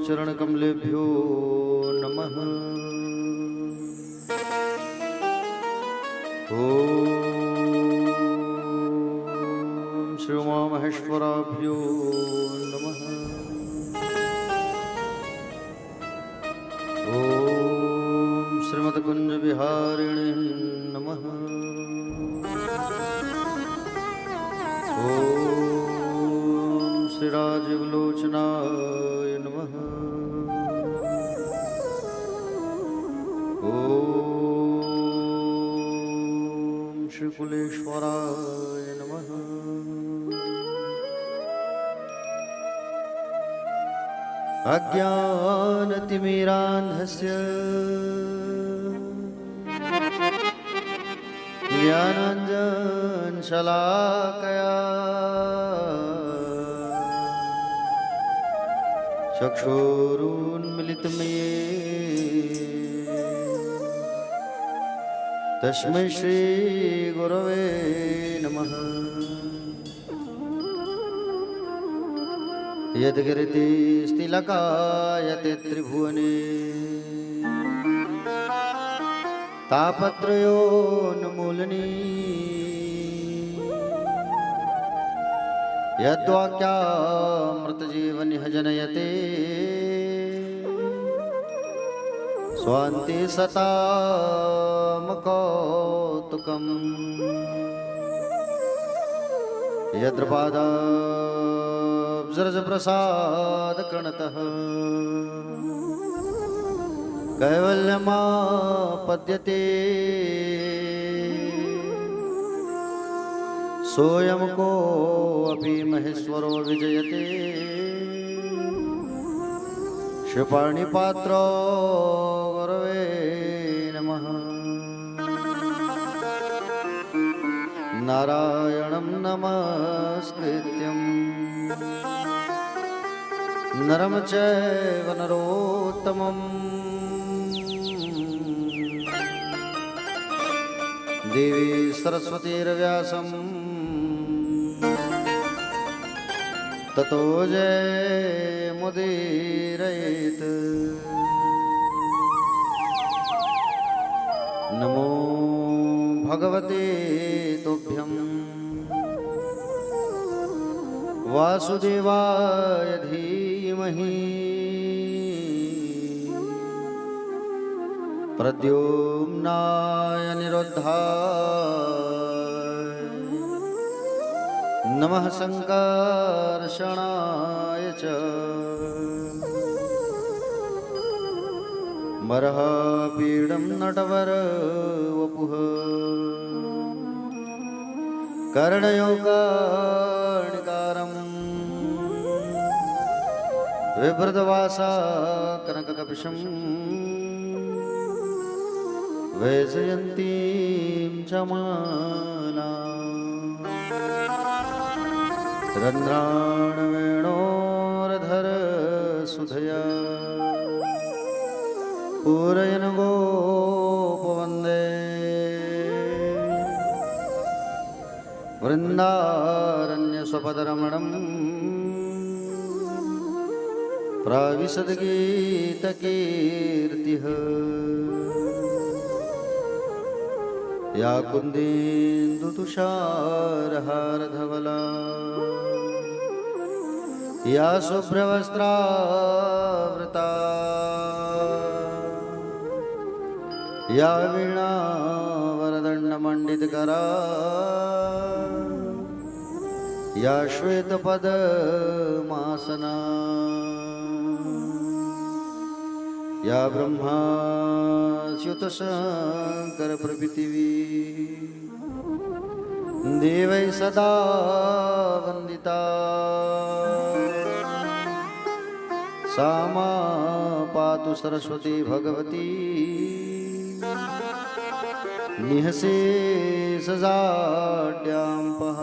चरणकमलेभ्यो नमः। ॐ श्री उमामहेश्वराभ्यो नमः। ॐ श्रीमद्कुञ्जविहारिणे नमः। ॐ श्रीराजीवलोचनाय नमः। ॐ श्रीकुलेश्वराय नमः। अज्ञानतिमिरान्धस्य ज्ञानाञ्जनशलाकया चक्षुरुन्मीलितं येन तस्मै श्रीगुरवे नमः। यद्गिरितिस्तिलकायते त्रिभुवने तापत्रयोन्मूलनी यद्वाक्यामृतजीवनिह जनयते स्वान्ति सतामकौतुकम् यद्रपादाब्जरजप्रसादकणतः कैवल्यमापद्यते सोऽयं कोऽपि महेश्वरो विजयते क्षिपाणिपात्रो गुरवे नमः। नारायणं नमस्कृत्यं नरं चैव नरोत्तमं देवी सरस्वतीर्व्यासं ततो जयमुदीरयेत्। नमो भगवते तुभ्यं वासुदेवाय धीमहि प्रद्युम्नाय निरुद्धाय नमः संकर्षणाय च मरहपीडं नटवरवपुः कर्णयोगाणिकारं विभृतवासा कनककपिशं वैजयन्तीं च मालाम् रन्ध्राणवेणोरधरसुधया पूरयन् गोपवन्दे वृन्दारण्यस्वपदरमणं प्राविशद्गीतकीर्तिः या कुन्देन्दुतुषारहारधवला या शुभ्रवस्त्रावृता या वीणावरदण्डमण्डितकरा या श्वेतपद्मासना या ब्रह्माच्युतशङ्करप्रभृतिवी देवै सदा वन्दिता सा मा पातु सरस्वती भगवती निःशेषजाड्याम्पः।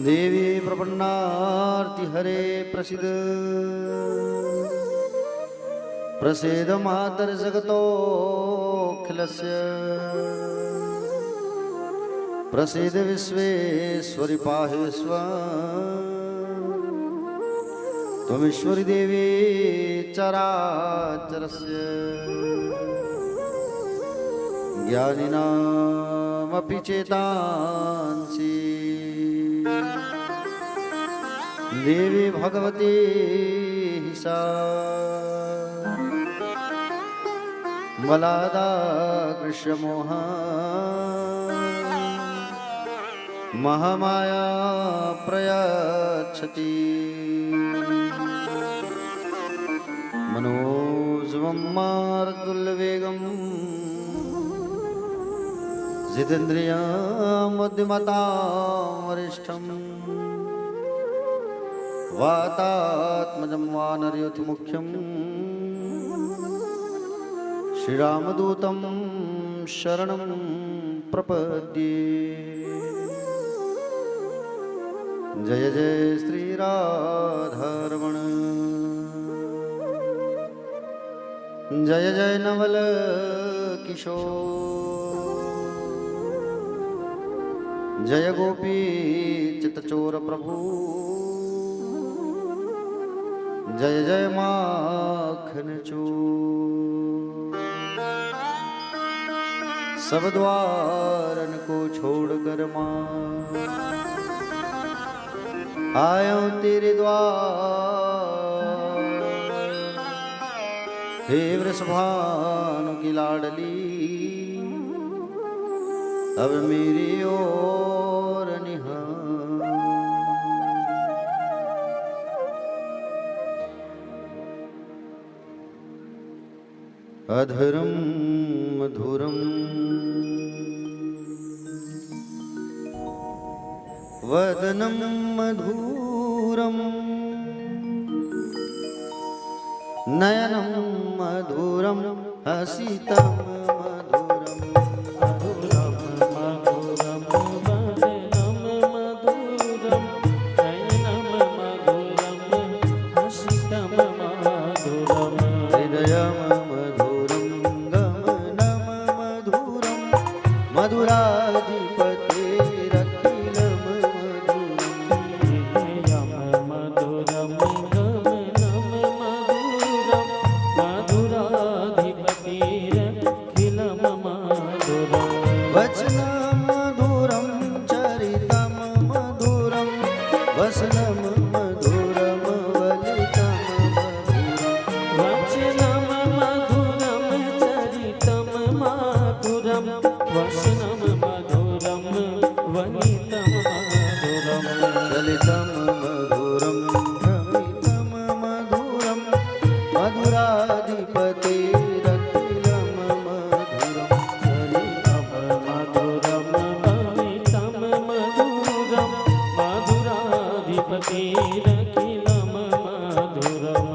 देवी प्रपन्नार्तिहरे प्रसीद प्रसीद मातर्जगतोऽखिलस्य प्रसीद विश्वेश्वरि पाहि विश्वं त्वमीश्वरी देवी चराचरस्य ज्ञानिनामपि चेतांसि देवी भगवती सा मलादा कृष्णमोहा महामाया प्रयच्छति मनोजवं मारुतुल्यवेगं जितेन्द्रियं बुद्धिमतां वरिष्ठं वातात्मजं वानरयूथमुख्यं श्रीरामदूतं शरणं प्रपद्ये। जय जय श्री राधारमण जय जय नवल किशोर जय गोपी चितचोर प्रभु जय जय माखन चोर। सब द्वारन को छोड़कर मां आयो तेरे द्वार। हे वृषभानु की लाडली अब मेरी ओर निहार। अधरम मधुरम वदनं मधुरं नयनं मधुरं हसितं मधुरं मधुरं मधुरं वदनं मधुरं नयनं मधुरं हसितं मधुरं हृदयं मधुरं गमनं मधुरं मधुराधिपतेरखिलं वचनं मधुरं चरितं मधुरं वसनं मधुरं वलितं मधुरं वचनं मधुरं चरितं मधुरं वचनं मधुरं वनितं मधुरं ललितं मधुरं भ्रमितं मधुरं मधुराधिपतेरखिलं मधुरं मधुरं वनितं मधुरं मधुराधिपतिरखिलं मधुरम्।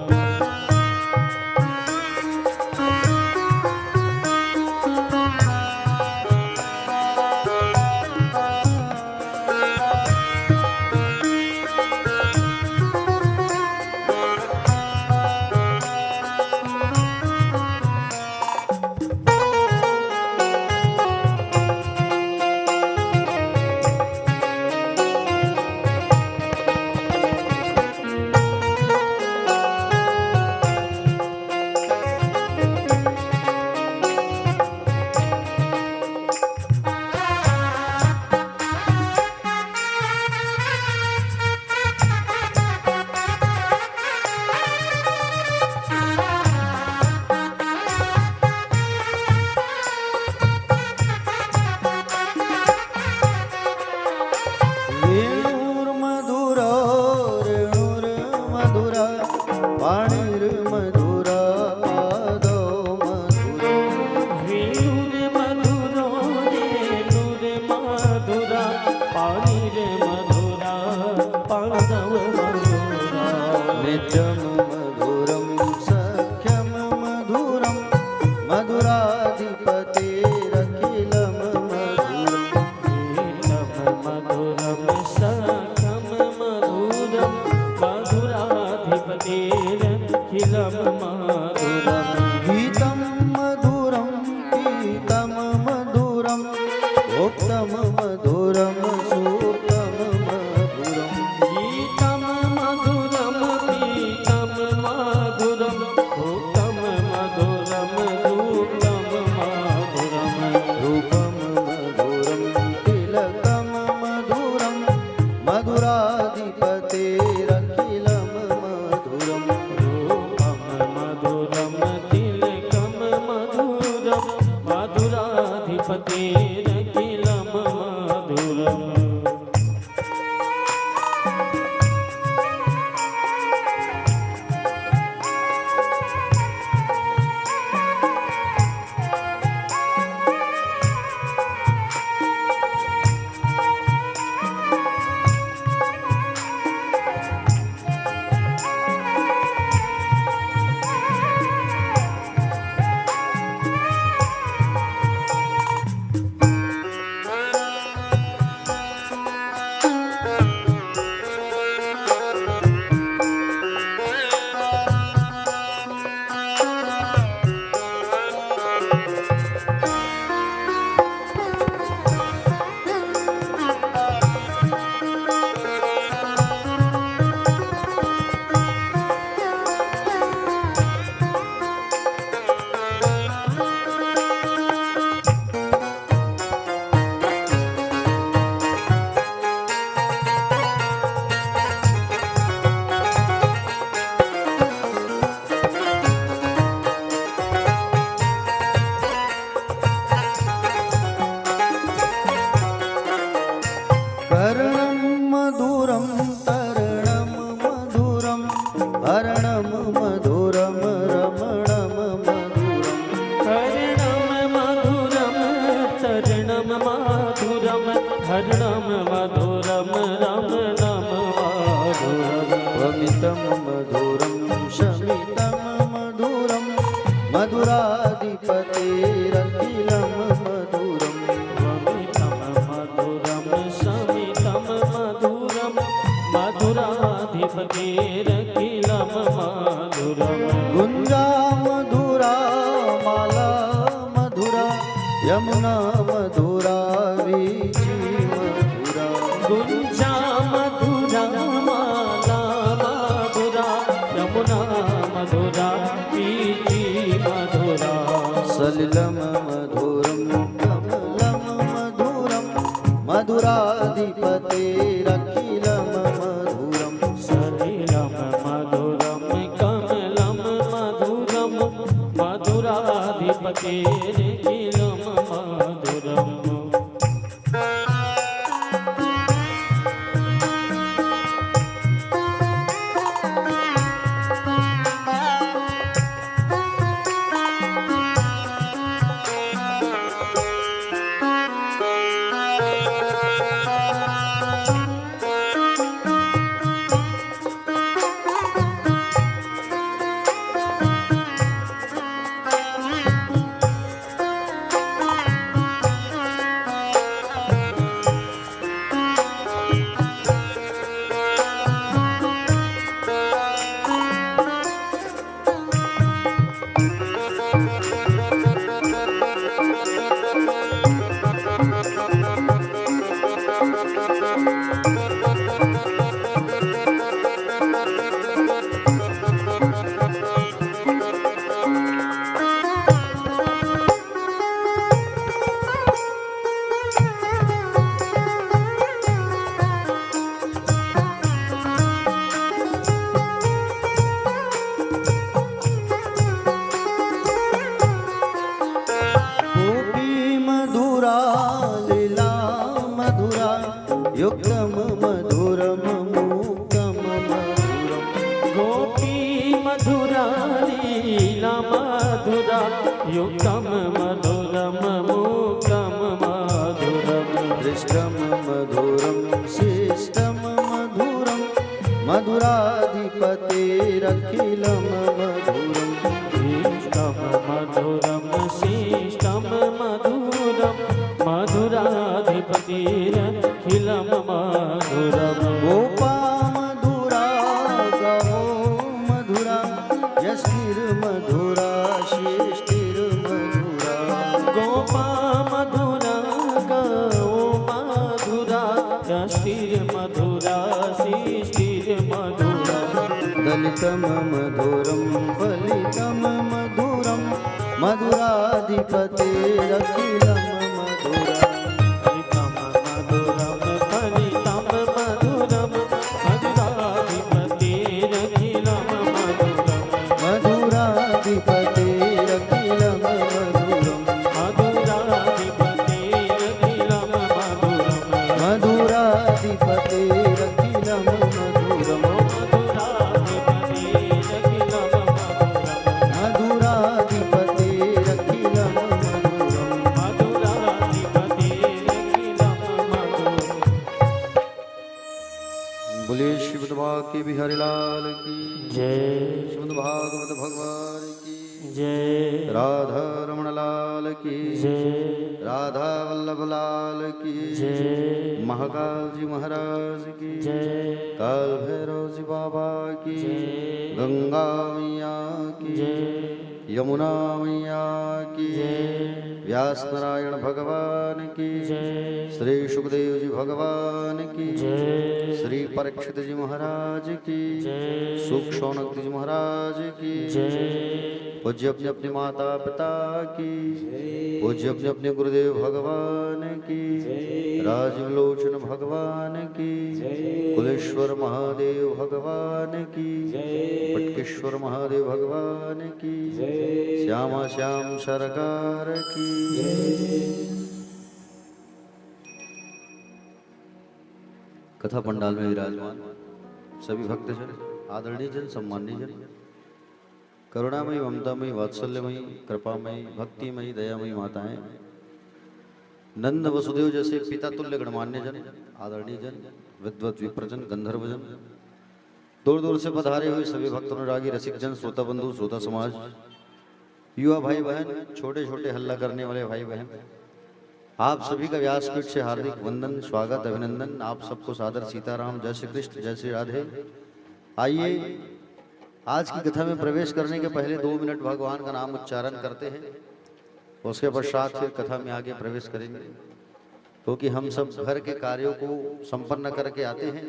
वेणुर्मधुरो रेणुर्मधुरा वाणिर्मधुरा पादो मधुरो वेणुर्मधुरो रेणुर्मधुरा पाणिर्मधुरा पादव मधुरा नित्यं मधुरं सख्यं मधुरं मधुराधिपतेरखिलं मधुरं मधुरं सखं मधुरं मधुराधिपतेरखिलं मधुरं गीतं मधुरं पीतं मधुरं भोक्तं मधुरं सूक्तं मधुरं गीतं मधुरं हरणं मधुरं रमणं मधुरं कर्णं मधुरं तरणं मधुरं हरणं मधुरं रमणं मधुरम् वमितं मधुरं शमितं मधुरं मधुराधिपतेरखिलं मधुरम् वमितं मधुरं शमितं मधुरं मधुराधिपतेरखिलं मधुरम् गुञ्जा मधुरा माला मधुरा यमुना मधुरा वीची मधुरा गुञ्जा मधुरा माला मधुरा यमुना मधुरा वीची मधुरा सलिलं मधुरं कमलं मधुरं मधुराधिपतेरखिलं मधुरम् सलिलं मधुरं कमलं मधुरं मधुराधिपतेरखिलं मधुरम् गोपी मधुरा लीला मधुरा युक्तं मधुरं मूकं मधुरम् गोपी मधुरा लीला मधुरा युक्तं मधुरं मूकं मधुरम् दृष्टं मधुरं शिष्टं मधुरं मधुराधिपतेरखिलं मधुरम् इष्टं मधुरं शिष्टं मधुरं मधुराधिपतिरखिलं मधुरम् गोपा मधुरा गो मधुरा यष्टिर्मधुरा शिष्टिर्मधुरा गोपा मधुरा गो मधुरा यष्टिर्मधुरा शिष्टिर्मधुरा दलितं मधुरं फलितं मधुरं मधुराधिपतेरखिलं मधुरम् हरितं मधुरं फलितं मधुरं मधुराधिपतिरखिलं मधुरम् मधुराधिपतेरखिलं मधुरम् मधुराधिपतिरखिलं मधुरम् मधुराधिपतेरखिलं मधुरम् मधुराधिपतेरखिलं मधुरम् बोलिए शिव बाबा की बिहारी लाल की जय श्रीमद् भागवत भगवान की जय राधा रमण लाल की जय राधा वल्लभ लाल की जय महाकाल जी महाराज की जय काल भैरव जी बाबा की जय गंगा मैया की जय यमुना मैया की जय व्यास नारायण भगवान की जय श्री सुखदेव जी भगवान की जय श्री परीक्षित जी महाराज की जय सुख शौनक जी महाराज की जय पूज्य अपने अपने माता पिता की पूज्य अपने अपने गुरुदेव भगवान की राजीव लोचन भगवान की कुलेश्वर महादेव भगवान की पटकेश्वर महादेव भगवान की श्यामा श्याम सरकार की कथा पंडाल में विराजमान सभी भक्तजन आदरणीय जन, सम्माननीय जन, करुणामयी, ममतामयी, वात्सल्यमयी, कृपामयी, भक्तिमयी, दयामयी माताएं, नंद वसुदेव जैसे पिता तुल्य गणमान्य जन, आदरणीय जन, विद्वत विप्रजन, गंधर्वजन, दूर दूर से पधारे हुए सभी भक्त अनुरागी, रसिक जन, श्रोता बंधु, श्रोता समाज, युवा भाई बहन, छोटे छोटे हल्ला करने वाले भाई बहन, आप सभी का व्यासपीठ से हार्दिक वंदन, स्वागत, अभिनंदन। आप सबको सादर सीताराम, जय श्री कृष्ण, जय श्री राधे। आइए आज की कथा में प्रवेश करने के पहले 2 मिनट भगवान का नाम उच्चारण करते हैं, उसके पश्चात फिर कथा में आगे प्रवेश करेंगे, क्योंकि हम सब घर के कार्यों को संपन्न करके आते हैं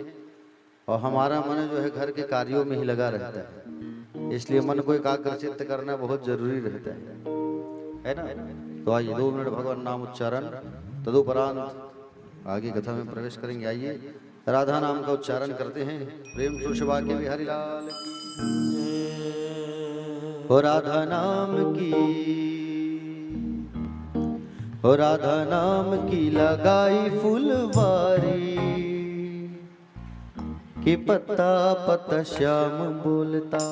और हमारा मन जो है घर के कार्यों में ही लगा रहता है, इसलिए मन को एकाग्रचित्त करना बहुत जरूरी रहता है ना। तो आइए 2 मिनट भगवान नाम उच्चारण, तदुपरांत आगे कथा में प्रवेश करेंगे। आइए राधा नाम का उच्चारण करते हैं। प्रेम सुषभा के बिहारी लाल हो राधा नाम की, हो राधा नाम की लगाई फुलवारी, कि पत्ता पत्ता श्याम बोलता।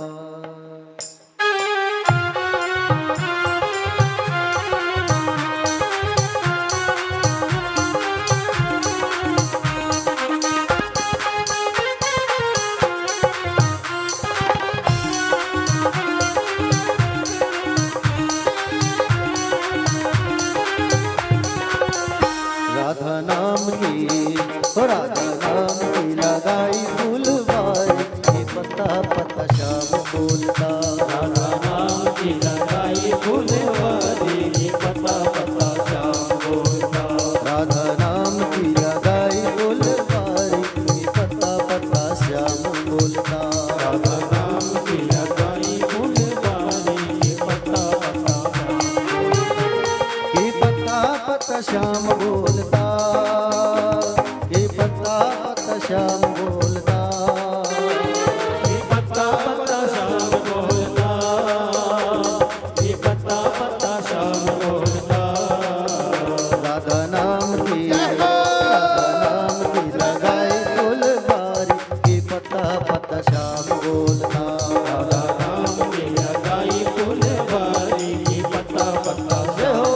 राधा नाम की, हो राधा नाम की लगाई फुलवारी, कि पत्ता पत्ता श्याम बोलता। राधा नाम की लगाई फुलवारी, कि पत्ता पत्ता श्याम बोलता। राधा नाम की लगाई फुलवारी, कि पत्ता पत्ता श्याम बोलता। राधा नाम की लगाई फुलवारी, कि पत्ता पत्ता श्याम बोलता। कि पत्ता पत्ता श्याम बोलता, कि पत्ता पत्ता श्याम बोलता। कि पत्ता पत्ता श्याम बोलता। राधा नाम की लगाई फुलवारी, कि पत्ता पत्ता श्याम बोलता। राधा नाम की लगाई फुलवारी, कि पत्ता पत्ता जय हो,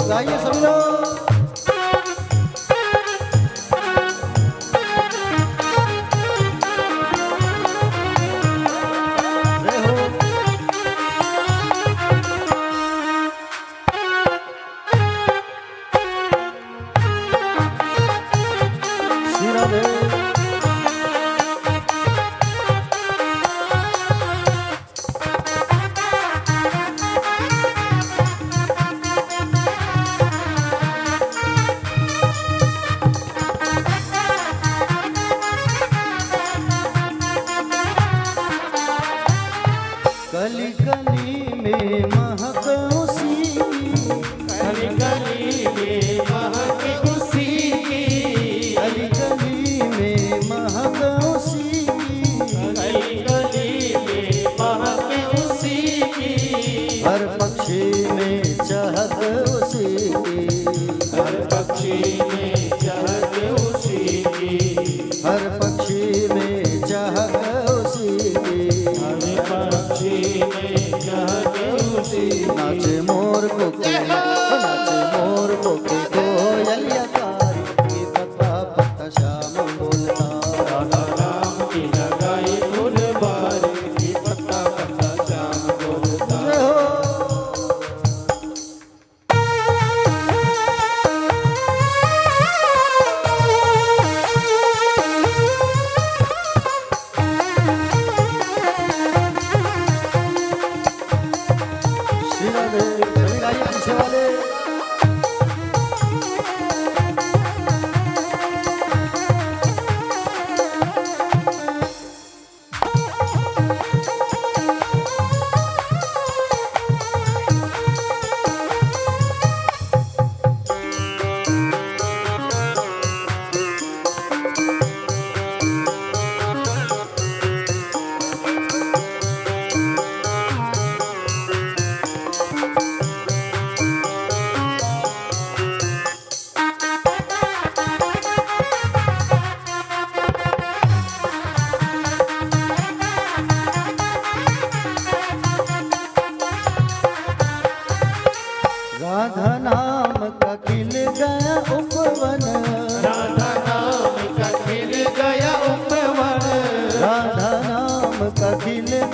गाइए सब लोग। जय हो। श्री राधे। कली कली में महक उसी की, कली कली में महक उसी की। कली कली में महक उसी की, कली कली में महक उसी की। हर पक्षी में चहक उसी की, हर पक्षी में चहक उसी की। हर पक्षी में चहक उसी की। हर पक्षी में चहक उसी की। नाचे मोर को नाचे मोर को कोयलिया कारी, कि पत्ता पत्ता श्याम बोलता। राधा नाम की लगाई फुलवारी, कि पत्ता पत्ता श्याम बोलता। जय हो।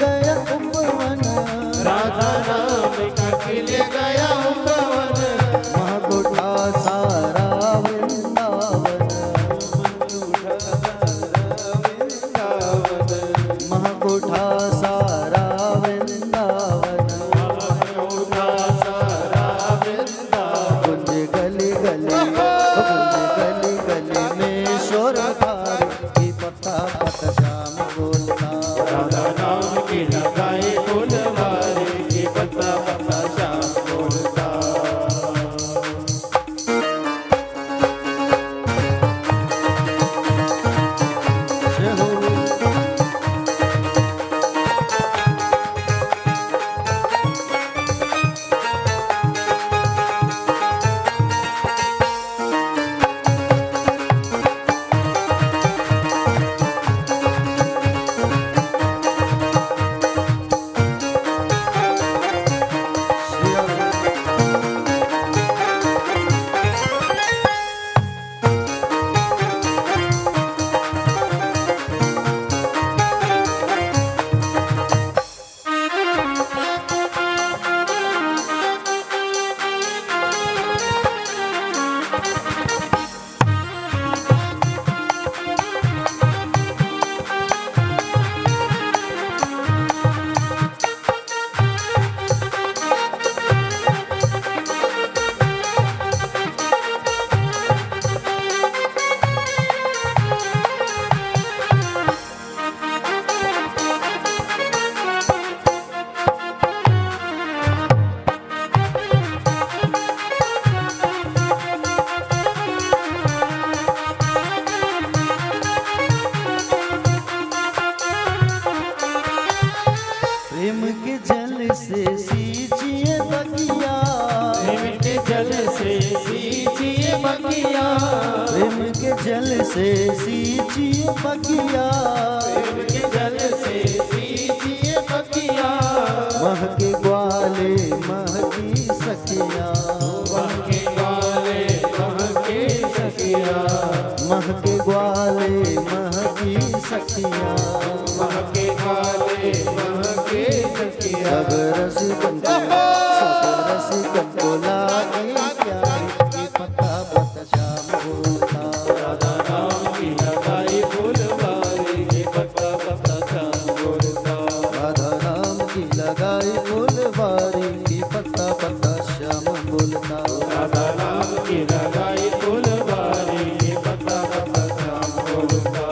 गया उपवन, राधा नाम का खिल गया उपवन, महकुठा सारा वृंदावन, महकुठा सारा वृंदावन, कुंज गली गली, कुंज गली गली में शोर भारी, पता पता श्याम बोलता। राधा नाम की लगाई फुलवारी की पत्ता पत्ता श्याम बोलता। जय हो। प्रेम के जल से सींचिए बगिया, प्रेम के जल से सींचिए बगिया, प्रेम के जल से सींचिए बगिया, प्रेम के जल से सींचिए बगिया, महके ग्वाले महकी सखिया, महके ग्वाले महके सखिया, महके ग्वाले महकी सखिया, महके ग्वाले महके सखिया। सब रसिकन को लागे प्यारी, पता पता श्याम बोलता। राधा नाम की लगाई फुलवारी की पत्ता पत्ता श्याम बोलता। राधा नाम की लगाई फुलवारी की पत्ता पत्ता श्याम बोलता। राधा नाम की लगाई फुलवारी की पत्ता पत्ता श्याम बोलता।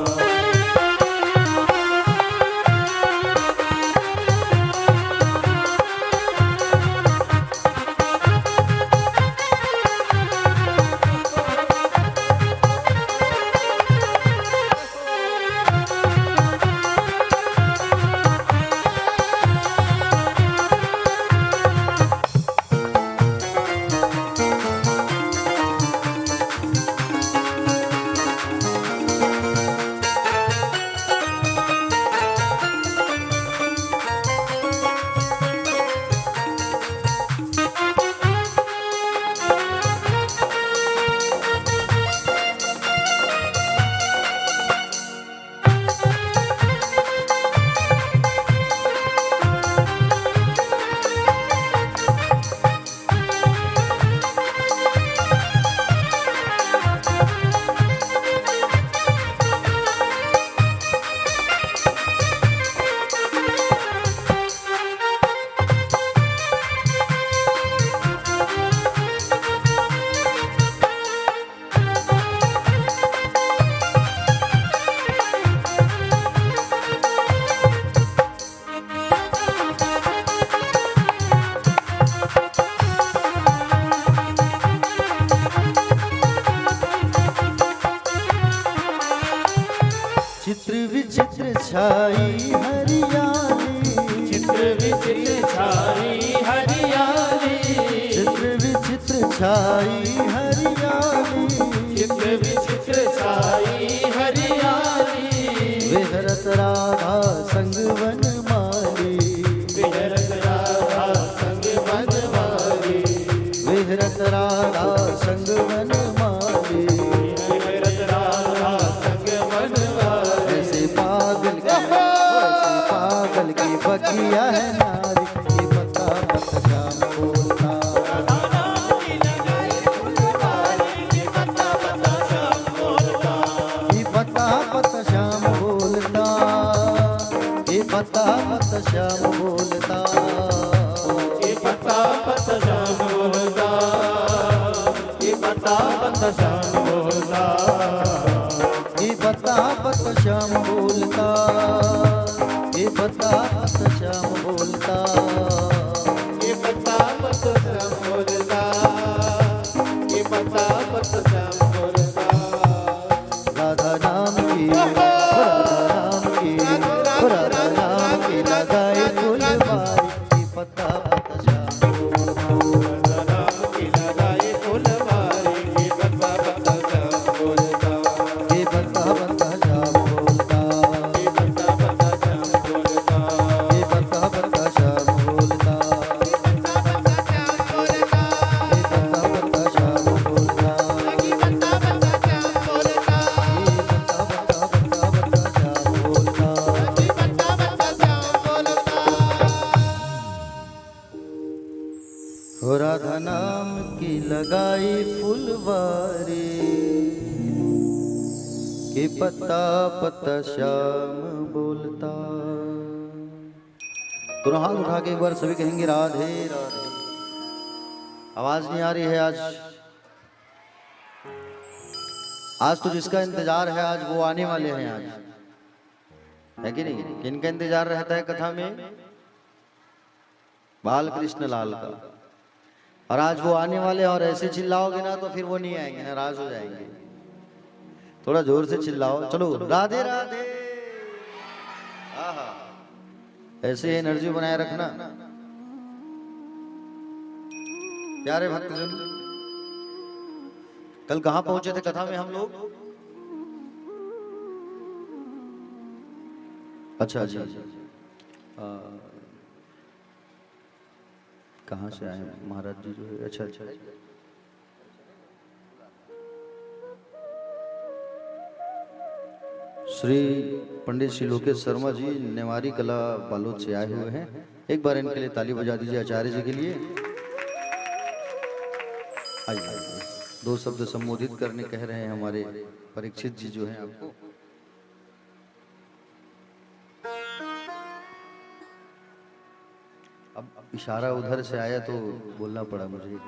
बगिया है नारी ये पता पत श्याम बोलता ये पता पत श्याम बोलता ये पता पत श्याम बोलता ये पता पत श्याम बोलता ये पता पत श्याम बोलता ये पता पत श्याम बोलता ये पता पत श्याम बोलता ये पता पत श्याम बोलता ये पता पत श्याम बोलता राधा नाम की राधा नाम की लगाए फुलवारी ये पता पत श्याम बोलता राम की लगाए फुलवारी ये पता पत श्याम बोलता ये पता पत श्याम बोलता ये पता पत श्याम बोलता ये पता पत श्याम बोलता ये पता पत श्याम बोलता ये पता हो राधा नाम की लगाई फुलवारी कि पता पता श्याम बोलता। दोनों हाथ उठा के एक बार सभी कहेंगे राधे राधे। आवाज नहीं आ रही है आज तो जिसका इंतजार है आज वो आने वाले हैं आज, है कि नहीं? किनका इंतजार रहता है कथा में? बाल कृष्ण लाल का। और आज वो आने वाले हैं और ऐसे चिल्लाओगे ना तो फिर वो नहीं आएंगे, नाराज हो जाएंगे। थोड़ा जोर से चिल्लाओ, चलो राधे राधे। आहा, ऐसे एनर्जी बनाए रखना प्यारे भक्तजन। कल कहां पहुंचे थे कथा में हम लोग? अच्छा जी, कहाँ से आए महाराज जी जो है? अच्छा अच्छा, श्री पंडित श्री लोकेश शर्मा जी नेवारी कला बालोद से आए हुए हैं। एक बार इनके लिए ताली बजा दीजिए आचार्य जी के लिए। आइए दो शब्द संबोधित करने कह रहे हैं हमारे परीक्षित जी जो हैं आपको। अब इशारा उधर से आया तो बोलना पड़ा मुझे।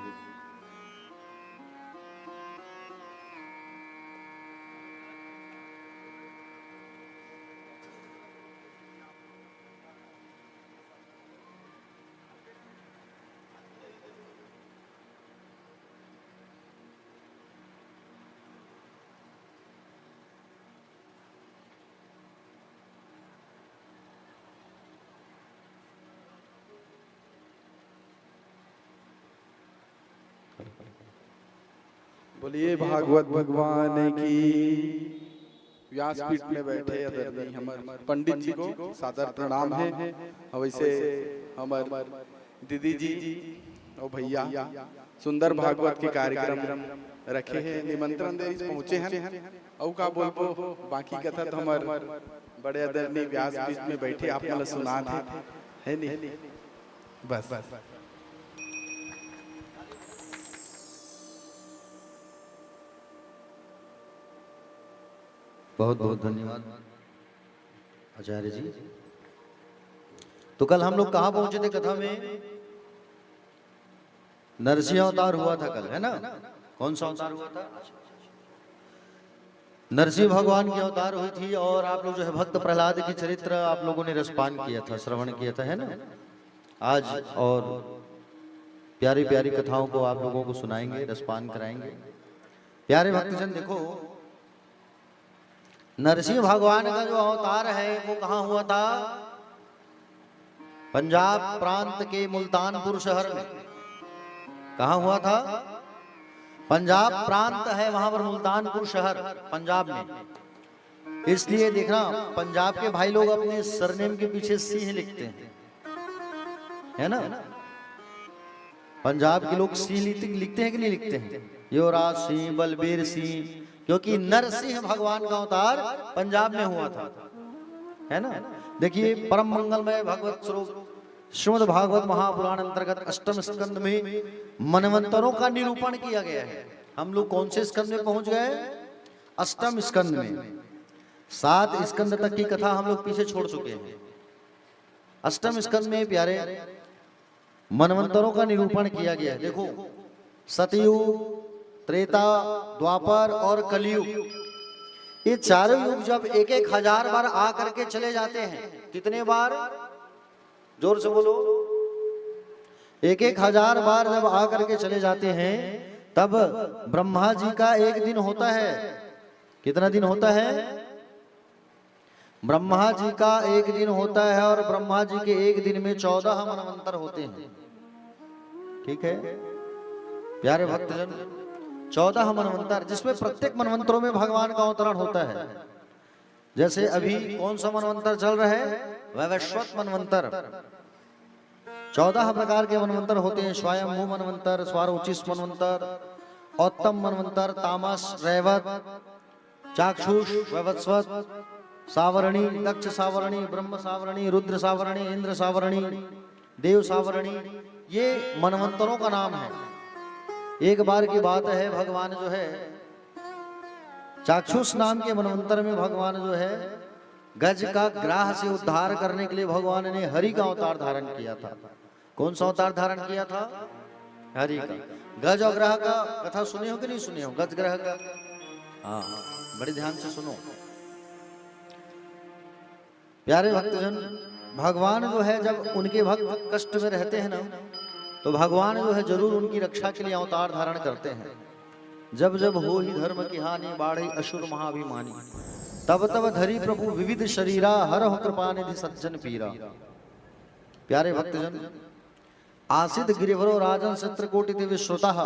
बोलिए भागवत भगवान की। व्यासपीठ में बैठे आदरणीय हमारे पंडित जी को सादर प्रणाम है। और वैसे हमारे दीदी जी और भैया सुंदर भागवत के कार्यक्रम रखे हैं, निमंत्रण दे पहुंचे हैं। और का बोलबो बाकी कथा तो हमारे बड़े आदरणीय व्यासपीठ में बैठे आप मला सुना थे, है नहीं? बस बहुत बहुत धन्यवाद आचार्य जी। तो कल हम लोग कहाँ पहुंचे थे कथा में? नरसिंह अवतार हुआ था कल, है ना? कौन सा अवतार हुआ था? नरसिंह भगवान की अवतार हुई थी। और आप लोग जो है भक्त प्रहलाद की चरित्र आप लोगों ने रसपान किया था, श्रवण किया था, है ना? आज और प्यारी प्यारी कथाओं को आप लोगों को सुनाएंगे, रसपान कराएंगे। प्यारे भक्तजन देखो, नरसिंह भगवान का जो अवतार है वो कहाँ हुआ था? पंजाब प्रांत के मुल्तानपुर शहर में। कहाँ हुआ था? पंजाब प्रांत है वहां पर मुल्तानपुर शहर पंजाब में। इसलिए देखना पंजाब के भाई लोग अपने सरनेम के पीछे सिंह लिखते हैं, है ना? पंजाब के लोग सिंह लिखते हैं कि नहीं लिखते हैं? युवराज सिंह, बलबीर सिंह, क्योंकि नरसिंह भगवान का अवतार पंजाब में हुआ था, है ना? देखिए परम मंगलमय भगवत स्वरूप श्रीमद् भागवत महापुराण अंतर्गत अष्टम स्कंद में मनवंतरों का निरूपण किया गया है। हम लोग कौन से स्कंद में पहुंच गए? अष्टम स्कंद में। 7 स्कंद तक की कथा हम लोग पीछे छोड़ चुके हैं। अष्टम स्कंद में प्यारे मनवंतरों का निरूपण किया गया है। देखो सतयुग, त्रेता, द्वापर और कलयुग, ये चारों युग जब 1,000 बार आ करके चले जाते हैं। कितने बार? जोर से बोलो। 1,000 बार जब आ करके चले जाते हैं तब ब्रह्मा जी का एक दिन होता है। कितना दिन होता है? ब्रह्मा जी का एक दिन होता है और ब्रह्मा जी के एक दिन में 14 मनवंतर होते हैं। ठीक है प्यारे भक्तजन, 14 मनवंतर, जिसमें प्रत्येक मनवंतरों में भगवान का अवतरण होता है। जैसे अभी कौन सा मनवंतर चल रहा है? वैवस्वत मनवंतर। 14 प्रकार के मनवंतर होते हैं। स्वयंभू मनवंतर, स्वारोचिष मनवंतर, उत्तम मनवंतर, तामस, रैवत, चाक्षुष, वैवस्वत, सावरणी, दक्ष सावरणी, ब्रह्म सावरणी, रुद्र सावरणी, इंद्र सावरणी, देव सावरणी, ये मनवंतरों का नाम है। एक बार की बात है, भगवान जो है चाक्षुष नाम के मनवंतर में भगवान जो है गज का ग्राह से उद्धार करने के लिए भगवान ने हरि का अवतार धारण किया था। कौन सा अवतार धारण किया था? हरि का। गज और ग्रह का कथा सुने हो कि नहीं सुने हो? गज ग्रह का, हाँ बड़े ध्यान से सुनो प्यारे भक्तजन। भगवान जो है जब उनके भक्त कष्ट में रहते हैं ना, तो भगवान जो है जरूर उनकी रक्षा के लिए अवतार धारण करते हैं। जब जब हो ही धर्म की हानि, बाढ़े असुर महाभिमानी, तब तब धरी प्रभु विविध शरीरा, हरहु कृपा निधि सज्जन पीरा। प्यारे भक्तजन, आसित गिरिवरो राजन चित्रकोटि दिव्य श्रुतः,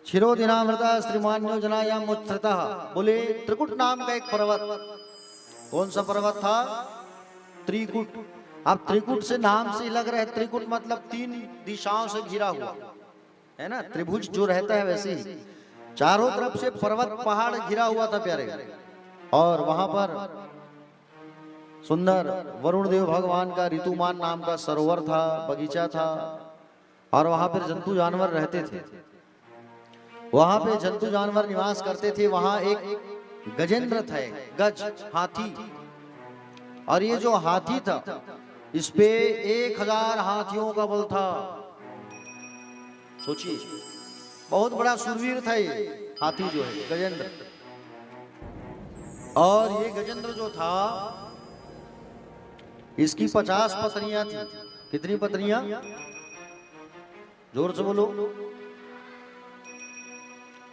क्षीरोदिनामृता श्रीमान्यो जनायाम उत्थृतः। बोले त्रिकुट नाम का एक पर्वत। कौन सा पर्वत था? त्रिकुट। अब त्रिकुट से नाम से लग रहा है, त्रिकुट मतलब 3 दिशाओं से घिरा हुआ है ना। त्रिभुज जो रहता है वैसे ही चारों तरफ से पर्वत पहाड़ घिरा हुआ था प्यारे। और वहां पर सुंदर वरुण देव भगवान का ऋतुमान नाम का सरोवर था, बगीचा था, और वहां पर जंतु जानवर रहते थे। वहां पे जंतु जानवर निवास करते थे। वहां एक गजेंद्र था, गज हाथी, और ये जो हाथी था इस पे 1,000 हाथियों का बल था। सोचिए बहुत बड़ा शूरवीर था ये हाथी जो है गजेंद्र। और ये गजेंद्र जो था इसकी 50 पत्नियां थी। कितनी पत्नियां? जोर से बोलो।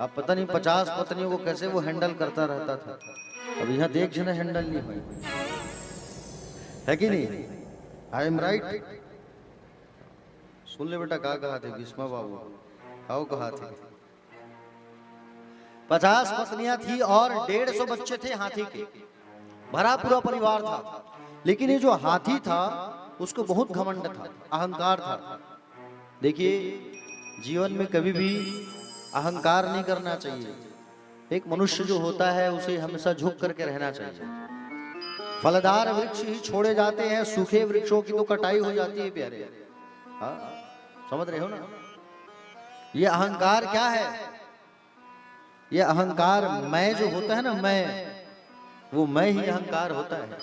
अब पता नहीं 50 पत्नियों को कैसे वो हैंडल करता रहता था। अब यहाँ देख जने हैंडल नहीं हुई है कि नहीं? I am right? सुन ले बेटा, कहा थे भीष्मा बाबू, आओ कहा थे। 50 पत्नियां थी और 150 बच्चे थे हाथी के। भरा पूरा परिवार था। लेकिन ये जो हाथी था उसको बहुत घमंड था, अहंकार था। देखिए जीवन में कभी भी अहंकार नहीं करना चाहिए। एक मनुष्य जो होता है उसे हमेशा झुक करके रहना चाहिए। फलदार वृक्ष ही छोड़े जाते हैं, सूखे वृक्षों की तो कटाई हो जाती है प्यारे। हाँ समझ रहे हो ना? ये अहंकार क्या है? ये अहंकार मैं जो होता है ना, मैं, वो मैं ही अहंकार होता है।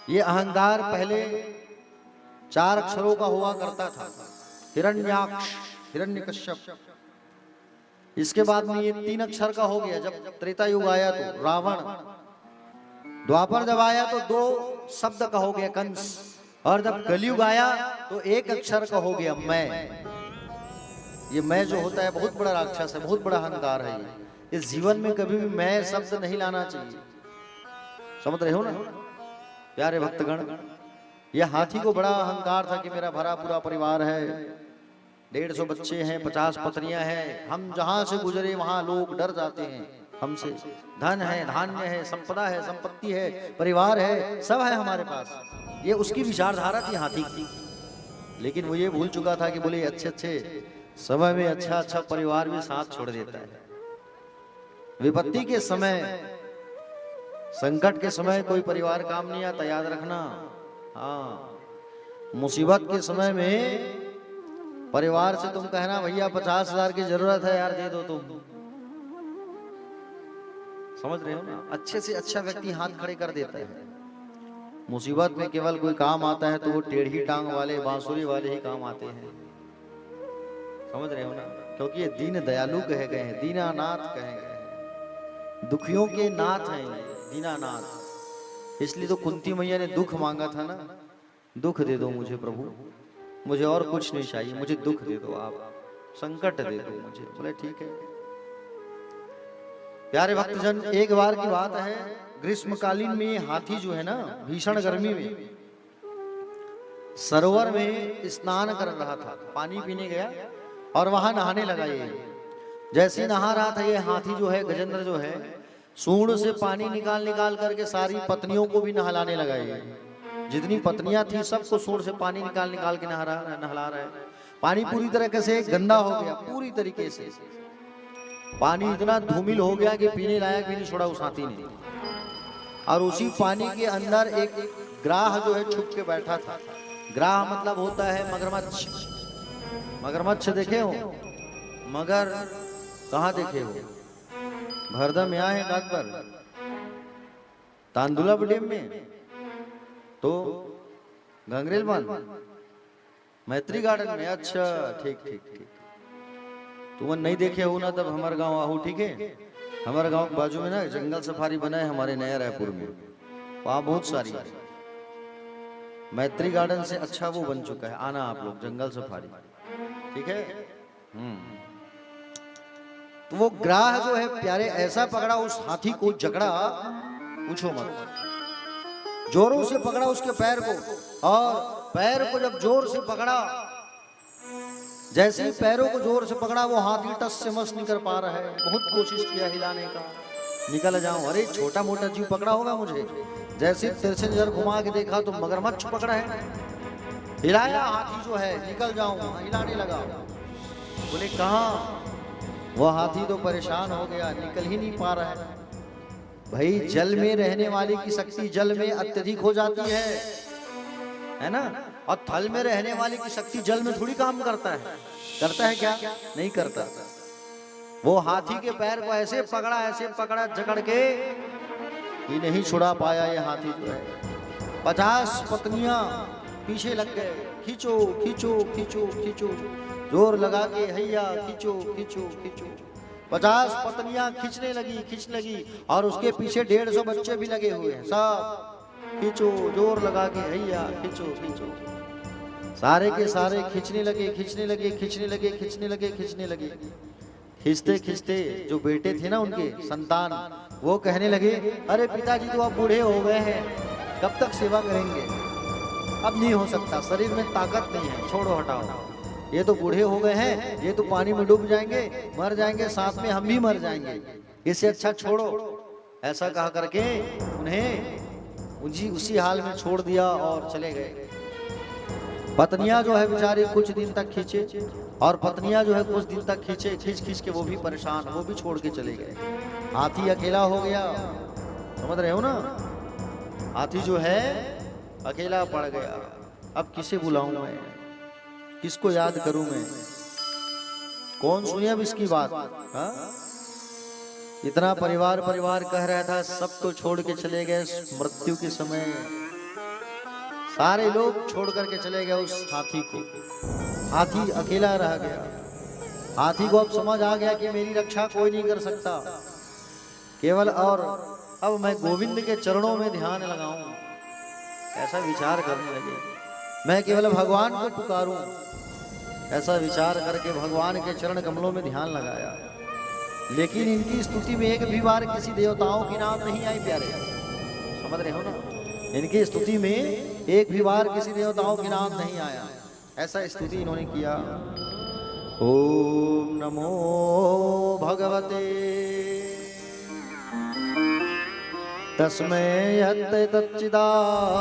ये अहंकार पहले 4 अक्षरों का हुआ करता था, हिरण्याक्ष, हिरण्यकश्यप। इसके बाद में ये 3 अक्षर का हो गया। जब त्रेता युग आया तो रावण, द्वापर जब आया तो 2 शब्द का हो गया कंस, और जब कलयुग आया तो 1 अक्षर का हो गया मैं। ये मैं जो होता है बहुत बड़ा राक्षस है, बहुत बड़ा अहंकार है। ये इस जीवन में कभी भी मैं शब्द नहीं लाना चाहिए। समझ रहे हो ना प्यारे भक्तगण? ये हाथी को बड़ा अहंकार था कि मेरा भरा पूरा परिवार है, 150 बच्चे हैं, 50 पत्नियां हैं, हम जहां से गुजरे वहां लोग डर जाते हैं हमसे। धन है, धान्य है, संपदा है, संपत्ति है, परिवार है, सब है हमारे पास। ये उसकी विचारधारा थी हाथी की। लेकिन वो ये भूल चुका था कि बोले अच्छे समय में अच्छा परिवार भी साथ छोड़ देता है। विपत्ति के समय संकट के समय कोई परिवार काम नहीं आता, याद रखना। हाँ, मुसीबत के समय में परिवार से तुम कहना भैया 50,000 की जरूरत है यार, दे दो तुम। समझ रहे हो ना? अच्छे से अच्छा व्यक्ति हाथ खड़े कर देता है। मुसीबत में केवल कोई काम आता है तो वो टेढ़ी टांग वाले, बांसुरी वाले ही काम आते हैं। समझ रहे हो ना? क्योंकि ये दीन दयालु कहे गए हैं, दीनानाथ कहे गए हैं, दुखियों के नाथ हैं दीनानाथ। इसलिए तो कुंती मैया ने दुख मांगा था ना, दुख दे दो मुझे प्रभु, मुझे और कुछ नहीं चाहिए, मुझे दुख दे दो आप, संकट दे दो मुझे। बोले ठीक है। प्यारे भक्तजन, एक बार की बात है, ग्रीष्मकालीन में हाथी जो है ना, भीषण गर्मी में सरोवर में स्नान कर रहा था, पानी पीने गया और वहां नहाने लगा। ये जैसे नहा रहा था, ये हाथी जो है, गजेंद्र जो है, सूंड से पानी निकाल निकाल करके सारी पत्नियों को भी नहलाने लगा। ये जितनी पत्नियां थी सबको सूंड से पानी निकाल निकाल के नहला रहा है। पानी पूरी तरीके से गंदा हो गया, पूरी तरीके से पानी इतना धूमिल हो गया कि पीने लायक भी नहीं छोड़ा उस हाथी ने। और उसी पानी के अंदर एक ग्राह जो है छुप के बैठा था। ग्राह मतलब होता है मगरमच्छ। मगरमच्छ देखे हो? मगर कहाँ देखे हो? भरदम यहाँ है घाट पर, तांदुला डैम में, तो गंगरेल बांध, मैत्री गार्डन में। अच्छा, ठीक ठीक ठीक। तुम नहीं देखे हो ना, तब हमारे गांव आओ, ठीक है? हमारे गांव के बाजू में ना जंगल सफारी बना है हमारे नया रायपुर में, वहां बहुत सारी है। मैत्री गार्डन से अच्छा वो बन चुका है, आना आप लोग, जंगल सफारी, ठीक है? तो वो ग्राह जो है प्यारे ऐसा पकड़ा उस हाथी को, जकड़ा पूछो मत, जोरों से पकड़ा उसके पैर को, और पैर को जब जोर से पकड़ा, जैसे ही पैरों को जोर से पकड़ा, वो हाथी टस से मस नहीं कर पा रहा है। बहुत कोशिश किया हिलाने का, निकल जाऊं, अरे छोटा मोटा जीव पकड़ा होगा मुझे। जैसे तिरछे नजर घुमा के देखा तो मगरमच्छ पकड़ा है, हिलाया, हाथी जो है निकल जाऊं, हिलाने लगा। बोले कहाँ? वो हाथी तो परेशान हो गया, निकल ही नहीं पा रहा है। भाई जल में रहने वाले की शक्ति जल में अत्यधिक हो जाती है ना? और थल में रहने वाले की शक्ति जल में थोड़ी काम करता है। करता है क्या? नहीं करता। वो हाथी के पैर को ऐसे पकड़ा जकड़ के ही नहीं छुड़ा पाया ये हाथी जो है। 50 पत्नियां पीछे लग गए, खींचो खींचो खींचो खींचो, जोर लगा के हैया खींचो खींचो खींचो। 50 पत्नियां खींचने लगी और उसके पीछे 150 बच्चे भी लगे हुए हैं। सब खींचो, जोर लगा के हैया खींचो खींचो। सारे के सारे खींचने लगे। खींचते खींचते जो बेटे थे ना उनके संतान, वो कहने लगे, अरे पिताजी तो अब बूढ़े हो गए हैं, कब तक सेवा करेंगे? अब नहीं हो सकता, शरीर में ताकत नहीं है, छोड़ो हटाओ। ये तो बूढ़े हो गए हैं, ये तो पानी में डूब जाएंगे, मर जाएंगे, साथ में हम भी मर जाएंगे, इससे अच्छा छोड़ो। ऐसा कहा करके उन्हें उसी हाल में छोड़ दिया और चले गए। पत्नियां जो है बेचारी कुछ दिन तक खींचे, और पत्नियां जो है कुछ दिन तक खींच के वो भी परेशान, वो भी छोड़ के चले गए। हाथी अकेला हो गया। समझ रहे हो ना? हाथी जो है अकेला पड़ गया। अब किसे बुलाऊं मैं, किसको याद करूं मैं? कौन सुने अब इसकी बात? हा? इतना परिवार कह रहा था, सब तो छोड़ के चले गए मृत्यु के समय। सारे लोग छोड़ करके चले गए उस हाथी को। हाथी अकेला रह गया। हाथी को अब समझ आ गया कि मेरी रक्षा कोई नहीं कर सकता, केवल और अब मैं गोविंद के चरणों में ध्यान लगाऊं। ऐसा विचार करने लगे, मैं केवल भगवान को पुकारूं। ऐसा विचार करके भगवान के चरण कमलों में ध्यान लगाया। लेकिन इनकी स्तुति में एक भी बार किसी देवताओं की नाम नहीं आई प्यारे। समझ रहे हो ना? इनकी स्तुति में एक भी बार किसी देवताओं के नाम नहीं आया। ऐसा स्तुति इन्होंने किया। ओम नमो भगवते तस्मै तच्चिदात्मकं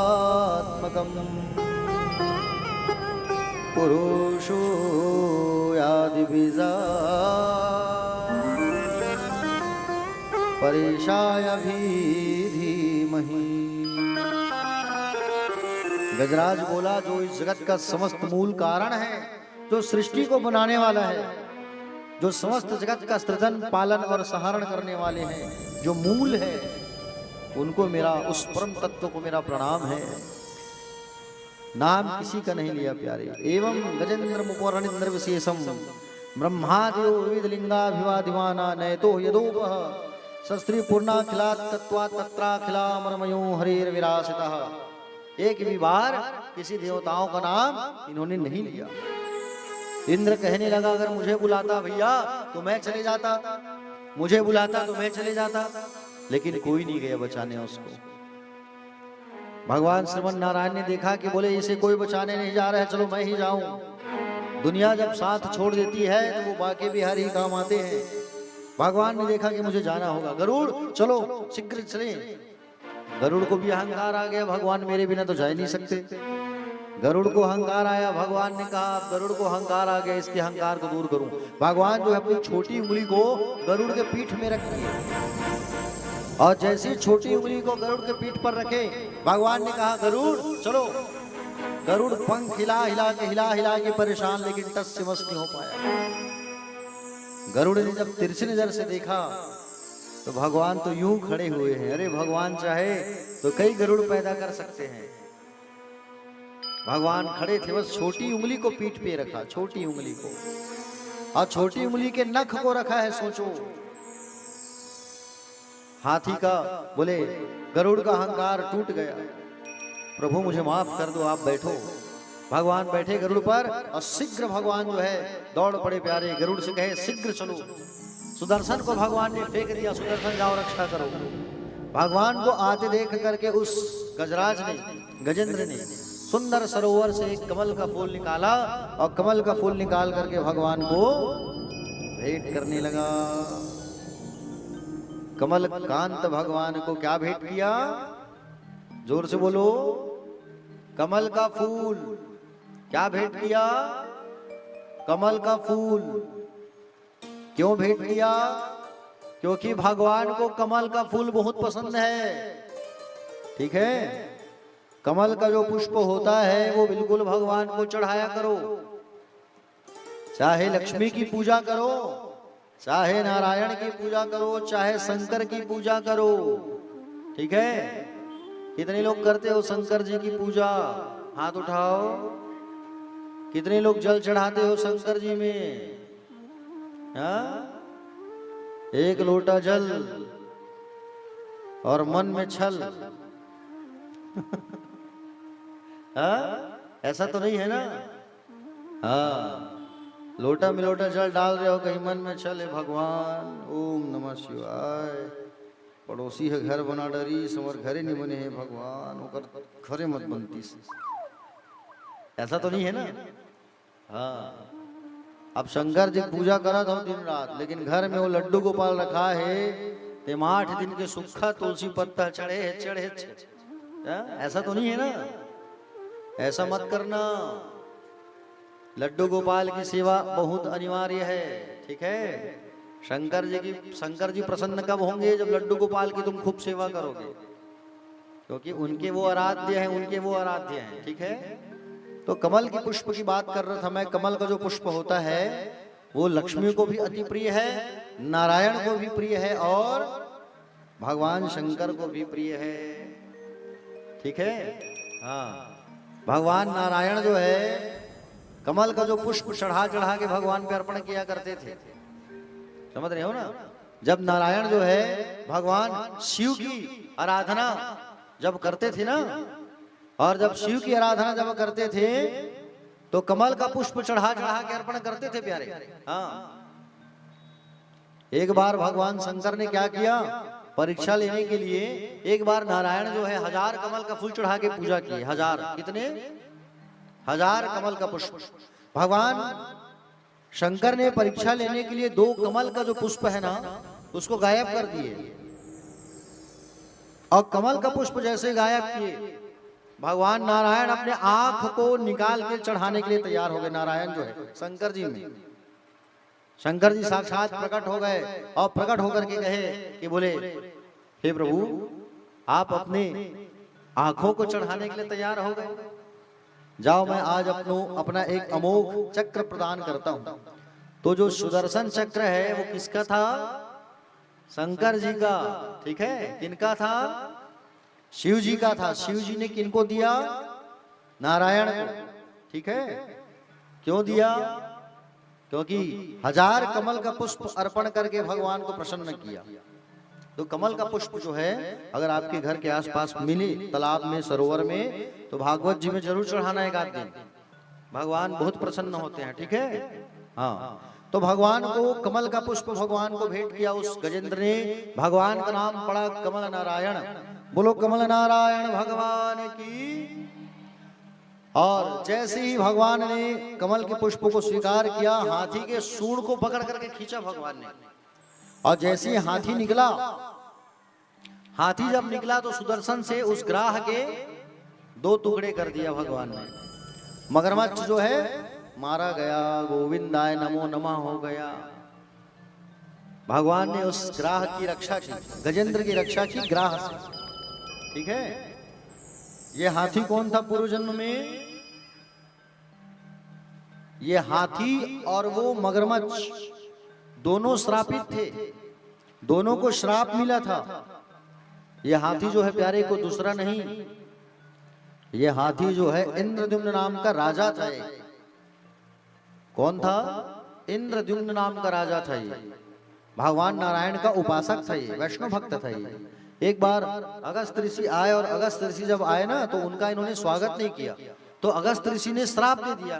पुरुषो यादिभिजा परेशाय भीधि धीमहि। गजराज बोला, जो इस जगत का समस्त मूल कारण है, जो सृष्टि को बनाने वाला है, जो समस्त जगत का सृजन पालन और सहारण करने वाले हैं, जो मूल है, उनको मेरा, उस परम तत्व को मेरा प्रणाम है। नाम किसी का नहीं लिया प्यारे। एवं गजेंद्र मुपवर्णिंद्र विशेषम ब्रह्मादियो विविध लिंगाभिवादिवाना नयतो यदोपह शस्त्री पूर्णाखिला तत्वा तत्राखिला मरमयो हरेर विरासितः। एक भी बार किसी देवताओं का नाम इन्होंने नहीं लिया। इंद्र कहने लगा, अगर मुझे बुलाता भैया तो मैं चले जाता, मुझे बुलाता तो मैं चले जाता, लेकिन कोई नहीं गया बचाने उसको। भगवान श्रीमन नारायण ने देखा कि बोले इसे कोई बचाने नहीं जा रहा है, चलो मैं ही जाऊं। दुनिया जब साथ छोड़ देती है तो वो बाकी बिहारी ही काम आते हैं। भगवान ने देखा कि मुझे जाना होगा, गरुड़ चलो शीघ्र चले। गरुड़ को भी अहंकार आ गया, भगवान मेरे बिना तो जा ही नहीं सकते। गरुड़ को अहंकार आया, भगवान ने कहा अब गरुड़ को अहंकार आ गया, इसके अहंकार को दूर करूं। भगवान जो है अपनी छोटी उंगली को गरुड़ के पीठ में रखी और जैसी छोटी उंगली को गरुड़ के पीठ पर रखे, भगवान ने कहा गरुड़ चलो। गरुड़ पंख हिला हिला के परेशान, लेकिन टस से मस नहीं हो पाया। गरुड़ ने जब तिरछी नजर से देखा तो भगवान तो यूं खड़े हुए हैं। अरे भगवान चाहे तो कई गरुड़ पैदा कर सकते हैं। भगवान खड़े थे, बस छोटी उंगली को पीठ पे रखा, छोटी उंगली को, और छोटी उंगली के नख को रखा है। सोचो, हाथी का, बोले गरुड़ का अहंकार टूट गया। प्रभु मुझे माफ कर दो, आप बैठो। भगवान बैठे गरुड़ पर और शीघ्र भगवान जो है दौड़ पड़े प्यारे। गरुड़ से कहे शीघ्र चलो। सुदर्शन को भगवान ने फेंक दिया, सुदर्शन जाओ रक्षा करो। भगवान को आते देख करके उस गजराज ने, गजेंद्र ने सुंदर सरोवर से एक कमल का फूल निकाला और कमल का फूल निकाल करके भगवान को भेंट करने लगा। कमल कांत भगवान को क्या भेंट किया? जोर से बोलो, कमल का फूल। क्या भेंट किया? कमल का फूल। क्यों भेंट किया? क्योंकि भगवान को कमल का फूल बहुत पसंद है। ठीक है, कमल का जो पुष्प होता है वो बिल्कुल भगवान को चढ़ाया करो। चाहे लक्ष्मी की पूजा करो, चाहे नारायण की पूजा करो, चाहे शंकर की पूजा करो। ठीक है, कितने लोग करते हो शंकर जी की पूजा? हाथ उठाओ। कितने लोग जल चढ़ाते हो शंकर जी में? एक लोटा जल और मन में छल। ऐसा तो नहीं है ना? हाँ, लोटा में लोटा जल डाल रहे हो, कहीं मन में छल है भगवान ओम नमः शिवाय। पड़ोसी है घर बना डरी, समर घरे नहीं बने हैं भगवान, ओकर घरे मत बनती। ऐसा तो नहीं है ना? हाँ, अब शंकर जी पूजा करा था दिन रात, लेकिन घर में वो लड्डू गोपाल रखा है, ते 8 दिन के सूखा तुलसी पत्ता चढ़े। ऐसा तो नहीं है ना? ऐसा मत करना। लड्डू गोपाल की सेवा बहुत अनिवार्य है। ठीक है, शंकर जी प्रसन्न कब होंगे? जब लड्डू गोपाल की तुम खूब सेवा करोगे, क्योंकि उनके वो आराध्य हैं, उनके वो आराध्य हैं। ठीक है, तो कमल की पुष्प की बात कर रहा था मैं। कमल का जो पुष्प होता है वो लक्ष्मी को भी अति प्रिय है, नारायण को भी प्रिय है और भगवान शंकर को भी प्रिय है। ठीक है, हाँ, भगवान नारायण जो है कमल का जो पुष्प चढ़ा के भगवान पे अर्पण किया करते थे। समझ रहे हो ना? जब नारायण जो है भगवान शिव की आराधना जब करते थे ना, और जब शिव की आराधना जब करते थे तो कमल का पुष्प चढ़ा के अर्पण करते थे प्यारे। हाँ, एक बार भगवान शंकर ने क्या किया? परीक्षा लेने के लिए एक बार नारायण जो है 1000 कमल का फूल चढ़ा के पूजा की। 1000 कितने? 1000 कमल का पुष्प। भगवान शंकर ने परीक्षा लेने के लिए 2 कमल का जो पुष्प है ना उसको गायब कर दिए, और कमल का पुष्प जैसे गायब किए, भगवान नारायण अपने आंख को निकाल के चढ़ाने के लिए तैयार हो गए। नारायण जो है शंकर जी में, शंकर जी साक्षात प्रकट हो गए और प्रकट होकर के कहे कि बोले हे प्रभु, आप अपने आंखों को चढ़ाने के लिए तैयार हो गए। जाओ, मैं आज अपना एक अमोघ चक्र प्रदान करता हूं। तो जो सुदर्शन चक्र है वो किसका था? शंकर जी का। ठीक है, किनका था? शिव जी का था। शिव जी ने किनको दिया? नारायण को। ठीक है, क्यों दिया? क्योंकि 1000 कमल का पुष्प अर्पण करके भगवान को प्रसन्न किया। तो कमल का पुष्प जो है अगर आपके घर के आसपास मिले, तालाब में, सरोवर में, तो भागवत जी में जरूर चढ़ाना एक आध दिन। भगवान बहुत प्रसन्न होते हैं। ठीक है, हाँ। तो भगवान को कमल का पुष्प भगवान को भेंट किया उस गजेंद्र ने। भगवान का नाम पड़ा कमल नारायण। बोलो कमल नारायण भगवान की। और जैसे ही भगवान ने कमल के पुष्प को स्वीकार किया, हाथी के सूंड को पकड़ करके खींचा भगवान ने। और जैसे ही हाथी निकला, हाथी जब निकला तो सुदर्शन से उस ग्राह के 2 टुकड़े कर दिया भगवान ने। मगरमच्छ जो है मारा गया, गोविंदाय नमो नमः हो गया। भगवान ने उस ग्राह की रक्षा की, गजेंद्र की रक्षा की ग्राह से। ठीक है, ये हाथी कौन था पूर्व जन्म में? ये हाथी और वो मगरमच्छ दोनों श्रापित थे, दोनों को श्राप मिला था। ये हाथी जो है प्यारे को दूसरा नहीं, ये हाथी जो है इंद्रद्युम्न नाम का राजा था। कौन था? इंद्रद्युम्न नाम का राजा था। ये भगवान नारायण का उपासक था, ये वैष्णव भक्त था। ये एक बार अगस्त ऋषि आए, और अगस्त ऋषि जब आए ना तो उनका इन्होंने स्वागत नहीं किया। तो अगस्त ऋषि ने श्राप दे दिया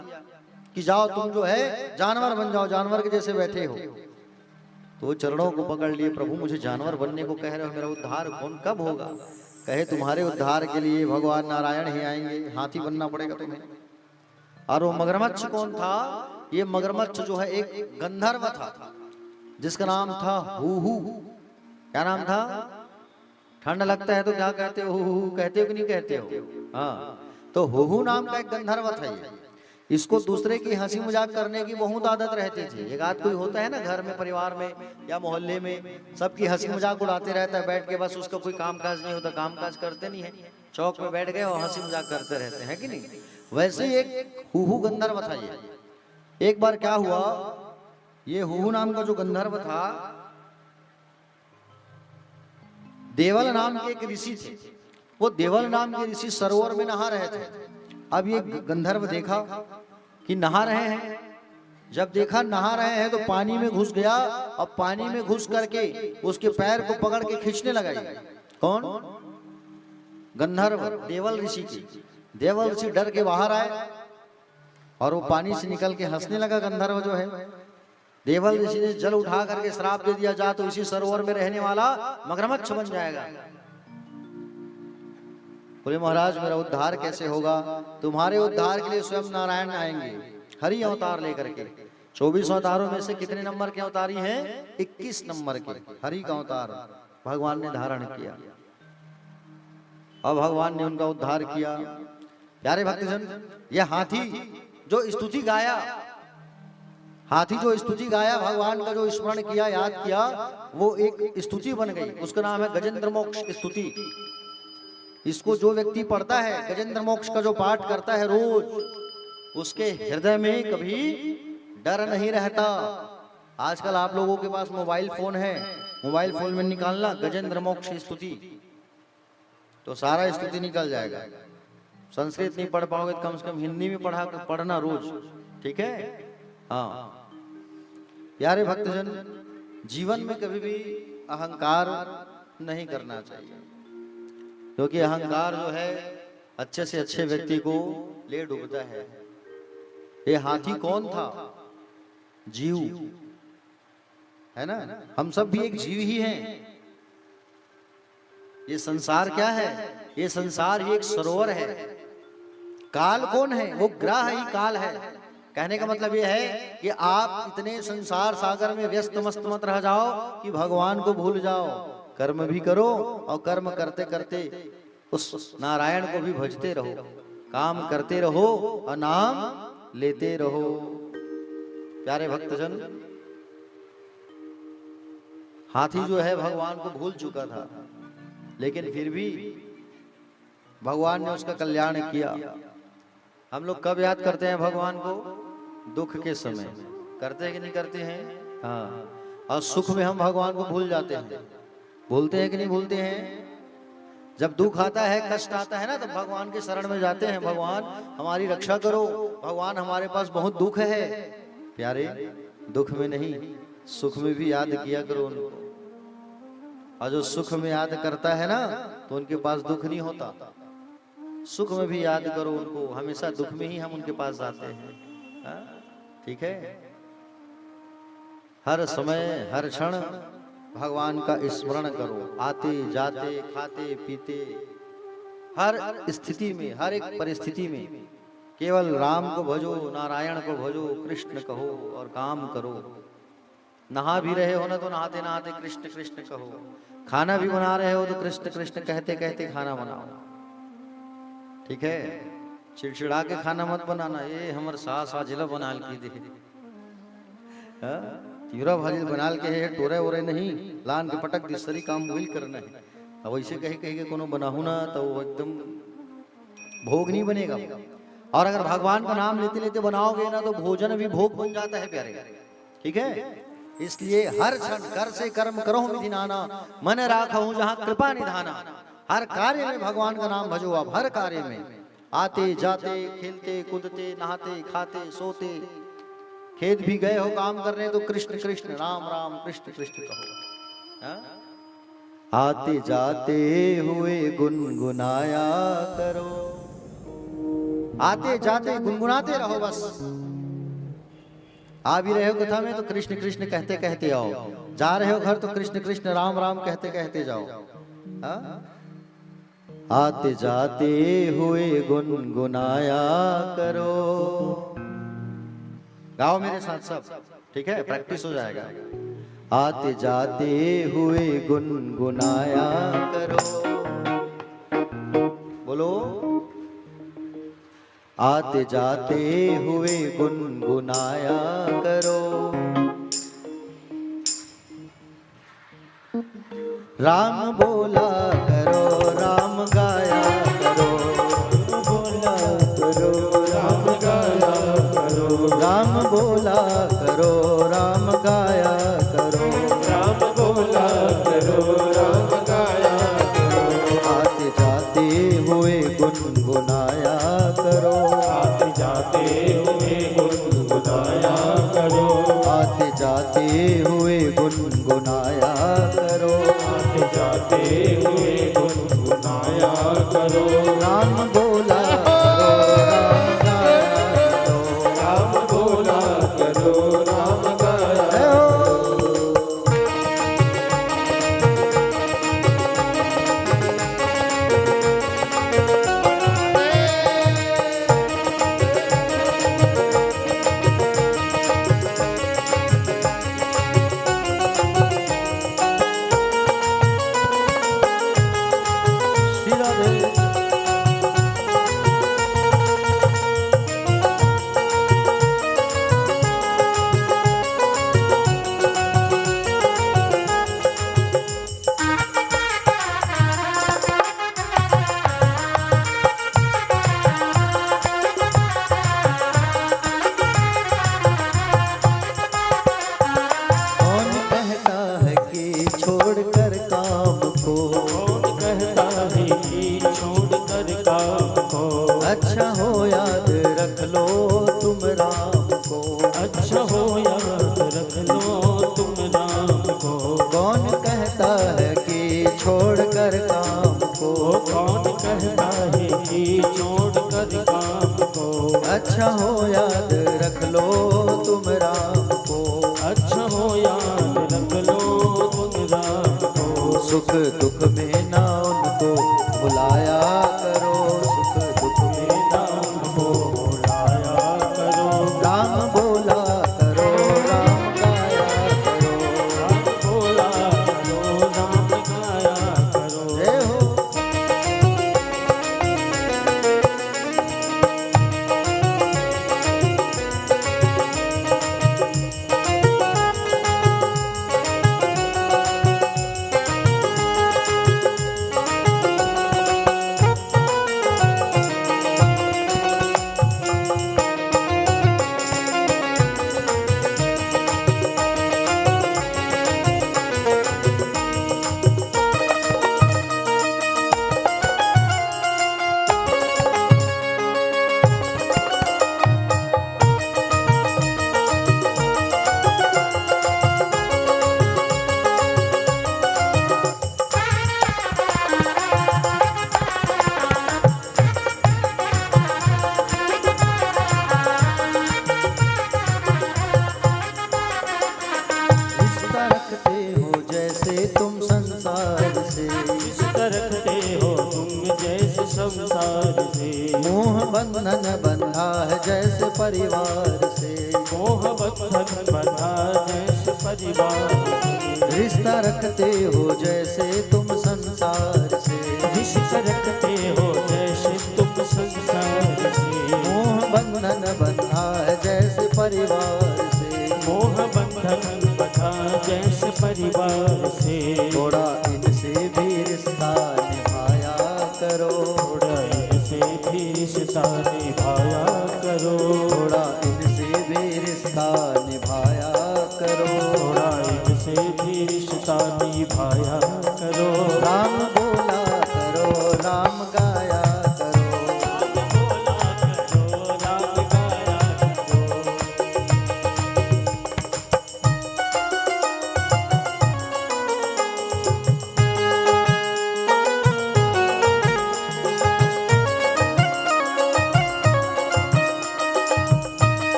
कि जाओ तुम जो है जानवर बन जाओ, जानवर के जैसे बैठे हो। तो वो चरणों को पकड़ लिए, प्रभु मुझे जानवर बनने को कह रहे हो, मेरा उद्धार कौन कब होगा? कहे तुम्हारे उद्धार के लिए भगवान नारायण ही आएंगे, हाथी बनना पड़ेगा तुम्हें। और वो मगरमच्छ कौन था? ये मगरमच्छ जो है एक गंधर्व था, जिसका नाम था हुहू। क्या नाम था? ठंड लगता है तो क्या कहते हो? हुहू कहते हो कि नहीं कहते हो? हाँ, तो हुहू नाम का एक गंधर्व था ये। इसको दूसरे की हंसी मजाक करने की बहुत आदत रहती थी। एक आध कोई होता है ना घर में, परिवार में या मोहल्ले में, सबकी हंसी मजाक उड़ाते रहता है बैठ के, बस उसका कोई काम काज नहीं होता, काम काज करते नहीं है, चौक में बैठ गए और हंसी मजाक करते रहते हैं कि नहीं? वैसे ही एक हुहू गंधर्व था ये। एक बार क्या हुआ, ये हुहू नाम का जो गंधर्व था, देवल नाम के एक ऋषि थे। वो देवल नाम के ऋषि सरोवर में नहा रहे थे। अब ये गंधर्व देखा कि नहा रहे हैं। जब देखा नहा रहे हैं तो पानी में घुस गया, और पानी में घुस करके उसके पैर को पकड़ के खींचने लगा। कौन? गंधर्व, देवल ऋषि की। देवल ऋषि डर के बाहर आए और वो पानी से निकल के हंसने लगा। गंधर्व जो है, देवल ऋषि ने जल उठा करके श्राप दे दिया, जा तो इसी सरोवर में रहने वाला मगरमच्छ बन जाएगा। बोले महाराज मेरा उद्धार कैसे होगा? तुम्हारे उद्धार के लिए स्वयं नारायण आएंगे हरि अवतार लेकर के। 24 अवतारों में से कितने नंबर के अवतारी हैं? 21 नंबर के हरि का अवतार भगवान ने धारण किया, और भगवान ने उनका उद्धार किया। प्यारे भक्तजन, यह हाथी जो स्तुति गाया, हाथी जो स्तुति गाया, भगवान का जो स्मरण किया, याद किया, वो एक स्तुति बन गई। उसका नाम है गजेंद्र मोक्ष स्तुति। इसको जो व्यक्ति पढ़ता है, गजेंद्र मोक्ष का जो पाठ करता है रोज, उसके हृदय में कभी डर नहीं रहता। आजकल आप लोगों के पास मोबाइल फोन है, मोबाइल फोन में निकालना गजेंद्र मोक्ष स्तुति, तो सारा स्तुति निकल जाएगा। संस्कृत नहीं पढ़ पाओगे तो कम से कम हिंदी में पढ़ना रोज। ठीक है, हाँ। प्यारे भक्तजन, जीवन में कभी भी अहंकार नहीं करना चाहिए, क्योंकि अहंकार जो है अच्छे से अच्छे व्यक्ति को ले डूबता है। ये हाथी कौन था? जीव है ना, हम सब भी एक जीव ही हैं। ये संसार क्या है? ये संसार ही एक सरोवर है। काल कौन है? वो ग्रह ही काल है। कहने का मतलब ये है कि आप इतने संसार सागर में व्यस्त मस्त मत रह जाओ कि भगवान को भूल जाओ। कर्म भी करो, और कर्म करते करते उस नारायण को भी भजते रहो, काम करते रहो और नाम लेते रहो। प्यारे भक्तजन, हाथी जो है भगवान को भूल चुका था, लेकिन फिर भी भगवान ने उसका कल्याण किया। हम लोग कब याद करते हैं भगवान को? दुख के समय। करते हैं कि नहीं करते हैं? हाँ। और सुख में हम भगवान को भूल जाते हैं। भूलते हैं कि नहीं भूलते हैं? जब दुख आता है, कष्ट आता है ना, तब भगवान के शरण में जाते हैं, भगवान हमारी रक्षा करो, भगवान हमारे पास बहुत दुख है। प्यारे, दुख में नहीं, सुख में भी याद किया करो उनको। और जो सुख में याद करता है ना, तो उनके पास दुख नहीं होता। सुख में भी याद करो उनको, हमेशा दुख में ही हम उनके पास जाते हैं। हाँ? ठीक है। हर समय हर क्षण भगवान का स्मरण करो, आते जाते खाते पीते, हर स्थिति में, हर एक परिस्थिति में केवल राम को भजो, नारायण को भजो, कृष्ण कहो और काम करो। नहा भी रहे हो ना, तो नहाते नहाते कृष्ण कृष्ण कहो। खाना भी बना रहे हो तो कृष्ण कृष्ण कहते कहते खाना बनाओ। ठीक है। चिड़चिड़ा के खाना मत बनाना, ये हमारे सास आजिला बनाल की दे, तीरा भाजी बनाल के है, टोरे ओरे नहीं, लान के पटक दिसरी काम वही करना है। अब ऐसे कहे कहे के कोनो बनाहू ना, तो वो एकदम भोग नहीं बनेगा। और अगर भगवान का नाम लेते लेते बनाओगे ना, तो भोजन भी भोग बन जाता है प्यारे। ठीक है। इसलिए हर क्षण कर से कर्म करो विधि नाना, मन राखहु जहाँ कृपा निधाना। हर कार्य में भगवान का नाम भजो आप, हर कार्य में। आते जाते खेलते कूदते नहाते खाते सोते, खेत भी गए हो काम करने तो कृष्ण कृष्ण राम राम कृष्ण कृष्ण कहो। हाँ? आते जाते हुए गुनगुनाया करो। आते जाते गुनगुनाते रहो बस। आ भी रहे हो कथा में तो कृष्ण कृष्ण कहते कहते आओ, जा रहे हो घर तो कृष्ण कृष्ण राम राम कहते कहते जाओ। हाँ? आते जाते हुए गुनगुनाया करो। गाओ मेरे साथ सब। ठीक है, प्रैक्टिस हो जाएगा। आते जाते हुए गुनगुनाया करो। बोलो। आते जाते हुए गुनगुनाया करो। राम बोला करो, राम गाया करो, बोला करो, राम गाया करो, राम बोला करो, राम गाया करो, राम बोला करो, राम गाया करो। आते जाते हुए गुनगुनाया करो। आते जाते हुए गुनगुनाया करो। आते जाते हुए गुनगुनाया करो। आते जाते हुए गुनगुनाया करो। राम बोला करो, राम गाया करो, राम बोला करो, राम गाया श्री राधे। कौन कहता है कि छोड़कर काम को, कौन कहता है कि छोड़कर काम को, अच्छा हो याद रख लो तुम राम को। अच्छा हो याद रख लो तुम राम को। कौन कहता है कि छोड़कर काम को, कौन कहता है कि छोड़कर काम को, अच्छा हो याद रख लो तुम राम को। अच्छा हो याद रख लो तुम राम को। सुख दुख में ना उनको बुलाया करो, सुख दुख में नाम को बुलाया करो। राम बोला करो, राम गाया करो। राम बोला करो, राम गाया करो। जय हो। जैसे परिवार से, मोह बंधन बंधा जैसे परिवार से, रिश्ता रखते हो जैसे तुम संसार से, रिश्ता रखते हो जैसे तुम संसार से, मोह बंधन बंधा है जैसे परिवार से, मोह बंधन बंधा जैसे परिवार से, थोड़ा इनसे भी रिश्ता निभाया करो, थोड़ा इनसे भी रिश्ता निभाया करो, थोड़ा इनसे भी रिश्ता निभाया करो, थोड़ा इनसे भी रिश्ता निभाया करो, राम बोला करो, राम गाया करो, राम गाया करो।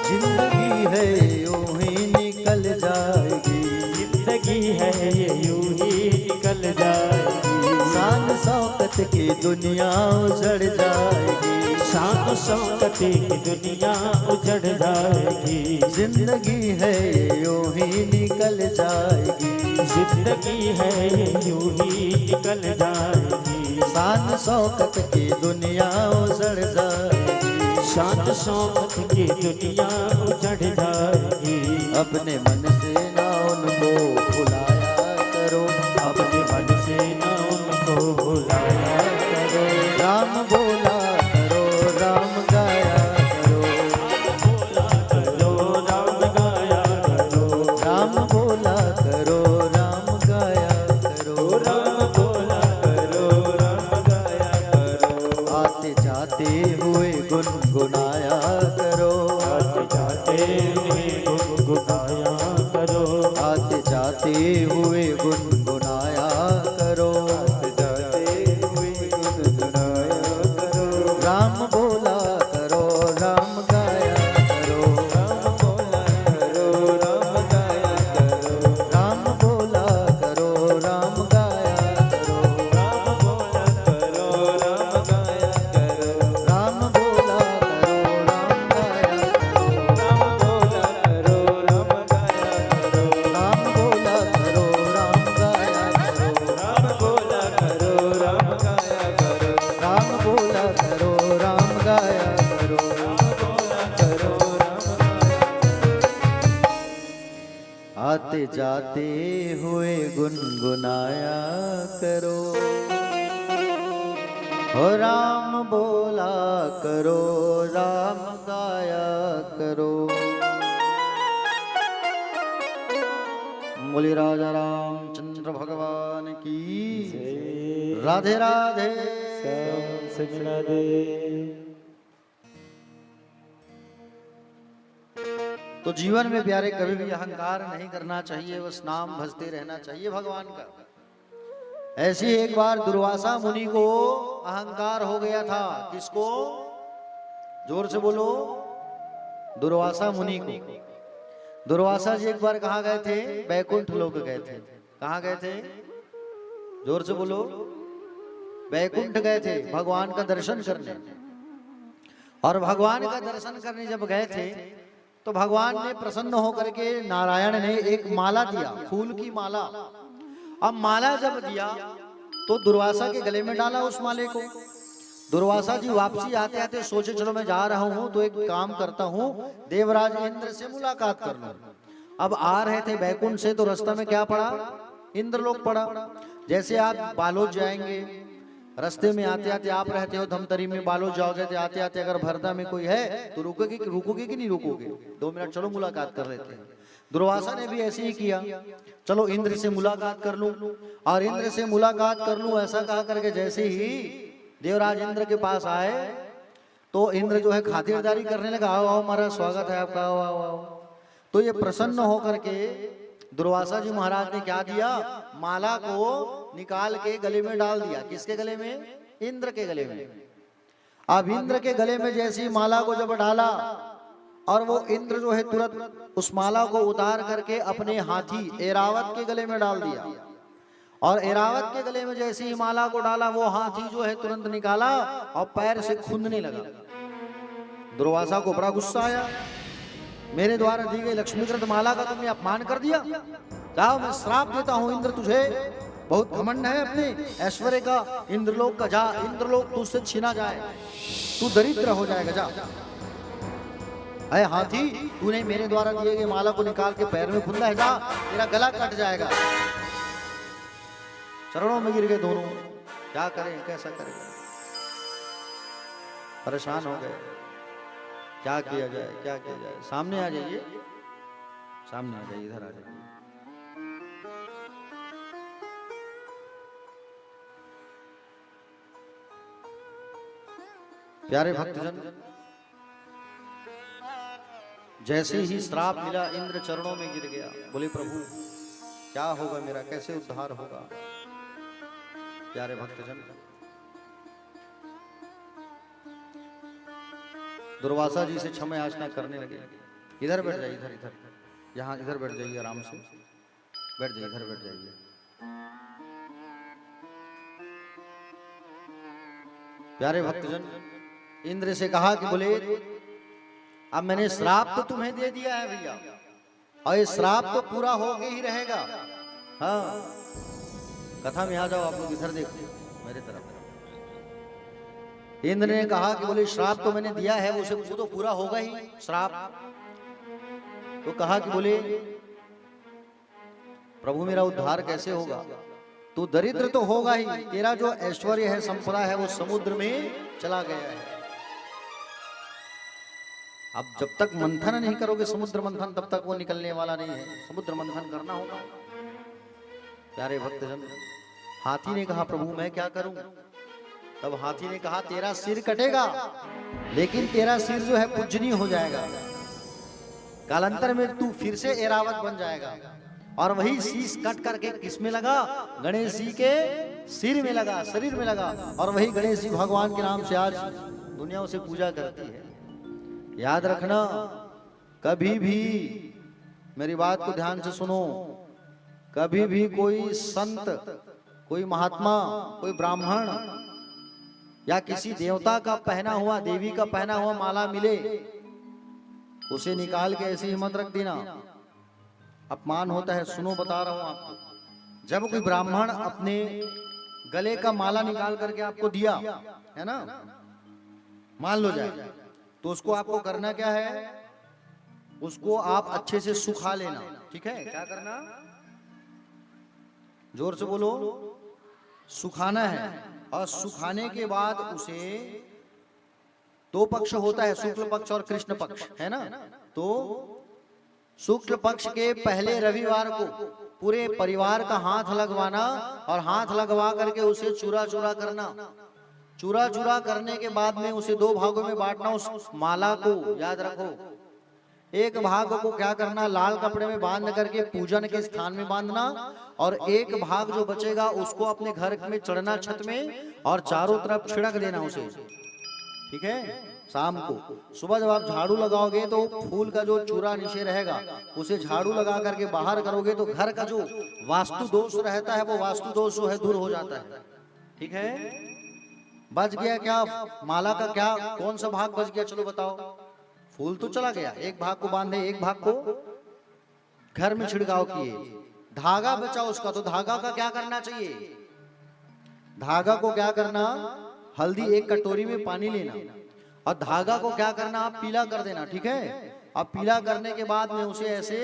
जिंदगी है यूं ही निकल जाएगी, जिंदगी है ये यूं ही निकल जाएगी, शान शौकत की दुनिया उजड़ जाएगी, शान शौकत की दुनिया उजड़ जाएगी, जिंदगी है यूं ही निकल जाएगी, जिंदगी है ये यूं ही निकल जाएगी, शान शौकत की दुनिया उजड़ जाएगी, शान शौकत की दुनिया उजड़ जाएगी, अपने मन से ना उनको भुलाया करो, अपने मन से न उनको भुलाया करो, राम बोला करो, राम गाया करो, करो राम गाया करो, राम बोला करो, राम गाया करो, राम बोला करो, राम गाया करो, आते जाते हुए गुनगुनाया करो, आते जाते हुए गुनगुनाया करो, आते जाते हुए गुनगुनाया करो, आते जाते हुए गुनगुनाया करो, राम बोला करो, राम गाया करो, राम बोला करो, राम गाया करो, राम बोला करो, राम गाया करो, राम बोला करो, राम गाया करो, राम बोला करो, राम गाया करो, राम बोला करो, राम गाया करो, राम बोला करो, राम गाया करो, राम बोला करो, राम गाया करो, राम बोला करो, राम गाया करो, बोला करो, राम आते जाते हुए गुनगुनाया करो, हो राम बोला करो, राम गाया करो। बोले राजा रामचंद्र भगवान की राधे राधे। से मिला दे। तो जीवन में प्यारे कभी भी अहंकार नहीं करना चाहिए, बस नाम भजते रहना चाहिए भगवान का। ऐसी एक बार दुर्वासा मुनि को अहंकार हो गया था। किसको? जोर से बोलो। दुर्वासा मुनि को। दुर्वासा जी एक बार कहाँ गए थे? बैकुंठ लोक गए थे। कहाँ गए थे? जोर से बोलो। बैकुंठ गए थे भगवान का दर्शन करने। और भगवान का दर्शन करने जब गए थे तो भगवान ने प्रसन्न होकर के नारायण ने एक माला दिया, फूल की माला। अब माला जब दिया तो दुर्वासा के गले में डाला उस माले को। दुर्वासा जी वापसी आते आते सोचे चलो मैं जा रहा हूं तो एक काम करता हूं, देवराज इंद्र से मुलाकात कर लूं। अब आ रहे थे बैकुंठ से तो रास्ता में क्या पड़ा? इंद्रलोक पड़ा। जैसे आप बालोद जाएंगे, रास्ते में आते आते आप रहते हो धमतरी में, बालोद जाओगे तो आते आते अगर भरदा में कोई है तो रुकोगे कि नहीं रुकोगे? 2 मिनट चलो मुलाकात कर लेते हैं। दुर्वासा ने भी ऐसे ही किया, चलो इंद्र से मुलाकात कर लूं। और इंद्र से मुलाकात कर लूं ऐसा कहा करके जैसे ही देवराज इंद्र के पास आए तो इंद्र जो है खातिरदारी करने लगा, आओ आओ महाराज स्वागत है आपका, आओ आओ आओ। तो ये प्रसन्न होकर के दुर्वासा जी महाराज ने क्या दिया, माला को निकाल के गले में डाल दिया। किसके गले में? इंद्र के गले में। अब इंद्र के गले में जैसी माला को जब डाला, और वो इंद्र जो है तुरंत उस माला को उतार करके अपने हाथी ऐरावत के गले में डाल दिया। और ऐरावत के गले में जैसे ही माला को डाला, वो हाथी जो है तुरंत निकाला और पैर से खूंदने लगा। दुर्वासा को बड़ा गुस्सा आया, मेरे द्वारा दी गई लक्ष्मीकृत माला का तुमने अपमान कर दिया। जाओ मैं श्राप देता हूं इंद्र, तुझे बहुत घमंड है अपने ऐश्वर्य का, इंद्रलोक का जा, इंद्रलोक तुझसे छीना जाए, तू दरिद्र हो जाएगा, जा। अरे हाथी, तूने मेरे द्वारा दिए गए माला को निकाल के पैर में फूंदा है, जा, तेरा गला कट जाएगा। चरणों में गिर गए दोनों, क्या करें कैसा करें, परेशान हो गए, क्या किया जाए क्या किया जाए। सामने आ जाइए, सामने आ जाइए, इधर आ जाइए। प्यारे भक्तजन, जैसे ही श्राप मिला इंद्र चरणों में गिर गया, बोले प्रभु क्या होगा मेरा, कैसे उद्धार होगा। प्यारे भक्तजन, दुर्वासा जी से क्षमा याचना करने लगे। इधर बैठ जाइए, इधर इधर, यहाँ इधर बैठ जाइए, आराम से बैठ जाइए, इधर बैठ जाइए। प्यारे भक्तजन, इंद्र से कहा कि बोले अब मैंने श्राप तो तुम्हें दे दिया है भैया, और ये श्राप तो पूरा होके ही रहेगा। हाँ, कथा में आ जाओ आप लोग, इधर देखो मेरे तरफ। इंद्र ने कहा कि बोले श्राप तो मैंने दिया है, उसे वो तो पूरा होगा ही श्राप। तो कहा कि बोले प्रभु मेरा उद्धार कैसे होगा, तू दरिद्र तो होगा ही, तेरा जो ऐश्वर्य है संपदा है वो समुद्र में चला गया है। अब जब तक मंथन नहीं करोगे समुद्र मंथन, तब तक वो निकलने वाला नहीं है, समुद्र मंथन करना होगा। प्यारे भक्तजन, हाथी ने कहा प्रभु मैं क्या करूं। तब हाथी ने कहा तेरा सिर कटेगा, लेकिन तेरा सिर जो है पूजनीय हो जाएगा, कालांतर में तू फिर से ऐरावत बन जाएगा। और वही शीश कट करके किसमें लगा, गणेश जी के सिर में लगा, शरीर में लगा। और वही गणेश जी भगवान के नाम से आज दुनिया उसे पूजा करती है। याद रखना, कभी भी मेरी बात को ध्यान से सुनो, कभी भी कोई संत, कोई महात्मा, कोई ब्राह्मण या किसी देवता का पहना हुआ, देवी का पहना हुआ माला मिले, उसे निकाल के ऐसे ही मत रख देना, अपमान होता है। सुनो बता रहा हूं आपको, जब कोई ब्राह्मण अपने गले का माला निकाल करके आपको दिया है ना, मान लो जाए, तो उसको आपको करना क्या है, उसको आप अच्छे से सुखा लेना। ठीक है, क्या करना, जोर से बोलो, सुखाना है। और सुखाने के बाद उसे, दो पक्ष होता है, शुक्ल पक्ष और कृष्ण पक्ष, है ना। तो शुक्ल पक्ष के पहले रविवार को पूरे परिवार का हाथ लगवाना, और हाथ लगवा करके उसे चूरा चूरा करना। चूरा चूरा करने के बाद में उसे दो भागों में बांटना। उस माला को याद रखो, एक भाग को क्या करना, लाल कपड़े में बांध करके पूजन के स्थान में बांधना, और एक भाग जो बचेगा उसको अपने घर में चढ़ना छत में, और चारों तरफ छिड़क देना उसे। ठीक है, शाम को सुबह जब आप झाड़ू लगाओगे तो फूल का जो चूरा नीचे रहेगा उसे झाड़ू लगा करके बाहर करोगे, तो घर का जो वास्तु दोष रहता है वो वास्तु दोष जो है दूर हो जाता है। ठीक है, बच गया क्या, माला का क्या, कौन सा भाग बच गया, चलो बताओ। फूल तो चला गया, एक भाग को बांधे, एक भाग को घर में छिड़काव किए। धागा बचा उसका, तो धागा का क्या करना चाहिए, धागा को क्या करना, हल्दी एक कटोरी में पानी लेना, और धागा को क्या करना, आप पीला कर देना। ठीक है, अब पीला करने के बाद में उसे ऐसे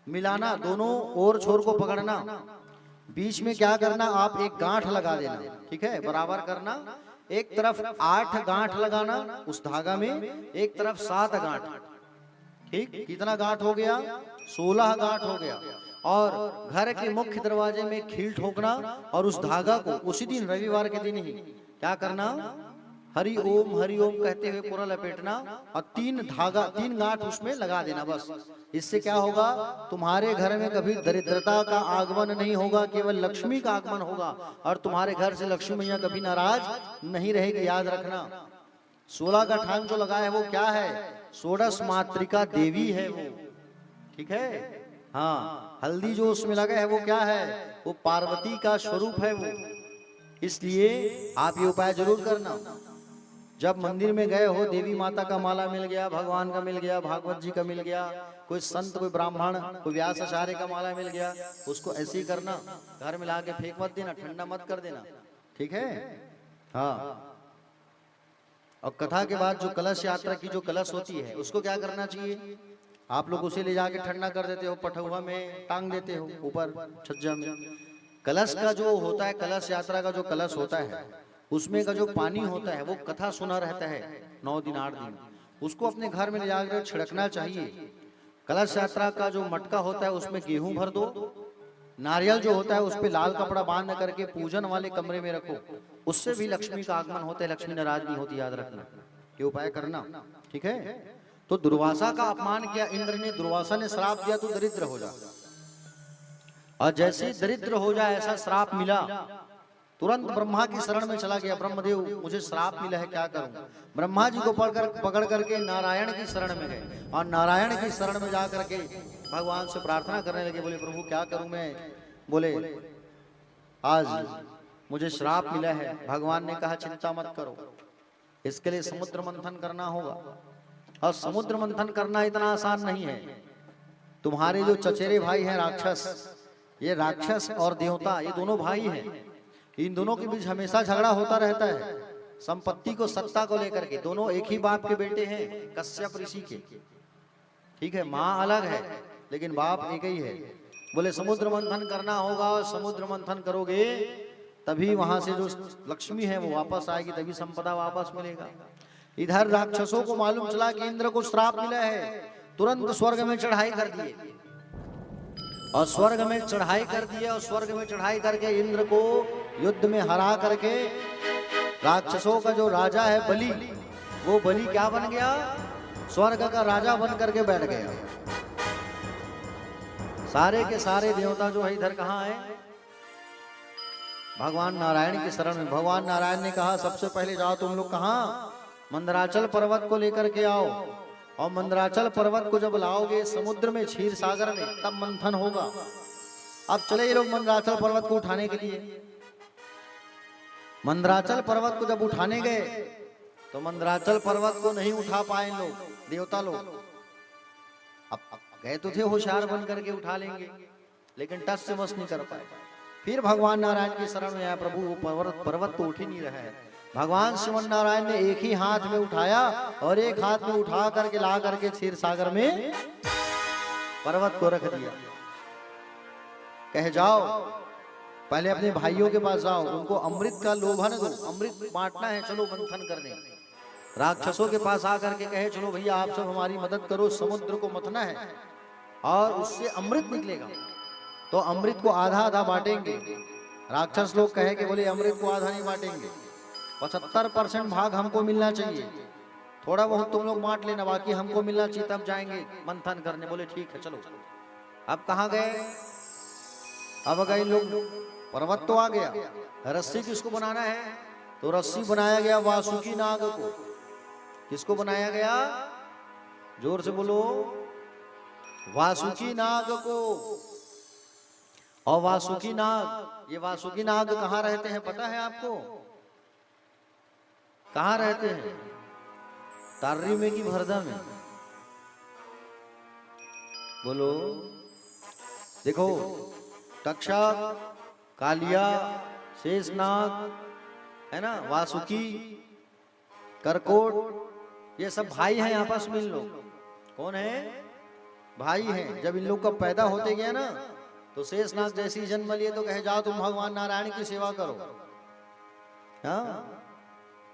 मिलाना, दोनों ओर छोर को पकड़ना, बीच में क्या करना, आप एक गांठ लगा देना। ठीक है, बराबर करना, एक तरफ 8 गांठ लगाना उस धागा में, एक तरफ 7 गांठ। ठीक, कितना गांठ हो गया, 16 गांठ हो गया। और घर के मुख्य दरवाजे में खील ठोकना, और उस धागा को उसी दिन रविवार के दिन ही क्या करना, हरि ओम कहते हुए पूरा लपेटना और 3 गांठ उसमें लगा देना बस। इससे क्या होगा, तुम्हारे घर में कभी दरिद्रता का आगमन नहीं होगा, केवल लक्ष्मी का आगमन होगा और तुम्हारे घर से लक्ष्मी मैया कभी नाराज नहीं रहेगी। याद रखना 16 का ठान जो लगा है वो क्या है, षोडश मातृका देवी है वो, ठीक है। हाँ, हल्दी जो उसमें लगा है वो क्या है, वो पार्वती का स्वरूप है वो। इसलिए आप ये उपाय जरूर करना। जब मंदिर में गए हो, देवी माता का माला मिल गया, भगवान का मिल गया, भागवत जी का मिल गया, कोई संत, कोई ब्राह्मण, कोई व्यास आचार्य का माला मिल गया, उसको ऐसे ही करना, घर में लाके फेंक मत देना, ठंडा मत कर देना, ठीक है। हाँ, और कथा के बाद जो कलश यात्रा की जो कलश होती है उसको क्या करना चाहिए, आप लोग उसे ले जाके ठंडा कर देते हो, पटुआ में टांग देते हो ऊपर छज्जा में। कलश का जो होता है, कलश यात्रा का जो कलश होता है, उसमें का जो पानी होता है वो कथा सुना रहता है 9 दिन 8 दिन, उसको अपने घर में ले जाकर छिड़कना चाहिए। कलश यात्रा का जो मटका होता है उसमें गेहूं भर दो, नारियल जो होता है उस पे लाल कपड़ा बांध करके पूजन वाले कमरे में रखो, उससे भी लक्ष्मी का आगमन होता है, लक्ष्मी नाराज नहीं होती। याद रखना, ये उपाय करना, ठीक है। तो दुर्वासा का अपमान किया इंद्र ने, दुर्वासा ने श्राप दिया तू दरिद्र हो जा, और जैसे दरिद्र हो जाए ऐसा श्राप मिला, तुरंत ब्रह्मा की शरण में चला गया। ब्रह्मदेव मुझे श्राप मिला है, क्या करूं। ब्रह्मा जी को पकड़ करके नारायण की शरण में गए, और नारायण की शरण में जा करके भगवान से प्रार्थना करने लगे, बोले प्रभु क्या करूं मैं, बोले आज मुझे श्राप मिला है। भगवान ने कहा चिंता मत करो, इसके लिए समुद्र मंथन करना होगा, और समुद्र मंथन करना इतना आसान नहीं है। तुम्हारे जो चचेरे भाई हैं राक्षस, ये राक्षस और देवता ये दोनों भाई हैं, इन दोनों के बीच हमेशा झगड़ा होता रहता है, संपत्ति को, सत्ता को लेकर के। दोनों एक ही बाप के बेटे हैं, कश्यप ऋषि के, ठीक है, माँ अलग है लेकिन बाप एक ही है। बोले समुद्र मंथन करना होगा, और समुद्र मंथन करोगे तभी वहां से जो लक्ष्मी है वो वापस आएगी, तभी संपदा वापस मिलेगा। इधर राक्षसों को मालूम चला कि इंद्र को श्राप मिला है, तुरंत स्वर्ग में चढ़ाई कर दिए, और स्वर्ग में चढ़ाई कर दिए, और स्वर्ग में चढ़ाई करके इंद्र को युद्ध में हरा करके राक्षसों का जो राजा है बलि, वो बलि क्या बन गया, स्वर्ग का राजा बन करके बैठ गया। सारे के सारे देवता जो है इधर कहाँ है, भगवान नारायण की शरण में। भगवान नारायण ने कहा सबसे पहले जाओ तुम लोग कहाँ, मंदराचल पर्वत को लेकर के आओ, और मंदराचल पर्वत को जब लाओगे समुद्र में, क्षीर सागर में, तब मंथन होगा। अब चले ये लोग मंदराचल पर्वत को उठाने के लिए। मंदराचल पर्वत को जब उठाने गए तो मंदराचल पर्वत को नहीं उठा पाए लोग, देवता लोग। अब गए तो थे होशियार बन करके उठा लेंगे, लेकिन टस से मस नहीं कर पाए। फिर भगवान नारायण की शरण में आया, प्रभु वो पर्वत तो उठ ही नहीं रहा है। भगवान शिवन नारायण ने एक ही हाथ में उठाया, और एक हाथ में उठा करके ला करके क्षीर सागर में पर्वत को रख दिया। कहे जाओ पहले अपने भाइयों के पास जाओ, उनको अमृत का लोभन दो, अमृत बांटना है, चलो मंथन करने। राक्षसों के पास आकर के कहे चलो भैया आप सब हमारी मदद करो, समुद्र को मथना है और उससे अमृत निकलेगा, तो अमृत को आधा आधा बांटेंगे। राक्षस लोग कहे कि बोले अमृत को आधा नहीं बांटेंगे, 75% भाग हमको मिलना चाहिए, थोड़ा बहुत तुम लोग बांट लेना, बाकी हमको मिलना चाहिए, तब जाएंगे मंथन करने। बोले ठीक है चलो। अब कहाँ गए, अब गए लोग, पर्वत तो आ गया, रस्सी किसको बनाना है, तो रस्सी बनाया गया वासुकी नाग को। किसको बनाया गया, जोर से बोलो, वासुकी नाग को। और वासुकी नाग, ये वासुकी नाग कहाँ रहते हैं पता है आपको, कहाँ रहते हैं, तार्री में की भरदा में, बोलो। देखो तक्षक, कालिया, शेषनाग है ना, वासुकी, करकोट, ये सब भाई हैं आपस में। इन लोग कौन है, भाई हैं। जब इन लोग का पैदा होते गया ना, तो शेषनाग जैसी जन्म लिए तो कहे जाओ तुम भगवान नारायण की सेवा करो। हाँ,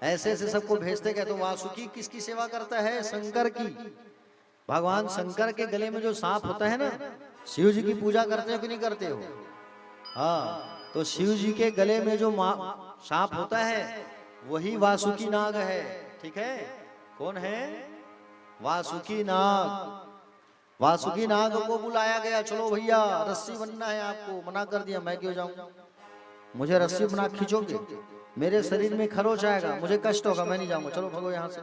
ऐसे ऐसे सबको भेजते गए। तो वासुकी किसकी सेवा करता है, शंकर की। भगवान शंकर के गले में जो सांप होता है ना, शिव जी की पूजा करते हो कि नहीं करते हो। हाँ, तो शिव जी के गले में जो सांप होता है वही वासुकी नाग है। ठीक है, कौन है? वासुकी नाग। वासुकी नाग को बुलाया गया, चलो भैया रस्सी बनना है आपको। मना कर दिया, मैं क्यों जाऊं, मुझे रस्सी बना खींचोगे, मेरे शरीर में खरोच आएगा, मुझे कष्ट होगा, मैं नहीं जाऊंगा, चलो भगो यहाँ से।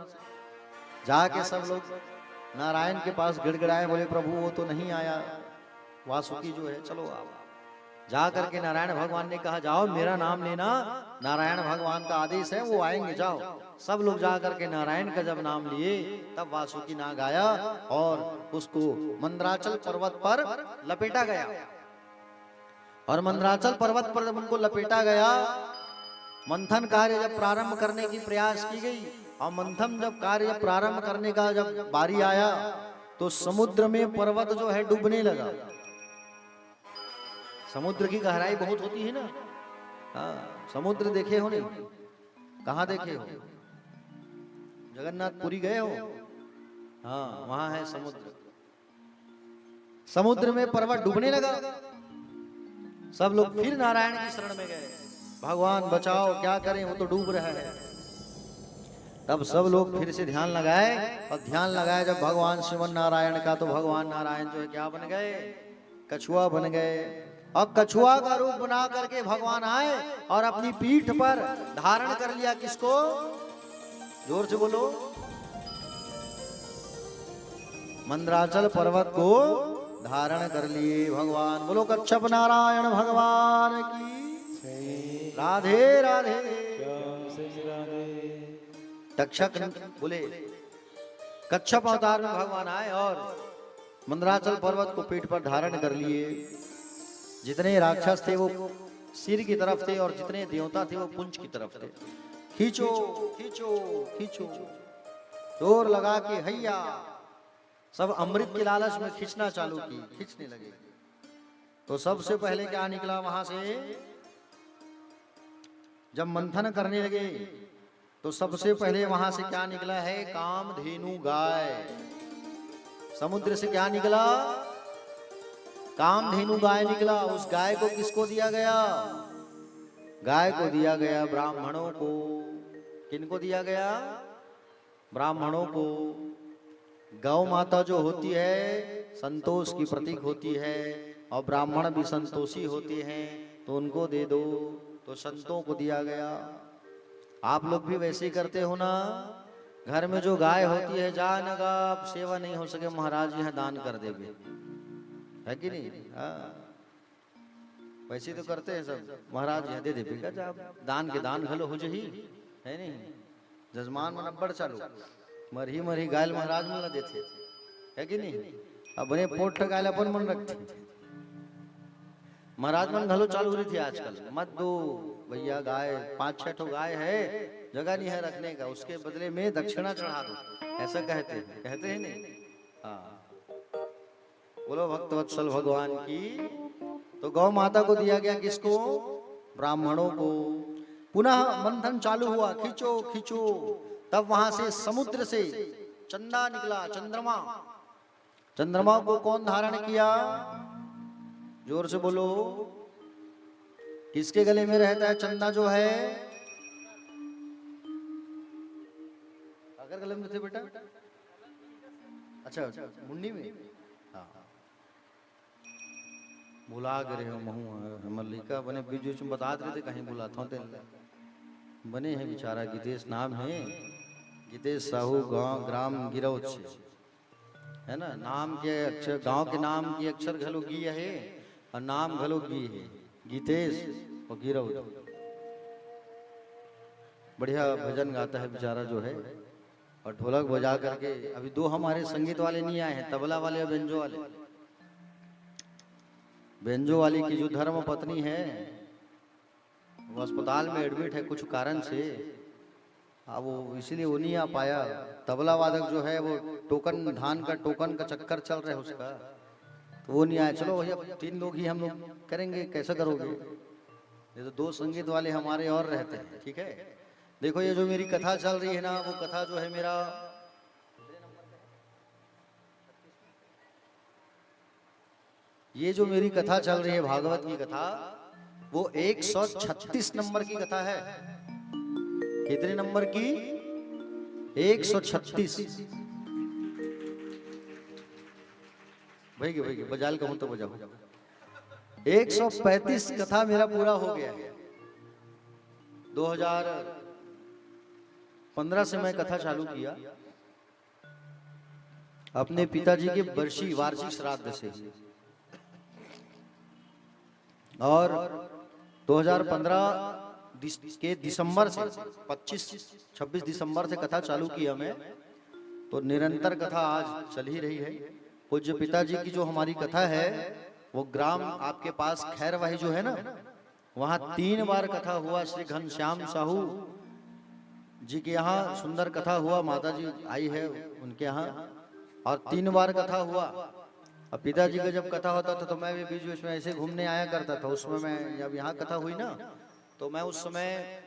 जाके सब लोग नारायण के पास गिड़गिड़ाए, बोले प्रभु वो तो नहीं आया वासुकी जो है, चलो आप। जा करके नारायण भगवान ने कहा जाओ मेरा नाम लेना, नारायण भगवान का आदेश है, वो आएंगे, जाओ। सब लोग जा करके नारायण का जब नाम लिए, तब वासुकी नाग आया और उसको मंदराचल पर्वत पर लपेटा गया। और मंदराचल पर्वत पर जब उनको लपेटा गया, मंथन कार्य जब प्रारंभ करने की प्रयास की गई, और मंथन जब कार्य प्रारंभ करने का जब बारी आया, तो समुद्र में पर्वत जो है डूबने लगा। समुद्र की गहराई बहुत होती है ना। हाँ, समुद्र देखे हो नहीं? कहाँ देखे हो? जगन्नाथपुरी गए हो? हाँ, वहां है समुद्र। समुद्र में पर्वत डूबने लगा। सब लोग फिर नारायण की शरण में गए, भगवान बचाओ, क्या करें, वो तो डूब रहा है। तब सब लोग फिर से ध्यान लगाए, और ध्यान लगाए जब भगवान श्रीमन नारायण का, तो भगवान नारायण जो है क्या बन गए? कछुआ बन गए। और कछुआ का रूप बना करके भगवान आए और अपनी पीठ पर धारण कर लिया। किसको? जोर से बोलो। मंदराचल पर्वत को धारण कर लिए भगवान। बोलो कच्छप नारायण भगवान की राधे राधे। तक्षक बोले कच्छप अवतार में भगवान आए और मंदराचल पर्वत को पीठ पर धारण कर लिए। जितने राक्षस थे वो सिर की तरफ थे, और जितने देवता थे वो पुंज की तरफ थे। खींचो खींचो खींचो, जोर लगा के हैया। सब अमृत के लालच में खींचना चालू की, खींचने लगे। तो सबसे पहले क्या निकला वहां से? जब मंथन करने लगे तो सबसे पहले वहां से क्या निकला है? कामधेनु गाय। समुद्र से क्या निकला? कामधेनु गाय निकला। उस गाय को किसको दिया गया? गाय को दिया गया ब्राह्मणों को। किनको दिया गया? ब्राह्मणों को। गौ माता जो होती है संतोष की प्रतीक होती है, और ब्राह्मण भी संतोषी होते हैं, तो उनको दे दो। तो संतों को दिया गया। आप लोग भी वैसे ही करते हो ना? घर में जो गाय होती है, जा नगा सेवा नहीं हो सके महाराज यहाँ दान कर देंगे, है कि नहीं? हाँ, वैसे तो करते हैं सब। महाराज यहाँ दे दे बेटा, जा दान के दान घलो हो जही, है नहीं? जजमान मन अब्बड़ चालू मरही मरही गायल महाराज मन ला देते, है कि नहीं? अपने पोट गायल अपन मन रखते। महाराज मन घलो चालू हो रही थी आजकल, मत दो भैया गाय, 5-6 ठो गाय है, जगह नहीं है रखने का, उसके बदले में दक्षिणा चढ़ा दो, ऐसा कहते हैं नहीं? हाँ, बोलो भक्तवत्सल भगवान की। तो गौ माता को दिया गया, किसको? ब्राह्मणों को। पुनः मंथन चालू हुआ, खींचो खींचो। तब वहां से समुद्र से चंदा निकला, चंद्रमा। चंद्रमा को कौन धारण किया? जोर से बोलो। किसके गले में रहता है चंदा जो है? अगर गले में थे बेटा, अच्छा मुंडी में। हाँ, बुला गए हो महू मल्लिका बने बीच में बता रहे थे, कहीं बुलाता हूँ बने हैं बेचारा। गीतेश नाम है, गीतेश साहू, गांव ग्राम गिरौत से, है ना? नाम के अक्षर, गांव के नाम की अक्षर घलो गी है और नाम घलो गी है, गीतेश और गिरौत। बढ़िया भजन गाता है बेचारा जो है, और ढोलक बजा करके। अभी 2 हमारे संगीत वाले नहीं आए हैं, तबला वाले और बेंजो वाले। बेंजो वाली की जो धर्म पत्नी है वो अस्पताल में एडमिट है कुछ कारण से, अब वो इसलिए वो नहीं आ पाया। तबला वादक जो है वो टोकन, धान का टोकन का चक्कर चल रहा है उसका, तो वो नहीं आया। चलो भैया 3 लोग ही हम लोग करेंगे, कैसे करोगे? ये तो 2 संगीत वाले हमारे और रहते हैं, ठीक है? देखो ये जो मेरी कथा चल रही है ना, वो कथा जो है मेरा ये जो मेरी कथा चल रही है भागवत की कथा, वो 136 नंबर की कथा है। कितने नंबर की? 136। भाई बजाल कहूं तो बजाओ। 135 कथा मेरा पूरा हो गया है। 2015 से मैं कथा चालू किया अपने पिताजी के वार्षिक श्राद्ध से, और 2015 के दिसंबर से 25-26 दिसंबर से कथा चालू किया मैं, तो निरंतर कथा आज चल ही रही है। पूज्य पिताजी की जो हमारी कथा है वो ग्राम आपके पास खैरवाही जो है ना, वहां 3 बार कथा हुआ। श्री घनश्याम साहू जी के यहाँ सुंदर कथा हुआ, माता जी आई है उनके यहाँ, और 3 बार कथा हुआ। अब पिताजी का जब कथा होता था तो मैं भी बीच बीच में ऐसे घूमने आया करता था। उसमें मैं जब यहाँ कथा हुई ना, तो मैं उस समय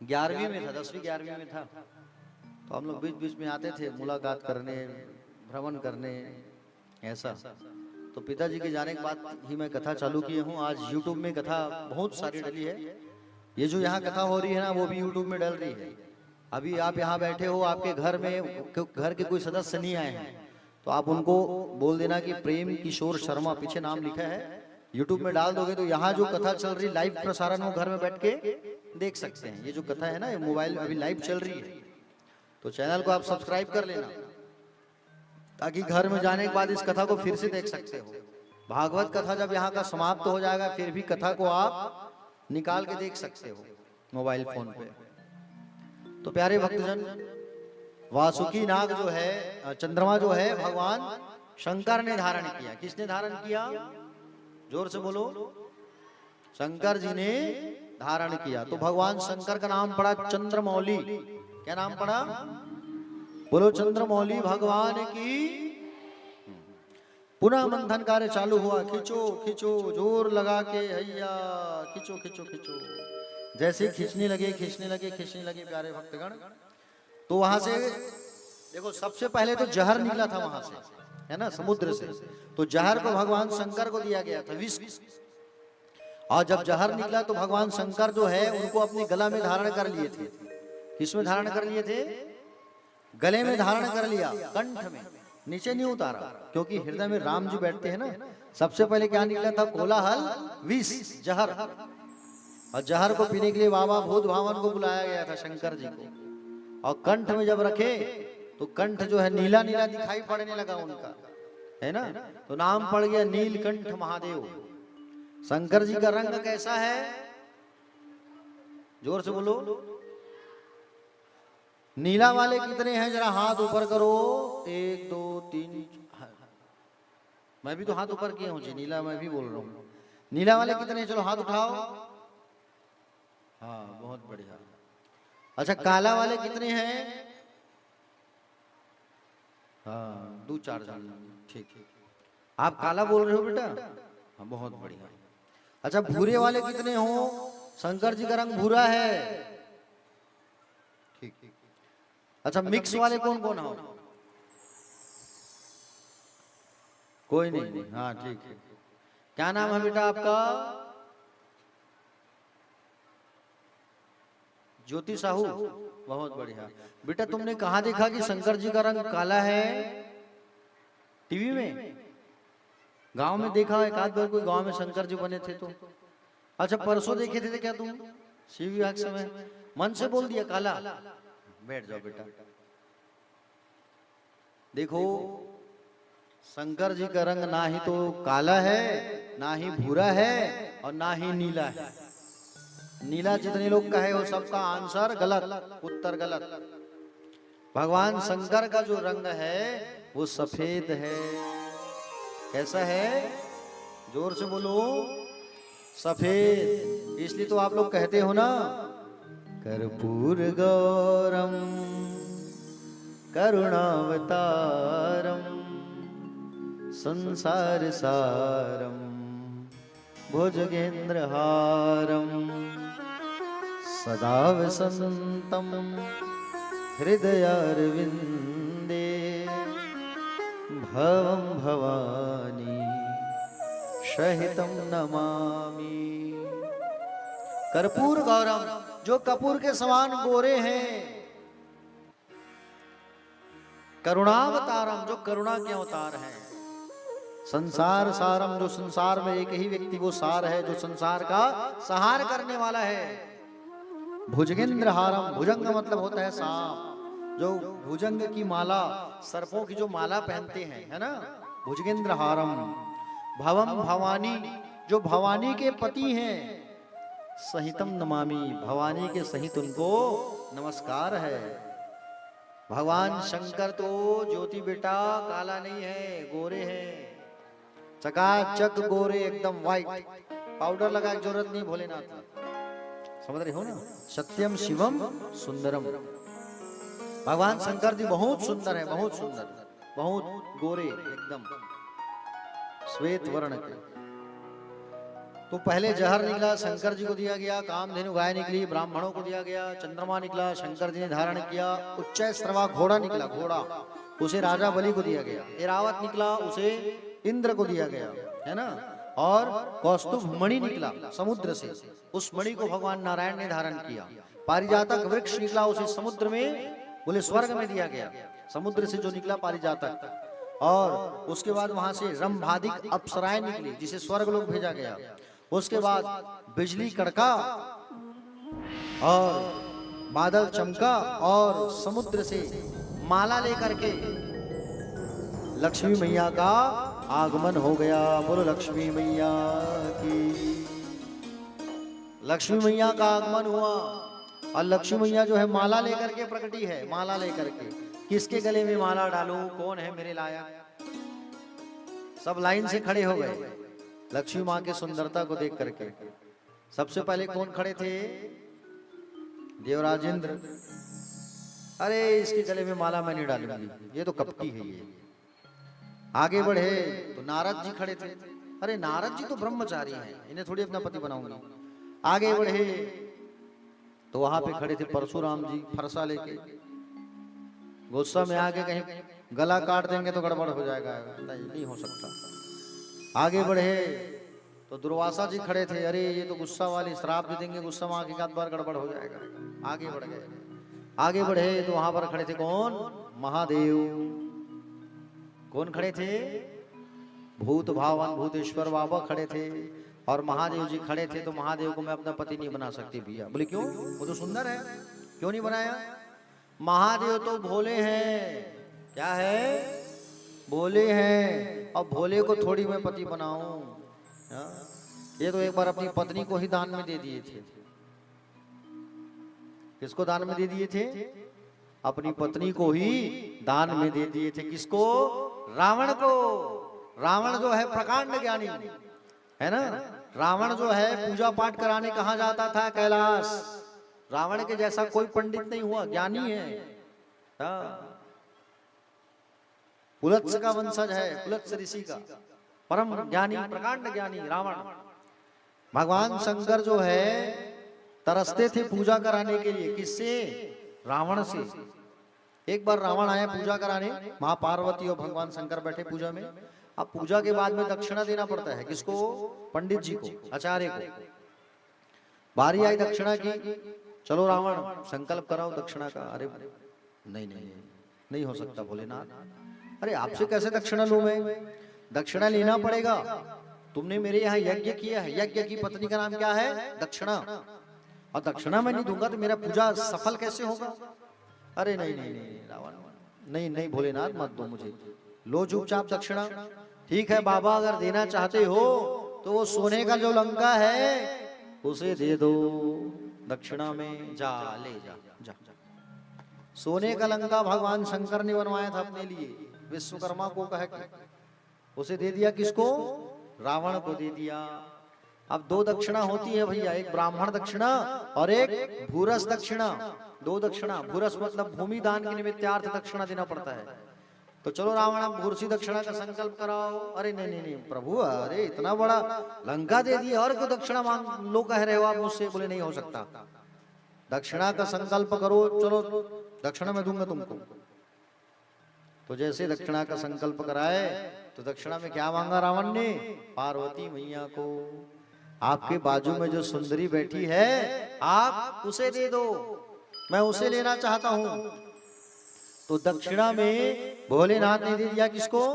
11वीं में था, 10वीं 11वीं में था। तो हम लोग बीच बीच में आते थे मुलाकात करने, भ्रमण करने, ऐसा। तो पिताजी के जाने के बाद ही मैं कथा चालू किए हूँ। आज यूट्यूब में कथा बहुत सारी डली है। ये जो यहाँ कथा हो रही है ना, वो भी यूट्यूब में डल रही है। अभी आप यहाँ बैठे हो, आपके घर के कोई सदस्य नहीं आए हैं, तो आप उनको बोल देना कि प्रेम किशोर शर्मा, पीछे नाम लिखा है, यूट्यूब में डाल दोगे तो यहाँ जो कथा चल रही लाइव प्रसारण वो घर में बैठ के देख सकते हैं। ये जो कथा है ना, ये मोबाइल अभी लाइव चल रही है, तो चैनल को आप सब्सक्राइब कर लेना, ताकि घर में जाने के बाद इस कथा को फिर से देख सकते हो। भागवत कथा जब यहाँ का समाप्त हो जाएगा, फिर भी कथा को आप निकाल के देख सकते हो मोबाइल फोन पे। तो प्यारे भक्तजन, वासुकी नाग जो है, चंद्रमा जो है, भगवान शंकर ने धारण किया। किसने धारण किया? जोर से बोलो। शंकर जी ने धारण किया। तो भगवान शंकर का नाम पड़ा चंद्रमौली। क्या नाम पड़ा? बोलो चंद्रमौली भगवान की। पुनः मंथन कार्य चालू हुआ। खींचो खींचो जोर लगा के, हैया खींचो खींचो खींचो। जैसे खींचने लगे प्यारे भक्तगण, तो वहां से देखो, सबसे पहले तो जहर निकला था वहां से, है ना, समुद्र से। तो जहर को भगवान शंकर को दिया गया था, विष। और जब जहर निकला तो भगवान शंकर जो है उनको अपने गला में धारण कर लिए थे। किसमें धारण कर लिए थे? गले में धारण कर लिया, कंठ में, नीचे नहीं उतारा, क्योंकि हृदय में राम जी बैठते हैं ना। सबसे पहले क्या निकला था? कोलाहल, विष, जहर। और जहर को पीने के लिए बाबा भूत भावन को बुलाया गया था, शंकर जी को। और कंठ में जब रखे तो कंठ जो है नीला नीला दिखाई पड़ने लगा उनका, है ना। तो नाम पड़ गया नीलकंठ महादेव। शंकर जी का रंग कैसा है? जोर से बोलो। नीला वाले कितने हैं? जरा हाथ ऊपर करो। 1 2 3। मैं भी तो हाथ ऊपर किए हूँ जी, नीला मैं भी बोल रहा हूँ। नीला वाले कितने हैं? चलो हाथ उठाओ। हाँ, बहुत बढ़िया। अच्छा, काला वाले कितने हैं? हाँ, 2-4 जन। ठीक। आप काला बोल रहे हो बेटा? हाँ, बहुत बढ़िया। अच्छा, भूरे वाले कितने हो? शंकर जी का रंग भूरा है। ठीक। अच्छा, मिक्स वाले कौन कौन हो? कोई नहीं। हाँ, ठीक है। क्या नाम है बेटा आपका? ज्योति साहू। बहुत बढ़िया बेटा। तुमने कहा देखा कि शंकर जी का रंग काला है? टीवी में, गांव में देखा? एक आध बार कोई गांव में शंकर जी बने थे तो? अच्छा, परसों देखे थे क्या तुम शिव विवाह के समय? मन से बोल दिया काला? बैठ जाओ बेटा। देखो, शंकर जी का रंग ना ही तो काला है, ना ही भूरा है, और ना ही नीला है। नीला जितने लोग कहे वो सबका आंसर गलत, उत्तर गलत। भगवान शंकर का जो रंग है वो सफेद है। कैसा है? जोर से बोलो। सफेद। इसलिए तो आप लोग कहते हो ना, कर्पूर गौरम करुणावतारम संसार सारम भुजगेंद्रहारम सदा वसंतम हृदयारविंदे भवं भवानी सहितं नमामि। कर्पूर गौरम जो कपूर के समान गोरे हैं। करुणावतारम, जो करुणा के अवतार हैं। संसार सारम, जो संसार में एक ही व्यक्ति वो सार है, जो संसार का संहार करने वाला है। भुजगेंद्र हारम, भुजंग मतलब होता है सांप, जो भुजंग की माला, सर्पों की जो माला पहनते हैं, है ना, भुजगेंद्र हारम। भवम भवानी, जो भवानी के पति हैं। सहितम नमामि, भवानी के सहित उनको नमस्कार है। भगवान शंकर तो ज्योति बेटा काला नहीं है, गोरे हैं, चकाचक गोरे, एकदम व्हाइट, पाउडर लगा की जरूरत नहीं भोलेनाथ। समझ रहे हो ना, सत्यम शिवम सुंदरम। भगवान शंकर जी बहुत सुंदर है, बहुत सुंदर, बहुत गोरे, एकदम श्वेत वर्ण के। तो पहले जहर निकला, शंकर जी को दिया गया, कामधेनु गाय निकली, ब्राह्मणों को दिया गया, चंद्रमा निकला, शंकर जी ने धारण किया, उच्चैश्रवा घोड़ा निकला, घोड़ा उसे राजा बलि को दिया गया, ऐरावत निकला, उसे इंद्र को दिया गया, है ना, और कौस्तुभ मणि निकला समुद्र से, उस मणि को भगवान नारायण ने धारण किया। पारिजातक वृक्ष निकला, उसे समुद्र में, बोले स्वर्ग में दिया गया, समुद्र से जो निकला पारिजातक। और उसके बाद वहां से रंभादिक अप्सराएं निकली, जिसे स्वर्ग लोग भेजा गया। उसके बाद बिजली कड़का और बादल चमका, और समुद्र से माला लेकर के लक्ष्मी मैया का आगमन हो गया। बोलो लक्ष्मी मैया की। लक्ष्मी मैया का आगमन हुआ, और लक्ष्मी मैया जो है माला लेकर के प्रकटी है, माला लेकर के। किसके गले में माला डालूं, कौन है मेरे लायक? सब लाइन से खड़े हो गए लक्ष्मी माँ की सुंदरता को देख करके। सबसे पहले कौन खड़े थे? देवराजेंद्र। अरे इसके गले में माला मैं नहीं डालूंगी, ये तो कपटी है ये। आगे बढ़े तो नारद जी खड़े थे। अरे नारद जी तो ब्रह्मचारी हैं, इन्हें थोड़ी अपना पति बनाऊंगी। आगे बढ़े तो वहां पे खड़े थे परशुराम जी, फरसा लेके। गुस्सा में आके कहीं गला काट देंगे तो गड़बड़ हो जाएगा, नहीं हो सकता। आगे बढ़े तो दुर्वासा जी खड़े थे। अरे ये तो गुस्सा वाली, श्राप दे देंगे, गुस्सा में आके एक बार गड़बड़ हो जाएगा। आगे बढ़ गए, आगे बढ़े तो वहां पर खड़े थे कौन? महादेव। कौन खड़े थे? भूत भावन भूतेश्वर बाबा खड़े थे, और महादेव जी खड़े थे। तो महादेव को मैं अपना पति नहीं बना सकती भैया। बोले क्यों? वो तो सुंदर है, क्यों नहीं बनाया? महादेव तो भोले हैं। क्या है? भोले हैं, और भोले को थोड़ी मैं पति बनाऊं? ये तो एक बार अपनी पत्नी को ही दान में दे दिए थे। किसको दान में दे दिए थे? अपनी पत्नी को ही दान में दे दिए थे। किसको? रावण को। रावण जो है प्रकांड ज्ञानी है ना, रावण जो है पूजा पाठ कराने कहाँ जाता था? कैलाश। रावण के जैसा कोई पंडित नहीं हुआ, ज्ञानी है। पुलत्स का वंशज है, पुलत्स ऋषि का, परम ज्ञानी, प्रकांड ज्ञानी रावण। भगवान शंकर जो है तरसते थे पूजा कराने के लिए। किससे? रावण से। एक बार रावण आया पूजा कराने, माँ पार्वती और भगवान शंकर बैठे पूजा में। अब पूजा के बाद में दक्षिणा देना पड़ता है। किसको? पंडित जी को, आचार्य को। बारी आई दक्षिणा की। चलो रावण संकल्प कराओ दक्षिणा का। अरे नहीं नहीं नहीं हो सकता भोलेनाथ। अरे आपसे कैसे दक्षिणा लूं मैं? दक्षिणा लेना पड़ेगा। तुमने मेरे यहाँ यज्ञ किया है, यज्ञ की पत्नी का नाम क्या है? दक्षिणा। और दक्षिणा मैं नहीं दूंगा तो मेरा पूजा सफल कैसे होगा? अरे नहीं नहीं नहीं रावण, नहीं नहीं भोलेनाथ मत दो मुझे, लो चुपचाप दक्षिणा। ठीक है बाबा, अगर देना चाहते हो तो वो सोने का जो लंका है उसे दे दो दक्षिणा में। जा ले जा, जा। सोने का लंका भगवान शंकर ने बनवाया था अपने लिए, विश्वकर्मा को कह के। उसे दे दिया। किसको? रावण को दे दिया। अब दो दक्षिणा होती है भैया, एक ब्राह्मण दक्षिणा और एक भूरस दक्षिणा। दो दक्षिणा। भूरस मतलब भूमि दान के निमित्तार्थ दक्षिणा देना पड़ता है। तो चलो रावण अब भूरसी दक्षिणा का संकल्प कराओ। अरे नहीं नहीं नहीं प्रभु, अरे इतना बड़ा लंका दे दिया और क्यों दक्षिणा मांग लो कह रहे हो आप मुझसे? बोले नहीं हो सकता, दक्षिणा का संकल्प करो। चलो दक्षिणा मैं दूंगा तुमको। तो जैसे दक्षिणा का संकल्प कराए तो दक्षिणा में क्या मांगा रावण ने? पार्वती मैया को। आपके बाजू में जो सुंदरी बैठी है आप उसे दे दो, मैं उसे लेना चाहता हूं। तो दक्षिणा में भोलेनाथ ने दे दिया किसको?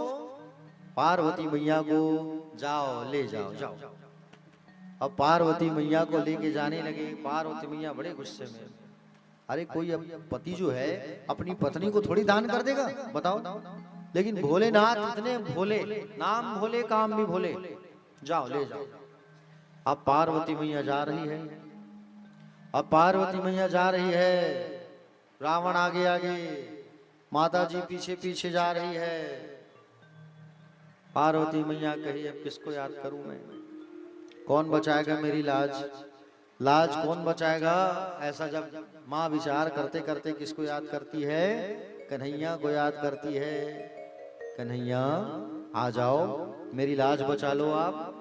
पार्वती मैया को। जाओ ले जाओ जाओ। अब पार्वती मैया को लेके जाने लगे। पार्वती मैया बड़े गुस्से में। अरे कोई अब पति जो है अपनी पत्नी को थोड़ी दान कर देगा, बताओ। लेकिन भोलेनाथ इतने भोले, नाम भोले काम भी भोले। जाओ ले जाओ। अब पार्वती मैया जा रही है। अब पार्वती मैया जा रही है, रावण आगे आगे, माता जी पीछे पीछे जा रही है। पार्वती मैया कही अब किसको याद करूं मैं? कौन बचाएगा मेरी लाज? लाज कौन बचाएगा? ऐसा जब माँ विचार करते करते किसको याद करती है? कन्हैया को याद करती है। कन्हैया आ जाओ, मेरी लाज बचा लो आप।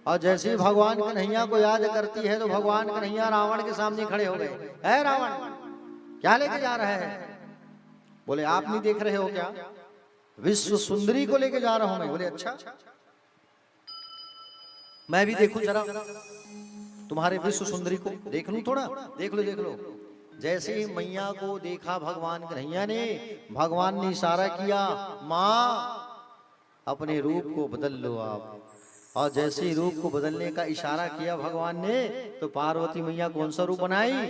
और जैसे ही भगवान कन्हैया को याद करती है तो भगवान कन्हैया रावण के सामने खड़े हो गए। है रावण, क्या लेके जा रहा है? बोले आप नहीं देख रहे हो क्या? विश्व सुंदरी को लेके जा रहा हूं मैं। बोले अच्छा, मैं भी देखूं जरा तुम्हारे विश्व सुंदरी को, देख लूं थोड़ा। देख लो देख लो। जैसे ही मैया को देखा भगवान कन्हैया ने, भगवान ने इशारा किया, माँ अपने रूप को बदल लो आप। और जैसे ही रूप को बदलने का इशारा किया भगवान ने, तो पार्वती मैया कौन सा रूप बनाई?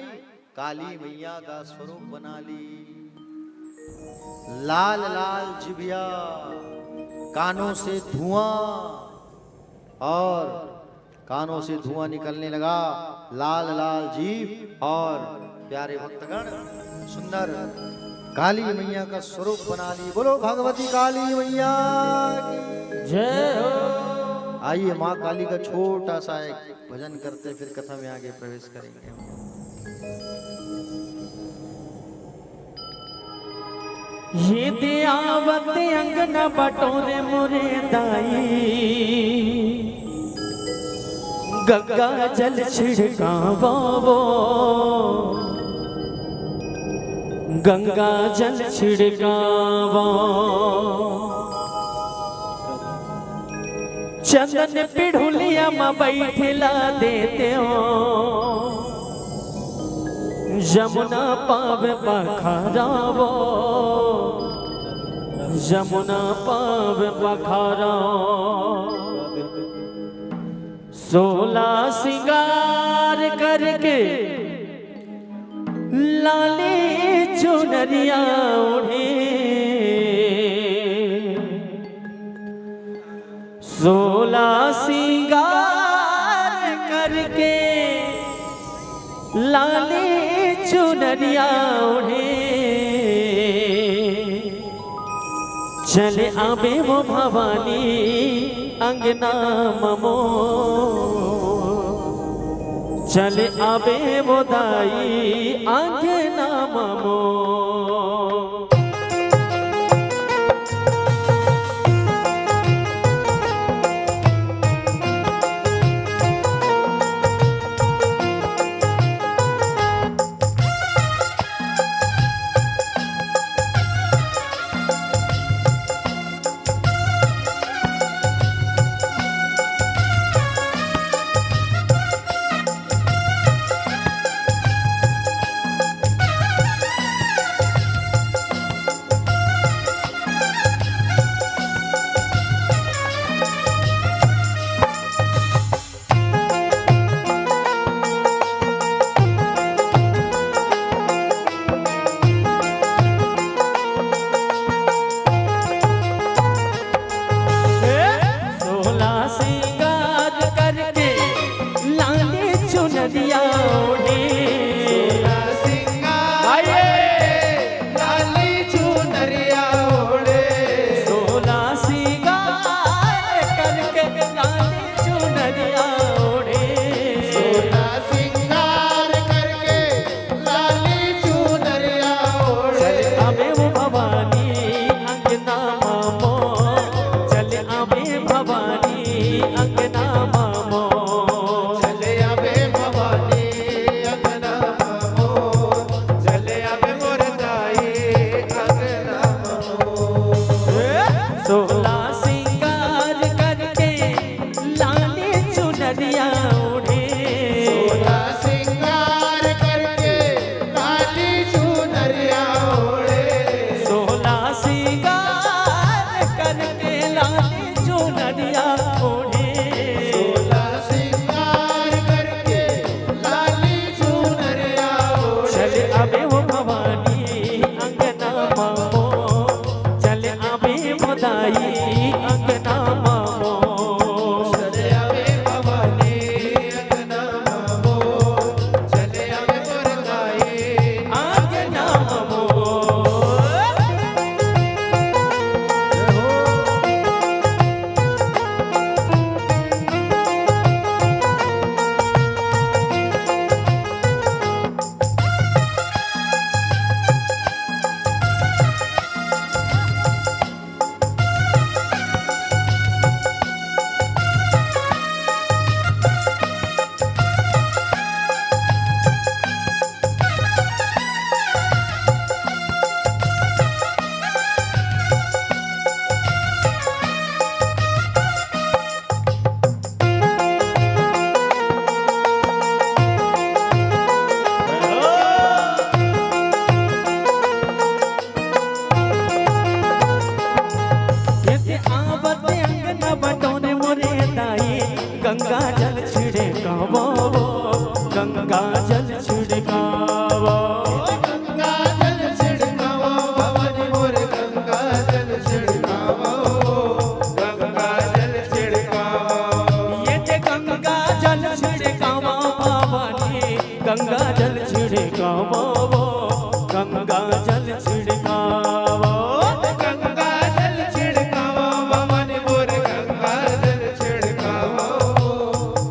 काली मैया का स्वरूप बना ली। लाल लाल जिबिया, कानों से धुआं, और कानों से धुआं निकलने लगा। लाल लाल जीभ और प्यारे भक्तगण सुंदर काली मैया का स्वरूप बना ली। बोलो भगवती काली मैया की जय हो। आइए माँ काली का छोटा सा एक भजन करते फिर कथा में आगे प्रवेश करेंगे। ये दयावत अंगन बटोरे मुरे दाई, गंगा जल छिड़कावा वो, गंगा जल छिड़कावा। चंदन पिढ़ुलिया में बैठला देते हो, यमुना पाव पखारावो, यमुना पाव पखारावो। 16 सिंगार करके लाले चुनरिया ओढ़े, 16 सिंगार करके लाले चुनरिया ओढ़े। चले आबे वो भवानी अंगना ममो, चले आबे वो दाई अंगना ममो। गाई अंगना मामो चले आवे भवानी अंगना मामो चले आवे मोर गाई अंगना मामो गंगा जल छिड़कावो गंगा जल छिड़कावो गंगा जल छिड़कावो भवानी मोर गंगा जल छिड़कावो गंगा जल छिड़कावो ये ते गंगा जल छिड़कावो भवानी गंगा जल छिड़कावो गंगा जल छिड़कावो गंगा जल छिड़कावो भवानी मोर गंगा जल छिड़कावो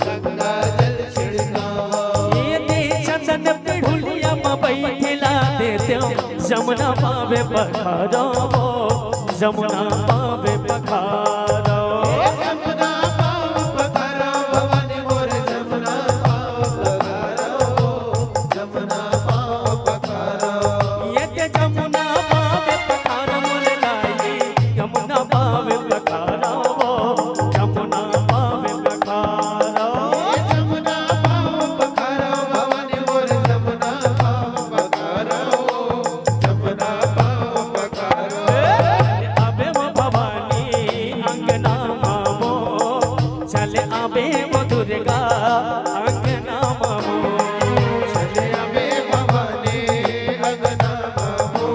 गंगा जल छिड़कावो ये ते चंदन पिढ़ुलिया में बैठिला देते जमुना पावे पखारो जमुना पावे पखारो जमुना पाव पखारो भवानी मोर जमुना पाव पखारो जमुना पाव पखारो ये ते जमुना पावे पखारो मोरे लाई यमुना पावे पखारो जमुना पावे पखारो जमुना पाव पखारो भवानी मोर जमुना पाव पखारो जमुना पाव पखारो आबे वो भवानी अंगना मामो चले आबे वो दुर्गा अंगना मामो चले आवे भवानी अंगना मामो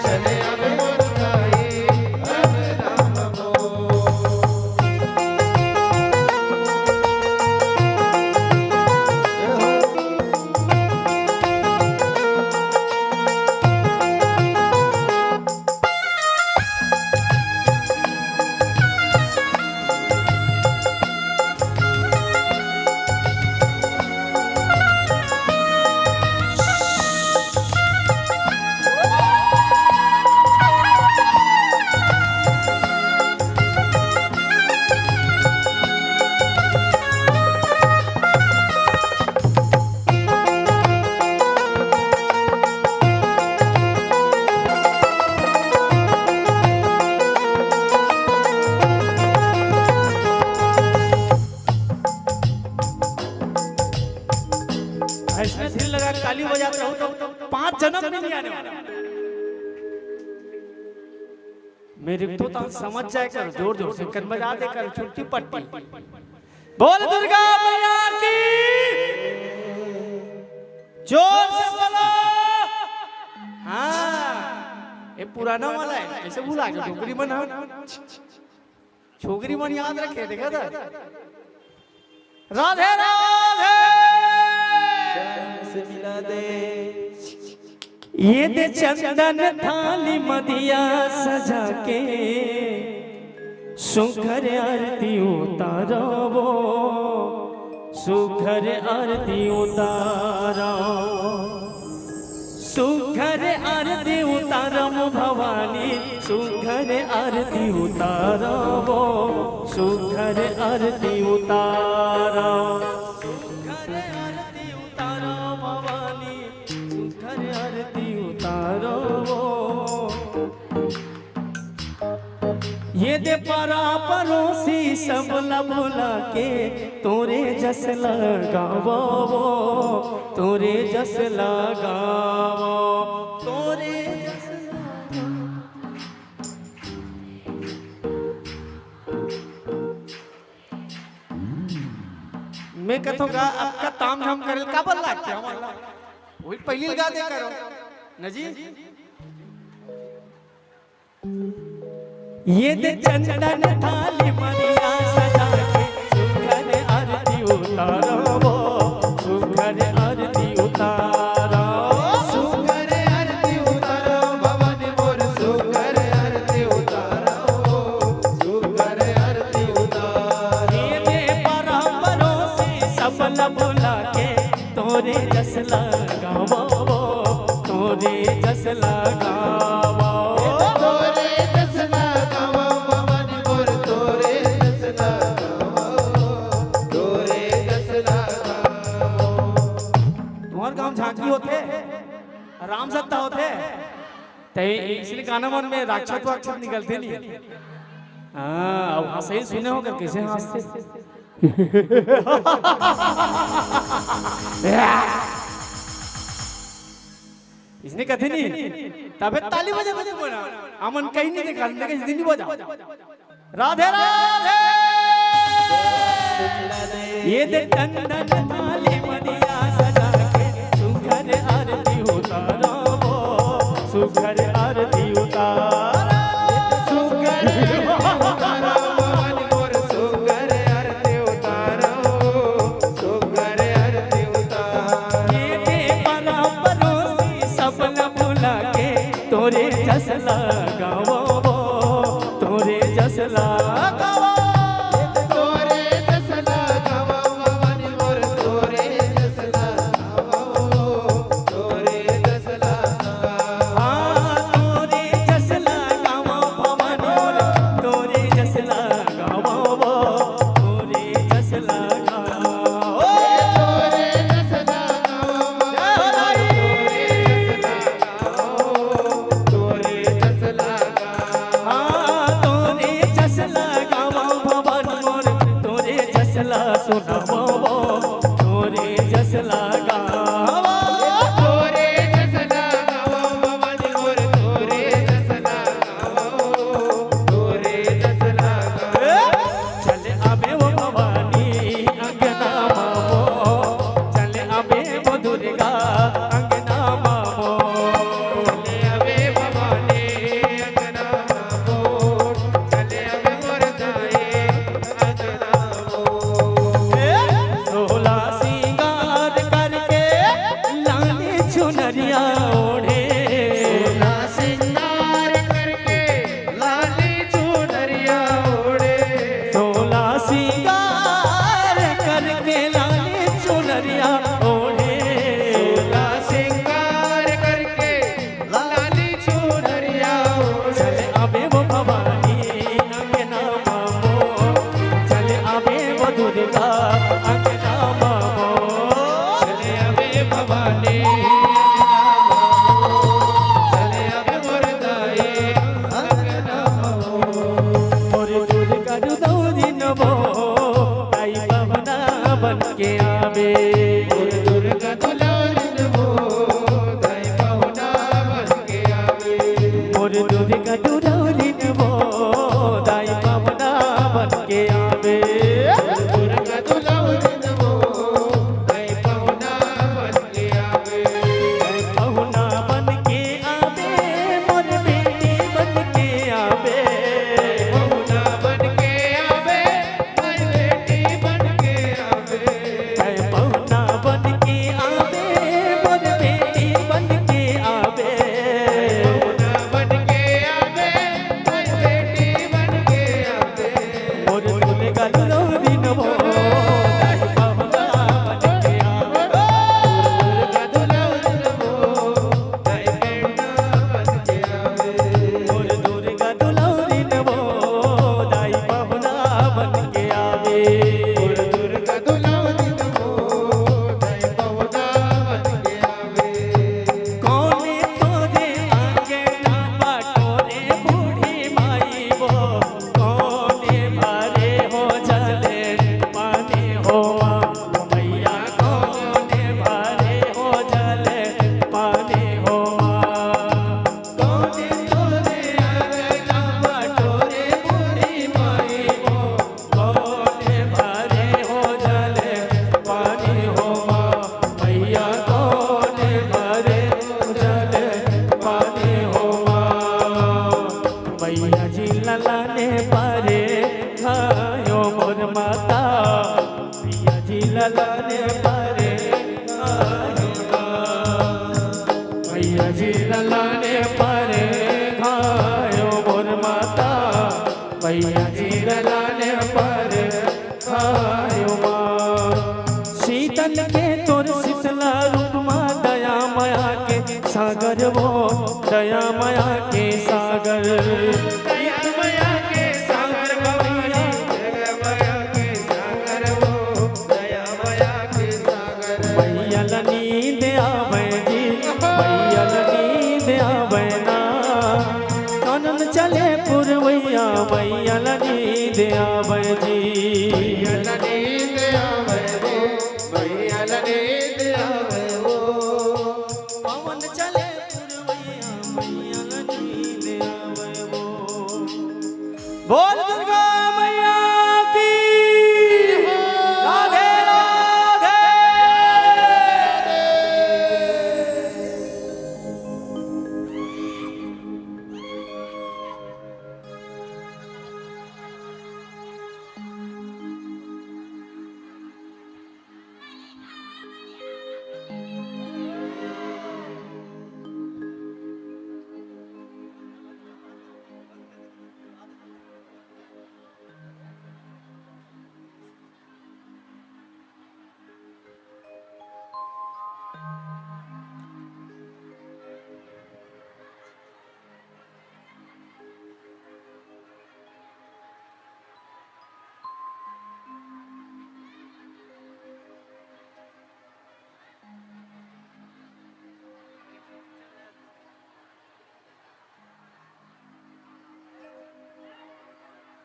चले आवे मोर गाई अंगना मामो ऐसे दिल लगा ताली बजाते रहो तो 5 जन्म नहीं आने वाला मेरे तो समझ जाए कर जोर जोर से कन बजा दे कर छुट्टी पट्टी बोल दुर्गा मैया की जोर से बोलो हाँ ये पुराना वाला है ऐसे भूला गया छोकरी मन छोकरी मन याद रखे देखा था राधे राधे से मिला दे ये दे चंदन थाली मदिया सजा के सुखर आरती उतारो सुखर आरती उतारो सुखर आरती उतारम भवानी सुखर आरती उतारो सुखर आरती उतारो सुखर आरती उतारो भवानी सुखर आरती उतारो ये दे परा परोसी सब बुला के तोरे जस लगावो तोरे जस लगावो तोरे जस मैं कहता का आपका ताम झाम करे का बल्ला क्या वही पहली लगा दे करो नजी ये दे चंदन थाली मरिया सजा के सुघर आरती उतारो वो सुघर आरती उतारो सुघर आरती उतारो भवानी मोर सुघर आरती उतारो सुघर आरती उतारो ये दे परम्परों से सबल बुला के तोरे जस लगावो तोरे जस लगावो तोरे जस लगावो भवानी मोर तोरे जस लगावो तोरे जस लगावो तुम्हार गांव झांकी होते राम सत्ता होते ते इसलिए गाना मन में राक्षस वाक्षस निकलते नहीं हाँ अब सही सुने होगा कैसे हंसते इसने कथे नहीं तबे ताली बजा बजा बोला अमन कहीं नहीं देखा लेकिन इस दिन नहीं बजा राधे राधे ये दे टंडन थाली मनिया सजा के सुघर आरती उतारो सुघर आरती उतारो सुघर उतारो भवानी मोर सुघर आरती उतारो सुघर आरती उतारो ये दे परम्परों से सबल बुला के तोरे जस लगावो तोरे जस लगावो तोरे जस लगावो भवानी मोर तोरे जस लगावो तोरे जस लगावो हाँ तोरे जस लगावो भवानी मोर तोरे जस लगावो तोरे जस लगावो तोरे जस लगावो भवानी तोरे जस लगावो हाँ तोरे जस लगावो भैया जी डलाने पर आयो माँ। शीतल के तोर शीतला रूपमा दया माया के सागर वो दया माया के सागर दया माया के सागर भैया दया माया के सागर वो दया माया के सागर। भैया नींद आवे जी भैया नींद आवे ना कानन चले पुरवैया भैया नींद आवे जी भैया नींद आवे वो भैया नींद आवे वो पवन चले पुरवैया भैया नींद आवे वो। बोल दुर्गा मैया की राधे राधे।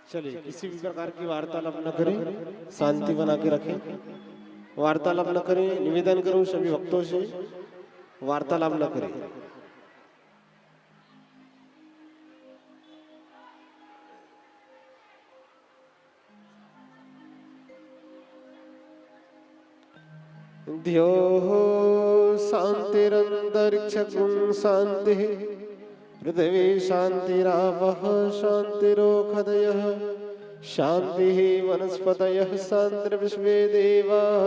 चलिए किसी भी प्रकार की वार्तालाप न करें, शांति बना के रखें। वार्तालाप न करें, निवेदन करूं सभी भक्तों से वार्तालाप न करें। ध्योः शान्तिरन्तरिक्षं शान्तिः पृथिवी शान्तिरावः शान्तिरोषधयः शान्तिः वनस्पतयः शान्तिर्विश्वे देवाः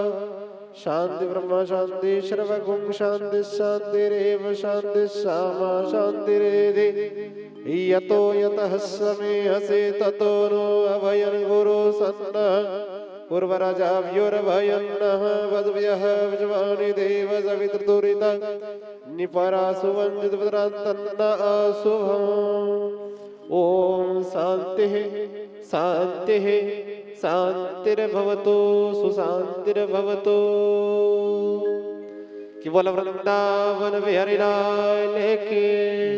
शान्ति ब्रह्म शान्ति सर्वगुं शान्ति शान्तिरेव शान्ति सामा शान्तिरेधि यतो यतः समेहसे ततो नो अभयं गुरो सन्नः पूर्वराजाभ्योरभयन्नः वद्भ्यः विश्वानि देव सवितृतुरिता निपरासुवञ्जितवदरान्तन्न अशुभम्। ॐ शान्तिः शान्तिः शान्तिर्भवतु सुशान्तिर्भवतु। केवल वृंदावन बिहारी लाल की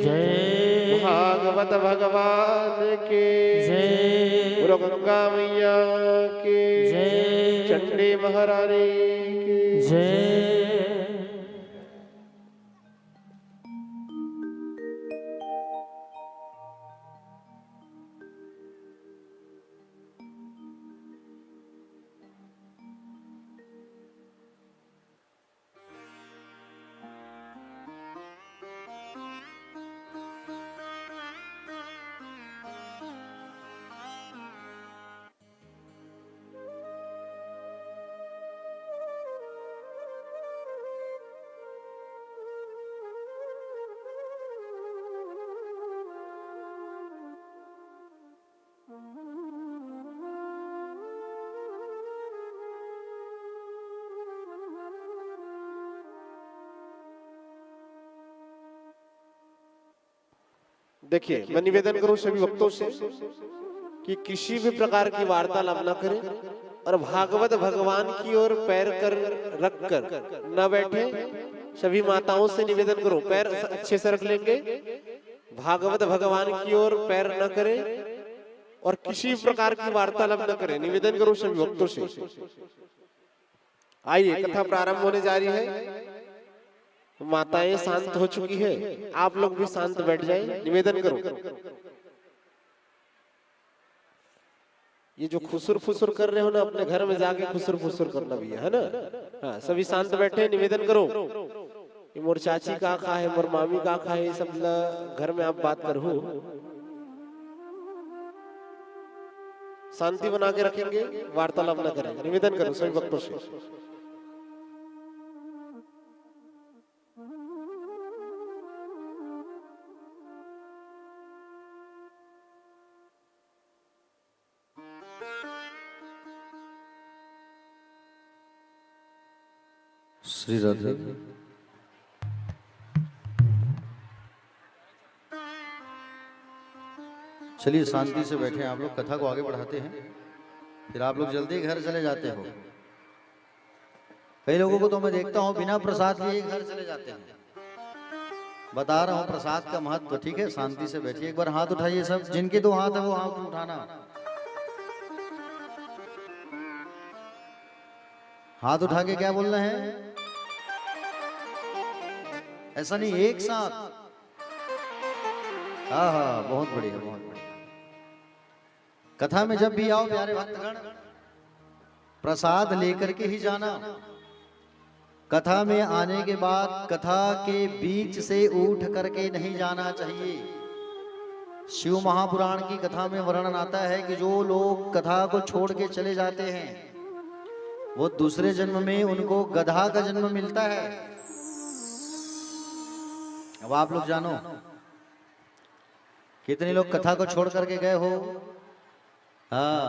जय भागवत भगवान की जय गुरु गंगा मैया की जय चंडी महारानी की जय। देखिए, मैं निवेदन करूं सभी भक्तों से कि किसी भी प्रकार की वार्तालाप न करें और भागवत भगवान की ओर पैर कर रख कर न बैठे। सभी माताओं से निवेदन करूं, पैर अच्छे से रख लेंगे, भागवत भगवान की ओर पैर न करें और किसी प्रकार की वार्तालाप न करें। निवेदन करूं सभी भक्तों से। आइए, कथा प्रारंभ होने जा रही है। माताएं शांत हो चुकी है, आप लोग भी शांत बैठ जाएं। निवेदन करो, ये जो खुसुर फुसुर कर रहे हो ना, अपने घर में जाके खुसुर फुसुर करना भी है ना। हाँ, सभी शांत बैठे, निवेदन करो। ये मोर चाची का खा है, मोर मामी का खा है, सब घर में आप बात करो, शांति बना के रखेंगे, वार्तालाप न करेंगे। निवेदन करो सभी भक्तों से। श्री राधे। चलिए शांति से बैठे हैं आप लोग, कथा को आगे बढ़ाते हैं। फिर आप लोग जल्दी घर चले जाते हो। कई लोगों को तो मैं देखता हूं बिना प्रसाद लिए घर चले जाते हैं। बता रहा हूं प्रसाद का महत्व, ठीक है? शांति से बैठिए। एक बार हाथ उठाइए सब, जिनके दो हाथ है वो हाथ उठाना। हाथ उठा के क्या बोलना है? ऐसा नहीं, एक साथ। हाँ हाँ, बहुत बढ़िया, बहुत बढ़िया। कथा में जब भी आओ प्यारे भक्तगण, प्रसाद लेकर के ही जाना। कथा में आने के बाद कथा के बीच से उठ करके नहीं जाना चाहिए। शिव महापुराण की कथा में वर्णन आता है कि जो लोग कथा को छोड़ के चले जाते हैं वो दूसरे जन्म में उनको गधा का जन्म मिलता है। अब आप लोग जानो कितने लोग कथा को छोड़ करके गए हो। हाँ,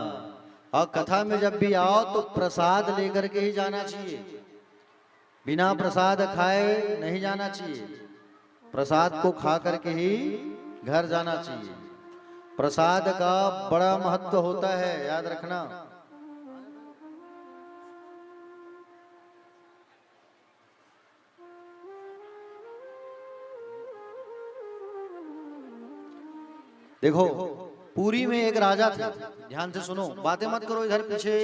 और कथा में जब भी आओ तो प्रसाद लेकर के ही जाना चाहिए। बिना प्रसाद खाए नहीं जाना चाहिए। प्रसाद को खा करके ही घर जाना चाहिए। प्रसाद का बड़ा महत्व होता है, याद रखना। देखो, पुरी में एक राजा थे। ध्यान से सुनो, बातें मत करो इधर पीछे।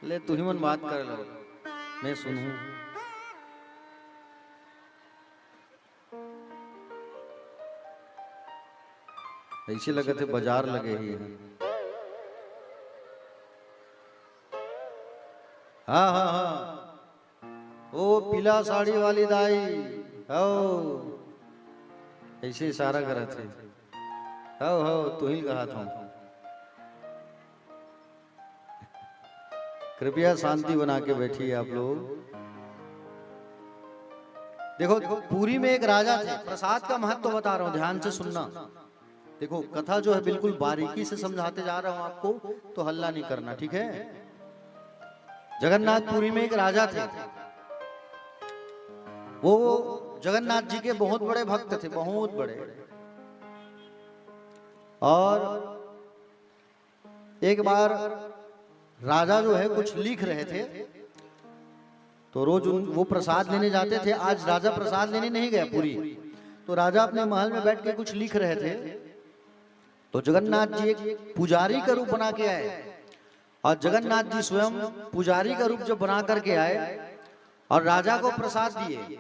ले तू ही मन बात कर लो, मैं सुनूं। ऐसे लगे थे बाजार लगे ही हैं। हाँ हाँ हाँ, ओ पीला साड़ी वाली दाई हो, ऐसे इशारा करे थे। हो तू ही कहा था। कृपया शांति बना के बैठिए आप लोग। देखो, पुरी में एक राजा थे। प्रसाद का महत्व बता रहा हूं, ध्यान से सुनना। देखो, कथा जो है बिल्कुल बारीकी से समझाते जा रहा हूं आपको, तो हल्ला नहीं करना, ठीक है? जगन्नाथपुरी में एक राजा थे। वो जगन्नाथ जी के बहुत बड़े भक्त थे, बहुत बड़े। और एक बार राजा जो है कुछ लिख रहे थे, तो रोज वो प्रसाद लेने जाते थे। आज राजा प्रसाद लेने नहीं गया पुरी, तो राजा अपने महल में बैठ के कुछ लिख रहे थे। तो जगन्नाथ जी एक पुजारी का रूप बना के आए, और जगन्नाथ जी स्वयं पुजारी का रूप जब बना करके आए और राजा को प्रसाद दिए,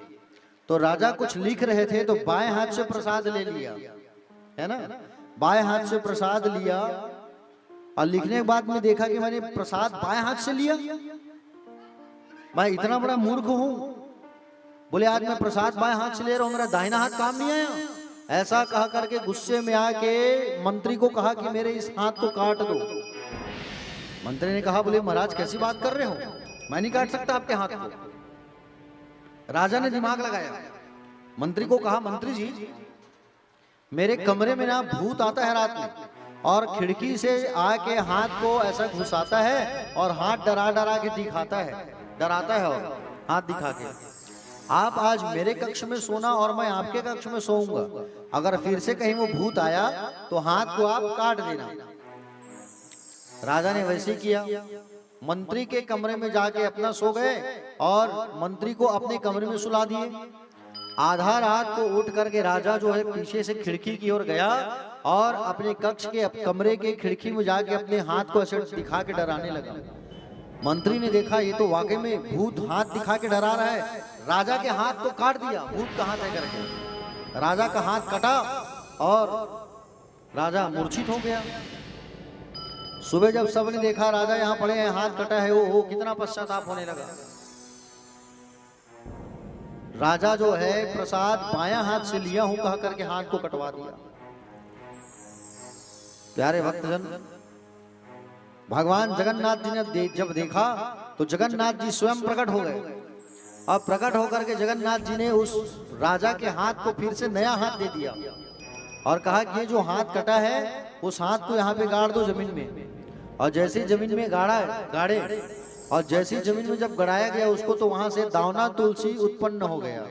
तो राजा कुछ लिख रहे थे तो बाएं हाथ से प्रसाद ले लिया, है ना? बाएं हाथ से प्रसाद लिया, और लिखने के बाद में देखा कि मैंने प्रसाद बाएं हाथ से लिया। मैं इतना बड़ा मूर्ख हूं। बोले आज मैं प्रसाद बाएं हाथ से ले रहा हूं, मेरा दाहिना हाथ काम नहीं आया। ऐसा कहा करके गुस्से में आके मंत्री को कहा कि मेरे इस हाथ को काट दो। मंत्री ने कहा, बोले महाराज कैसी बात कर रहे हो, मैं नहीं काट सकता आपके हाथ को। राजा ने दिमाग लगाया, मंत्री को कहा, मंत्री जी मेरे कमरे में ना भूत आता है रात में, और खिड़की से आके हाथ को ऐसा घुसाता है और हाथ डरा डरा के दिखाता है, डराता है और हाथ दिखा के। आप आज मेरे कक्ष में सोना और मैं आपके कक्ष में सोऊंगा। अगर फिर से कहीं वो भूत आया तो हाथ को आप काट देना। राजा ने वैसे किया। मंत्री के कमरे में जाके अपना सो गए और मंत्री को अपने कमरे में सुला दिए। आधा रात को उठ करके राजा जो है पीछे से खिड़की की ओर गया और अपने कक्ष के कमरे के खिड़की में जाके अपने हाथ को ऐसे दिखा के डराने लगा। मंत्री ने देखा ये तो वाकई में भूत हाथ दिखा के डरा रहा है। राजा के हाथ को काट दिया भूत का हाथ है करके। राजा का हाथ कटा और राजा मूर्छित हो गया। सुबह जब सबने देखा राजा यहाँ पड़े हैं, हाथ कटा है, वो कितना पश्चाताप होने लगा। राजा जो है प्रसाद बायां हाथ से लिया हूं कह करके हाथ को कटवा दिया। प्यारे भक्तजन, भगवान जगन्नाथ जी ने जब देखा तो जगन्नाथ जी स्वयं प्रकट हो गए। अब प्रकट होकर के जगन्नाथ जी ने उस राजा के हाथ को फिर से नया हाथ दे दिया और कहा कि ये जो हाथ कटा है उस हाथ को यहाँ पे गाड़ दो जमीन में, और जैसे ही जमीन में गाड़े और जैसे ही जमीन में जब गड़ाया गया उसको, तो वहां से दावना तुलसी उत्पन्न हो गया।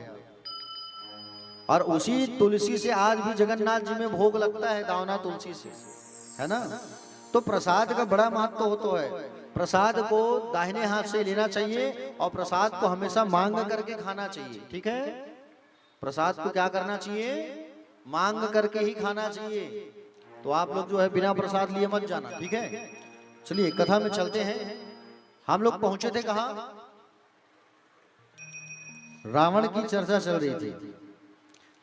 और उसी तुलसी से आज भी जगन्नाथ जी में भोग लगता है, दावना तुलसी से, है ना। तो प्रसाद का बड़ा महत्व होता है। प्रसाद को दाहिने हाथ से लेना चाहिए और प्रसाद को हमेशा मांग करके खाना चाहिए, ठीक है। प्रसाद को क्या करना चाहिए, मांग करके ही खाना चाहिए। तो आप लोग जो है बिना प्रसाद लिए मत जाना, ठीक है। चलिए कथा में चलते हैं। हम लोग पहुंचे थे कहाँ, रावण की चर्चा चल रही थी।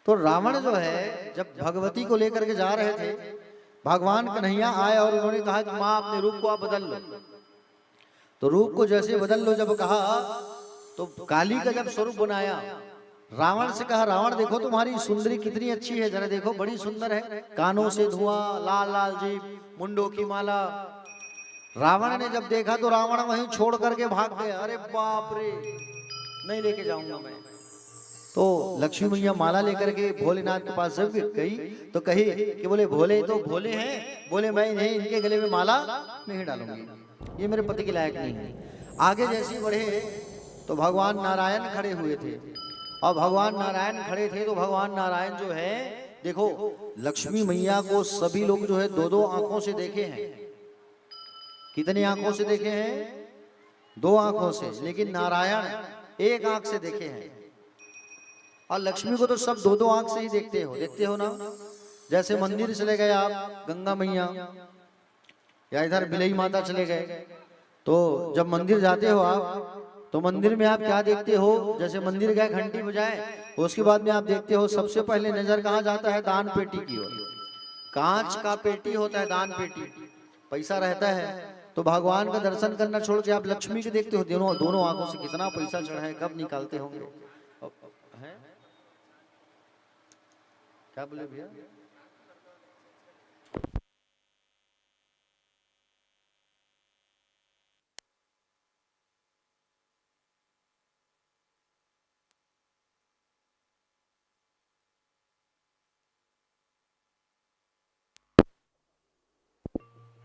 तो रावण जो है जब भगवती को लेकर के जा रहे थे, भगवान कन्हैया आए और उन्होंने कहा कि माँ अपने रूप को आप बदल लो। तो रूप को जैसे बदल लो जब कहा, तो काली का जब स्वरूप बनाया, रावण से कहा, रावण देखो तुम्हारी सुंदरी कितनी अच्छी है, जरा देखो बड़ी सुंदर है, कानों से धुआं, लाल लाल जीभ, मुंडों की माला। रावण ने जब देखा तो रावण वहीं छोड़ करके भाग गया। अरे बाप रे, नहीं लेके जाऊंगा मैं। तो लक्ष्मी मैया माला लेकर के भोलेनाथ के पास जब गई तो कही कि बोले भोले तो भोले हैं, बोले मैं इन्हें इनके गले में माला नहीं डालूंगी, ये मेरे पति के लायक नहीं है। आगे जैसे बढ़े तो भगवान नारायण खड़े हुए थे, और भगवान नारायण खड़े थे तो भगवान नारायण जो है, देखो लक्ष्मी मैया को सभी लोग जो है दो दो आंखों से देखे हैं। कितनी आंखों से देखे हैं, दो आंखों से, लेकिन नारायण एक आंख से देखे हैं। और लक्ष्मी को तो सब दो दो आंख से ही देखते हो ना। जैसे मंदिर चले गए आप, गंगा मैया या इधर बिलई माता चले गए, तो जब मंदिर जाते हो आप, तो मंदिर में आप क्या देखते हो, जैसे मंदिर गए घंटी बजाए, उसके बाद में आप देखते हो सबसे पहले नजर कहाँ जाता है, दान पेटी की ओर। कांच का पेटी होता है, दान पेटी, पैसा रहता है। तो भगवान का दर्शन करना छोड़ के आप लक्ष्मी को देखते हो, दोनों आंखों से कितना पैसा चढ़ा है, कब निकालते होंगे। क्या बोले भैया,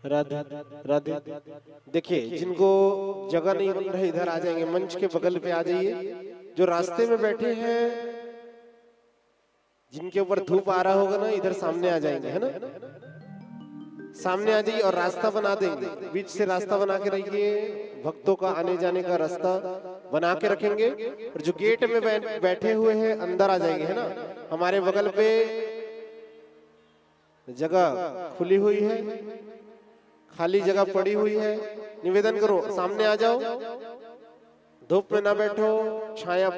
राधे राधे। देखिए जिनको जगह नहीं बन रही इधर आ जाएंगे, मंच के बगल पे आ जाइए। जो रास्ते में बैठे हैं, जिनके ऊपर धूप आ रहा होगा ना, इधर सामने आ जाएंगे, है ना, सामने आ जाइए और रास्ता बना देंगे। बीच से रास्ता बना के रखिए, भक्तों का आने जाने का रास्ता बना के रखेंगे। और जो गेट में बैठे हुए हैं अंदर आ जाएंगे, है ना। हमारे बगल पे जगह खुली हुई है, खाली जगह पड़ी हुई है। निवेदन करो सामने आ जाओ, धूप में ना बैठो, छाया।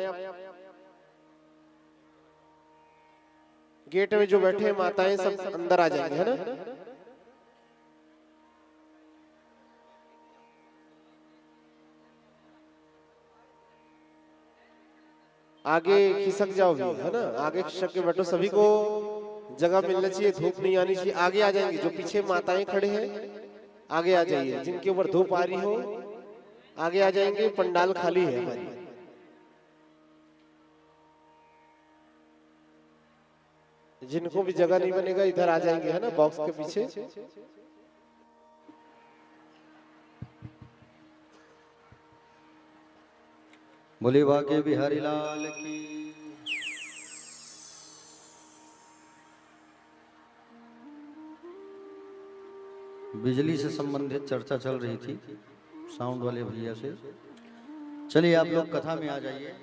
गेट में जो बैठे हैं माताएं सब अंदर आ जाएंगे, है ना। आगे खिसक जाओ भी, है ना, आगे खिसक के बैठो। सभी को जगह मिलना चाहिए, धूप नहीं आनी चाहिए। आगे आ जाएंगे, जो पीछे माताएं खड़े हैं आगे आ जाइए। जिनके ऊपर धूप आ रही हो आगे आ जाएंगे, पंडाल खाली है हमारी। जिनको भी जगह नहीं बनेगा इधर आ जाएंगे, है ना, बॉक्स के पीछे। बोले बाके बिहारी लाल की। बिजली से संबंधित चर्चा चल रही थी साउंड वाले भैया से। चलिए आप लोग कथा में आ जाइए।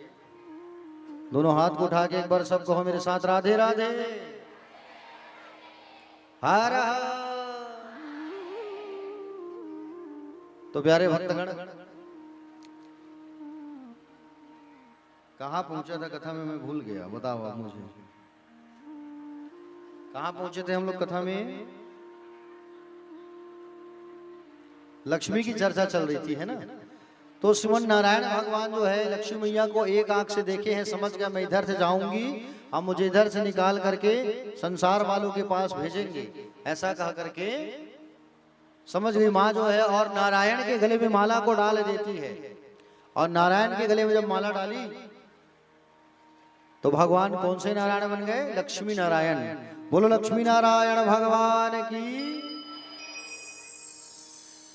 दोनों हाथ को उठा के एक बार सब कहो मेरे साथ, राधे राधे हर हर। तो प्यारे भक्तगण, कहाँ पहुंचा था कथा में, मैं भूल गया, बताओ आप मुझे। कहाँ पहुंचे थे हम लोग कथा में? लक्ष्मी की चर्चा चल रही थी, है ना। तो श्रीमन नारायण भगवान जो है लक्ष्मी मैया को एक आंख से देखे हैं, समझ गया मैं इधर से जाऊंगी, अब मुझे इधर से निकाल करके संसार वालों के पास भेजेंगे, ऐसा कह करके समझ गई माँ जो है। और नारायण के गले में माला को डाल देती है, और नारायण के गले में जब माला डाली तो भगवान कौन से नारायण बन गए? लक्ष्मी नारायण। बोलो लक्ष्मी नारायण भगवान की।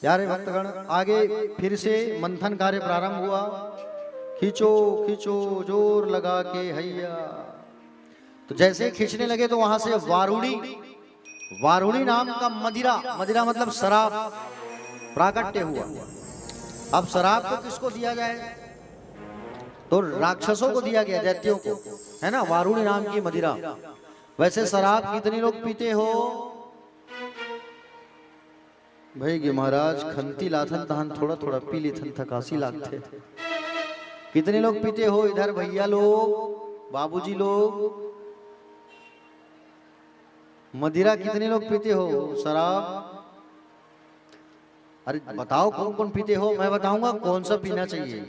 प्यारे भक्तगण, आगे फिर से मंथन कार्य प्रारंभ हुआ। खींचो खींचो जोर लगा के हैया। तो जैसे खींचने लगे तो वहां से वारुणी नाम का मदिरा मतलब शराब प्राकट्य हुआ। अब शराब को किसको दिया जाए? तो राक्षसों को दिया गया, दैत्यों को, है ना, वारुणी नाम की मदिरा। वैसे शराब कितने लोग पीते हो भाई? कि महाराज खंती लाथन तहन थोड़ा थोड़ा पी लेथन थकासी लागते। कितने लोग पीते हो इधर भैया लोग, बाबूजी लोग? मदिरा कितने लोग पीते हो? शराब? अरे बताओ कौन कौन पीते हो? मैं बताऊंगा कौन सा पीना चाहिए।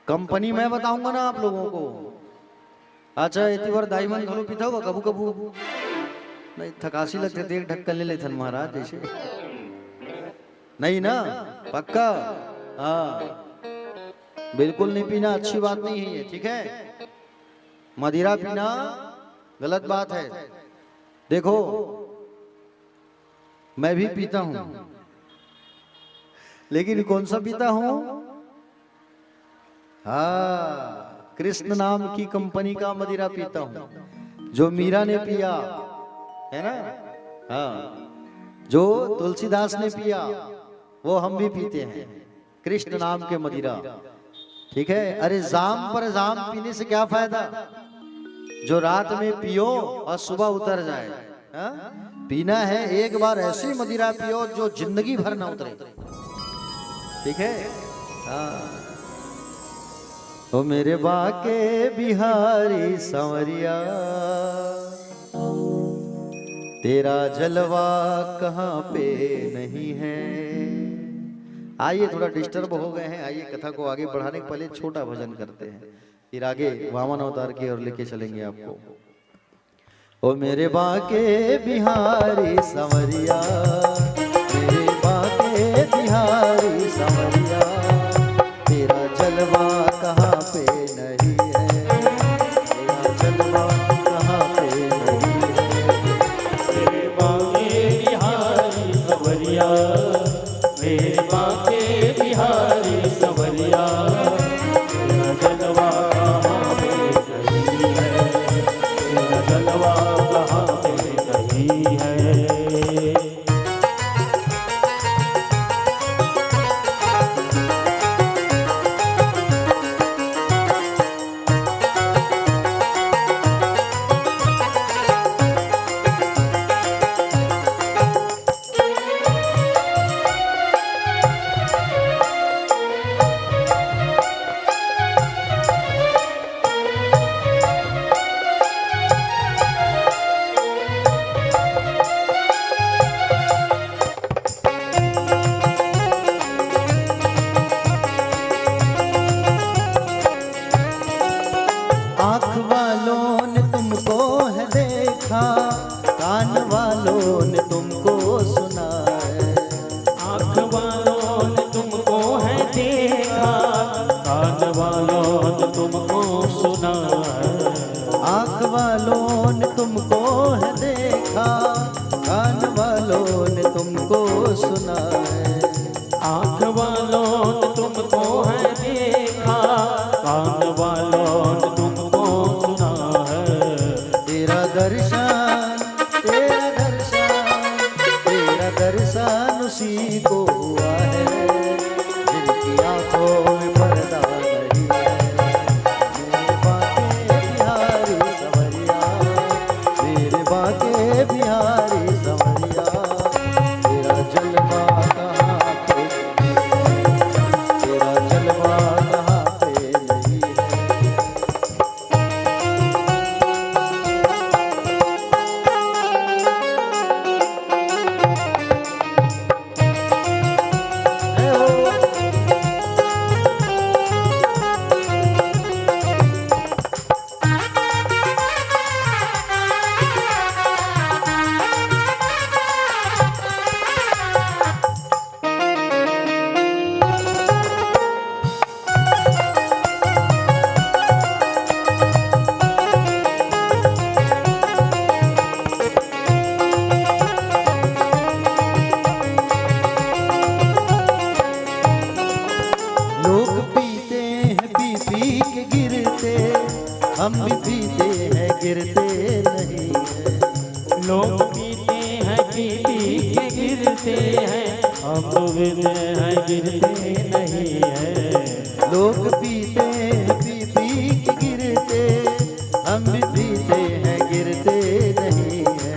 कंपनी मैं बताऊंगा ना आप लोगों को। अच्छा इतनी बार दाईमन घणो पीता होगा कबू कबू? नहीं, थकासी लगते थे, एक ढक्कन ले लेथन महाराज जैसे। नहीं ना? पक्का? हाँ, बिल्कुल नहीं पीना, अच्छी बात नहीं है ये, ठीक है? मदिरा पीना गलत बात है। देखो मैं भी पीता हूं, लेकिन कौन सा पीता हूं? हाँ, कृष्ण नाम की कंपनी का मदिरा पीता हूं, जो मीरा ने पिया है ना। हाँ, जो तुलसीदास ने पिया वो हम भी पीते हैं, कृष्ण नाम के मदिरा, ठीक है? अरे जाम पर जाम पीने से क्या फायदा? जो रात में पियो और सुबह उतर जाए। हा? पीना है एक बार ऐसी मदिरा पियो जो जिंदगी भर ना उतरे, ठीक है? हाँ। ओ मेरे बाके बिहारी संवरिया, तेरा जलवा कहाँ पे नहीं है। आइए, थोड़ा डिस्टर्ब हो गए हैं, आइए कथा को आगे बढ़ाने के पहले छोटा भजन करते हैं, फिर आगे वामन अवतार की ओर लेके चलेंगे आपको। ओ मेरे बाके बिहारी संवरिया, मेरे बाके बिहारी संवरिया, तेरा जलवा कहाँ पे नहीं है, तेरा जलवा कहाँ पे नहीं है। मेरे बाके बिहारी संवरिया, मेरे बाके बिहारी संवरिया, तेरा जलवा कहाँ पे नहीं है, तेरा जलवा कहाँ पे नहीं है। आँख वालों ने तुमको है देखा, कान वालों ने तुमको सुना है। आँख वालों ने तुमको है देखा, कान वालों ने तुमको सुना है। आँख वालों ने तुमको है देखा, कान वालों ने तुमको सुना है। आँख वालों ने तुमको है देखा, कान वालों ने तुमको सुना है। तेरा दर्शन, तेरा दर्शन, तेरा दर्शन उसी को हुआ है, जिनकी आंखों में पर्दा नहीं है। मेरे बाके बिहारी संवरिया, हम भी पीते हैं गिरते नहीं है। लोग पीते हैं पी पी के गिरते हैं, हम तो पीते हैं गिरते नहीं है। लोग पीते हैं पी पी के गिरते, हम भी पीते हैं गिरते नहीं है।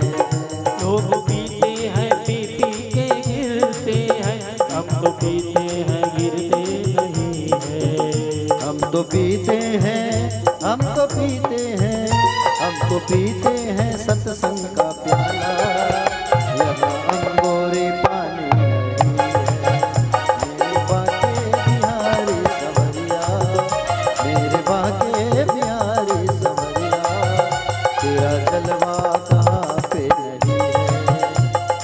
लोग पीते हैं पी पी के गिरते हैं, हम तो पीते हैं गिरते नहीं है। हम तो पीते हैं, हम तो पीते हैं, हम तो पीते हैं सत्संग का प्याला। यहाँ अंगूरी पानी नहीं है। मेरे बाके बिहारी सवरिया, मेरे बाके बिहारी सवरिया, तेरा जलवा कहाँ पे नहीं है,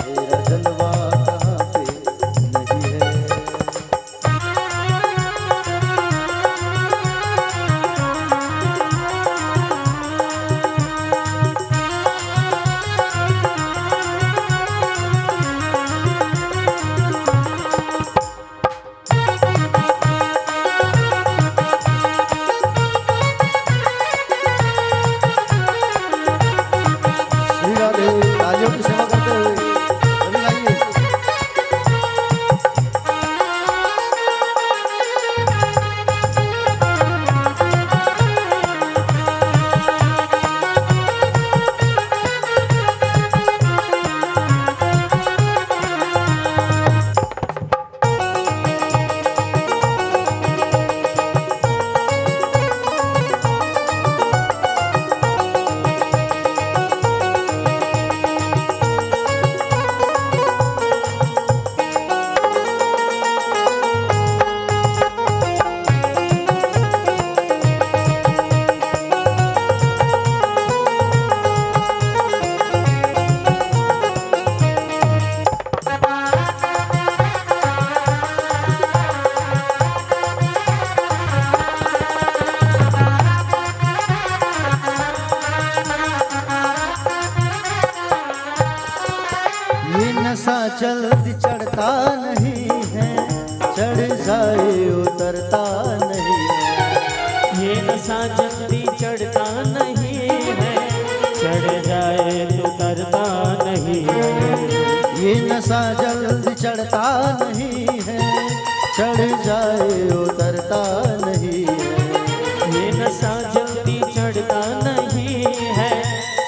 तेरा जलवा कहाँ पे नहीं है। श्री राधे, तालियों की सेवा करते हुए सभी गाइए। ये नशा जल्दी चढ़ता नहीं है, चढ़ जाए उतरता नहीं है। ये नशा जल्दी चढ़ता नहीं है, चढ़ जाए तो तरता नहीं है। ये नशा जल्दी चढ़ता नहीं है, चढ़ जाए उतरता नहीं है। ये नशा जल्दी चढ़ता नहीं है,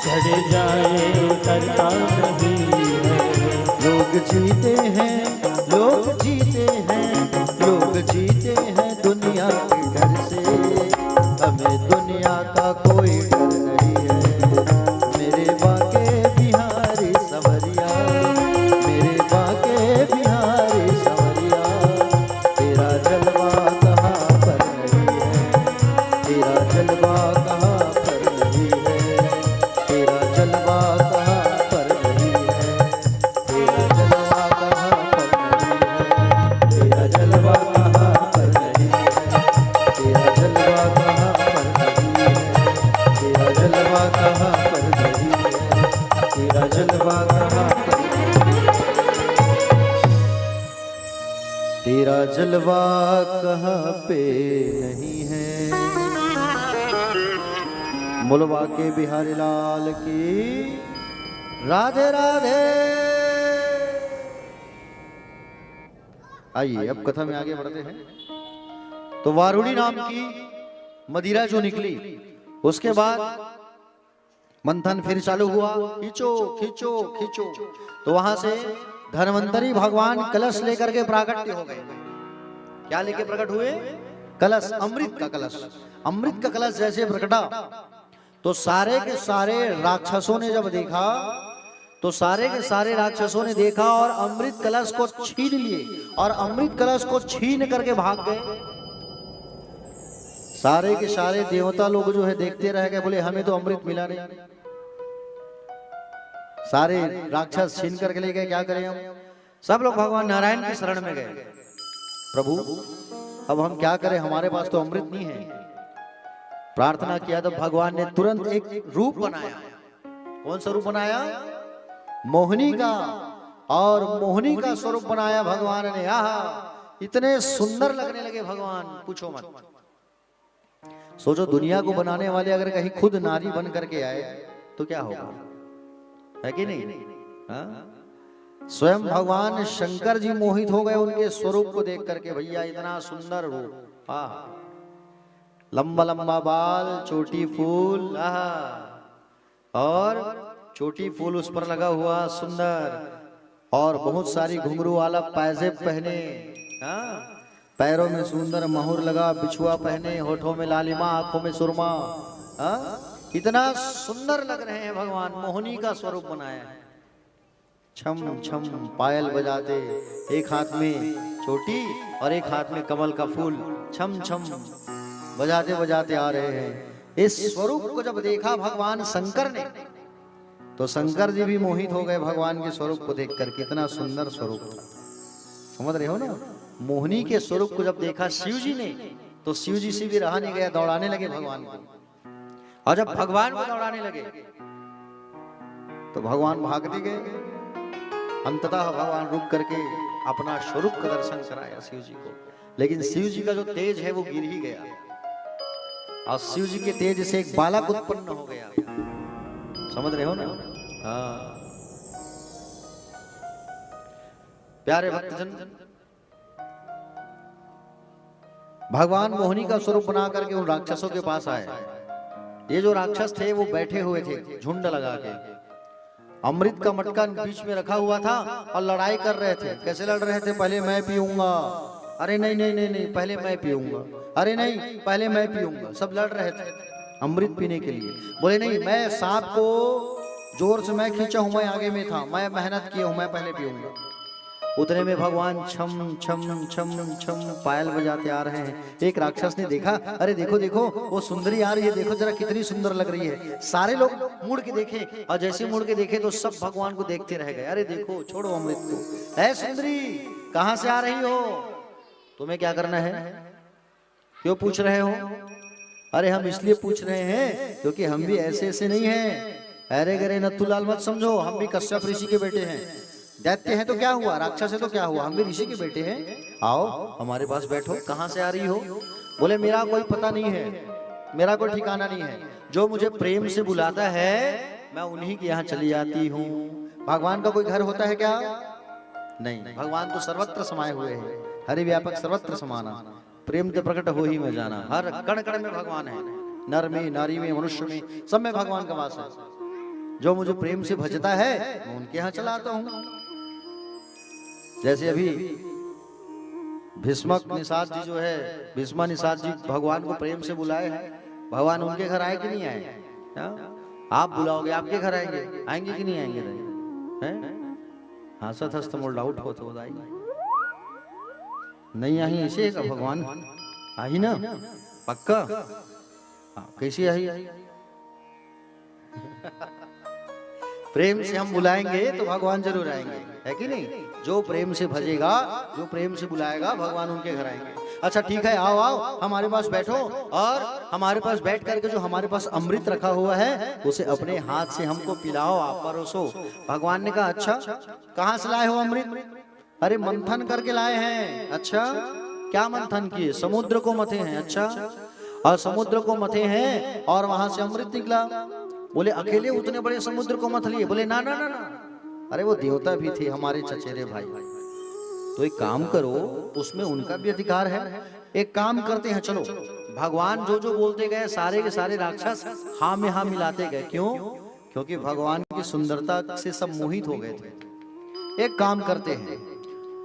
चढ़ जाए उतरता नहीं है। लोग जीते हैं, लोग जीते हैं, लोग जीते हैं दुनिया के डर से, हमें दुनिया का कोई डर नहीं है। मेरे बाके बिहारी सवरिया, मेरे बाके बिहारी सवरिया, तेरा जलवा कहाँ पर नहीं है, तेरा जलवा कहाँ पर नहीं है, तेरा जलवा कहाँ पर नहीं है, तेरा जलवा कहाँ पर नहीं है, तेरा जलवा कहाँ पर नहीं है, तेरा जलवा कहाँ पर नहीं है, तेरा जलवा कहाँ पर नहीं है, तेरा जलवा कहाँ पर तेरा जलवा कहाँ पे नहीं है। मुलवा के बिहारी लाल की राधे राधे। आइए अब कथा में आगे बढ़ते हैं। तो वारुणी नाम की मदिरा जो निकली, उसके बाद मंथन फिर चालू हुआ, खींचो खींचो खींचो। तो वहां से धन्वंतरी भगवान कलश लेकर के प्राकट्य हो गए। क्या लेके प्रकट हुए? कलश, अमृत का कलश। अमृत का कलश जैसे प्रकटा तो सारे के सारे राक्षसों ने जब देखा, तो सारे के सारे राक्षसों ने देखा और अमृत कलश को छीन लिए और अमृत कलश को छीन करके भाग गए। सारे के सारे देवता लोग जो है देखते रह गए, बोले हमें तो अमृत मिला नहीं। सारे राक्षस छीन करके ले गए, क्या करें हम? सब लोग भगवान नारायण की शरण में गए। प्रभु अब हम क्या करें, हमारे पास तो अमृत नहीं है। प्रार्थना किया तो भगवान ने तुरंत एक रूप बनाया। कौन सा रूप बनाया? मोहिनी का। और मोहिनी का स्वरूप बनाया भगवान ने। आहा, इतने सुंदर लगने लगे भगवान, पूछो मत। सोचो दुनिया को बनाने वाले अगर कहीं खुद नारी बन करके आए तो क्या होगा, है कि नहीं? हाँ? स्वयं भगवान शंकर जी मोहित हो गए उनके स्वरूप को देख करके। भैया इतना सुंदर रूप, हाँ, लंबा लंबा बाल, चोटी फूल, और चोटी फूल उस पर लगा हुआ सुंदर, और बहुत सारी घुंघरू वाला पायजेब पहने, हाँ, पैरों में सुंदर मोहर लगा, बिछुआ पहने, होठों में लालिमा, आंखों में सुरमा, हाँ, इतना सुंदर लग रहे हैं भगवान। मोहिनी का स्वरूप बनाया है। छम छम पायल बजाते, एक हाथ में चोटी और एक हाथ में कमल का फूल, छम छम बजाते बजाते आ रहे हैं। इस स्वरूप को जब देखा भगवान शंकर ने तो शंकर जी भी मोहित हो गए भगवान के स्वरूप को देखकर। कितना सुंदर स्वरूप था, समझ रहे हो ना? मोहिनी के स्वरूप को जब देखा शिव जी ने तो शिव जी से भी रहा नहीं गया, दौड़ाने लगे भगवान को। और जब भगवान को दौड़ाने लगे तो भगवान भागते गए। अंततः भगवान रुक करके अपना स्वरूप का दर्शन कराया शिव जी को। लेकिन शिव जी का जो तेज है वो गिर ही गया, और शिव जी के तेज से एक बालक उत्पन्न हो गया। समझ रहे हो ना? हाँ, प्यारे भक्तजन, भगवान मोहिनी का स्वरूप बना करके उन राक्षसों के पास आए। ये जो राक्षस थे वो बैठे हुए थे झुंड लगा के, अमृत का मटका बीच में रखा हुआ था और लड़ाई कर रहे थे। कैसे लड़ रहे थे? पहले मैं पीऊंगा, अरे नहीं नहीं नहीं नहीं, पहले मैं पीऊंगा, अरे नहीं पहले मैं पीऊंगा। सब लड़ रहे थे अमृत पीने के लिए। बोले नहीं, मैं सांप को जोर से मैं खींचा हूं, मैं आगे में था, मैं मेहनत किया हूं, मैं पहले पीऊंगा। उतने में भगवान छम छम छम छम पायल बजाते आ रहे हैं। एक राक्षस ने देखा, अरे देखो देखो वो सुंदरी आ रही है, देखो जरा कितनी सुंदर लग रही है। सारे लोग मुड़ के देखे, और जैसे मुड़ के देखे तो सब भगवान को देखते रह गए। अरे देखो, छोड़ो अमृत को, ऐ सुंदरी कहां से आ रही हो? तुम्हें क्या करना है? क्यों पूछ रहे हो? अरे हम इसलिए पूछ रहे हैं क्योंकि हम भी ऐसे ऐसे नहीं हैं। अरे गरे नथुलाल मत समझो, हम भी कश्यप ऋषि के बेटे हैं। दैत्य है तो क्या हुआ, राक्षस है तो क्या हुआ, हम भी ऋषि के बेटे हैं। आओ हमारे पास बैठो। कहां से आ रही हो? बोले मेरा कोई पता नहीं है, मेरा कोई ठिकाना नहीं है। जो मुझे प्रेम से बुलाता है मैं उन्हीं के यहाँ चली जाती हूँ। भगवान का कोई घर होता है क्या? नहीं, भगवान तो सर्वत्र समाये हुए हैं। हरि व्यापक सर्वत्र समाना, प्रेम से प्रकट हो ही में जाना। हर कण कण में भगवान है, नर में, नारी में, मनुष्य में, सब में भगवान का वास है। जो मुझे प्रेम से भजता है मैं उनके यहाँ चला आता हूँ। जैसे अभी भीष्मक निषाद जी जो है, भीष्मा निषाद जी भगवान को प्रेम से बुलाए हैं। भगवान उनके घर आए कि नहीं आए? आप बुलाओगे आपके घर आएंगे, आएंगे कि नहीं आएंगे? हंसत हस्त मोड़ आउट हो तो आएंगे, नहीं आई ऐसे का भगवान आई ना पक्का। कैसी आई? प्रेम से हम बुलाएंगे तो भगवान जरूर आएंगे, है कि नहीं? जो प्रेम से भजेगा, जो प्रेम से बुलाएगा, भगवान उनके घर आएंगे। अच्छा ठीक है, आओ आओ हमारे पास बैठो, और हमारे पास बैठ करके जो हमारे पास अमृत रखा हुआ है उसे अपने हाथ से हमको पिलाओ, आप परोसो। भगवान ने कहा अच्छा, कहाँ से लाए हो अमृत? अरे मंथन करके लाए हैं। अच्छा, क्या मंथन किए? समुद्र को मथे हैं। अच्छा, और समुद्र को मथे हैं और वहां से अमृत निकला। बोले अकेले उतने बड़े समुद्र को मथ लिए? बोले ना ना ना ना, अरे वो देवता भी थे हमारे चचेरे भाई। तो एक काम करो, उसमें उनका भी अधिकार है। एक काम करते हैं, चलो भगवान जो जो बोलते गए सारे के सारे राक्षस हाँ में हाँ मिलाते गए। क्यों? क्योंकि भगवान की सुंदरता से सब मोहित हो गए थे। एक काम करते हैं,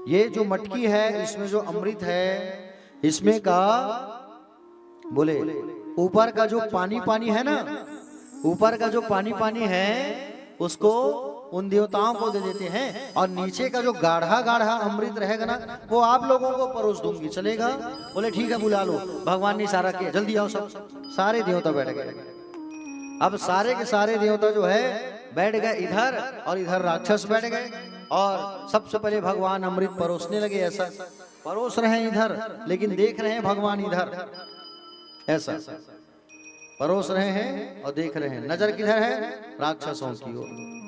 ये जो मटकी है इसमें जो अमृत है, इसमें का बोले ऊपर का जो पानी पानी है ना, ऊपर का जो पानी पानी है उसको उन देवताओं को दे देते हैं, और नीचे का जो गाढ़ा गाढ़ा अमृत रहेगा ना वो आप लोगों को परोस दूंगी, चलेगा? बोले ठीक है, बुला लो। भगवान ने इशारा किया, जल्दी आओ सब। सारे देवता बैठ गए। अब सारे के सारे देवता जो है बैठ गए इधर, और इधर राक्षस बैठ गए, और सबसे पहले भगवान अमृत परोसने लगे। ऐसा परोस रहे हैं इधर, लेकिन देख रहे हैं भगवान इधर, ऐसा परोस रहे हैं और देख रहे हैं। नजर किधर है? राक्षसों की ओर।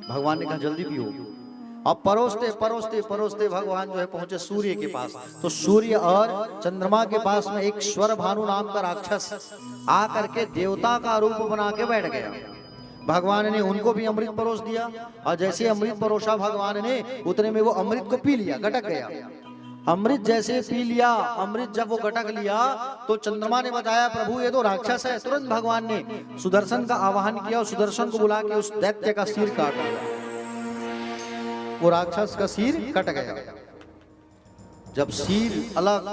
भगवान ने कहा जल्दी पियो, और परोसते परोसते परोसते भगवान जो है पहुंचे सूर्य के पास। तो सूर्य और चंद्रमा के पास में एक स्वर भानु नाम का राक्षस आकर के देवता का रूप बना के बैठ गया। भगवान ने उनको भी अमृत परोस दिया और जैसे अमृत परोसा भगवान ने उतने में वो अमृत को पी लिया, गटक गया। अमृत जैसे पी लिया, अमृत जब वो गटक लिया तो चंद्रमा ने बताया प्रभु ये तो राक्षस है। तुरंत भगवान ने सुदर्शन का आवाहन किया और सुदर्शन को बुला के उस दैत्य का सिर काट दिया। वो राक्षस का सिर कट गया। जब सिर अलग,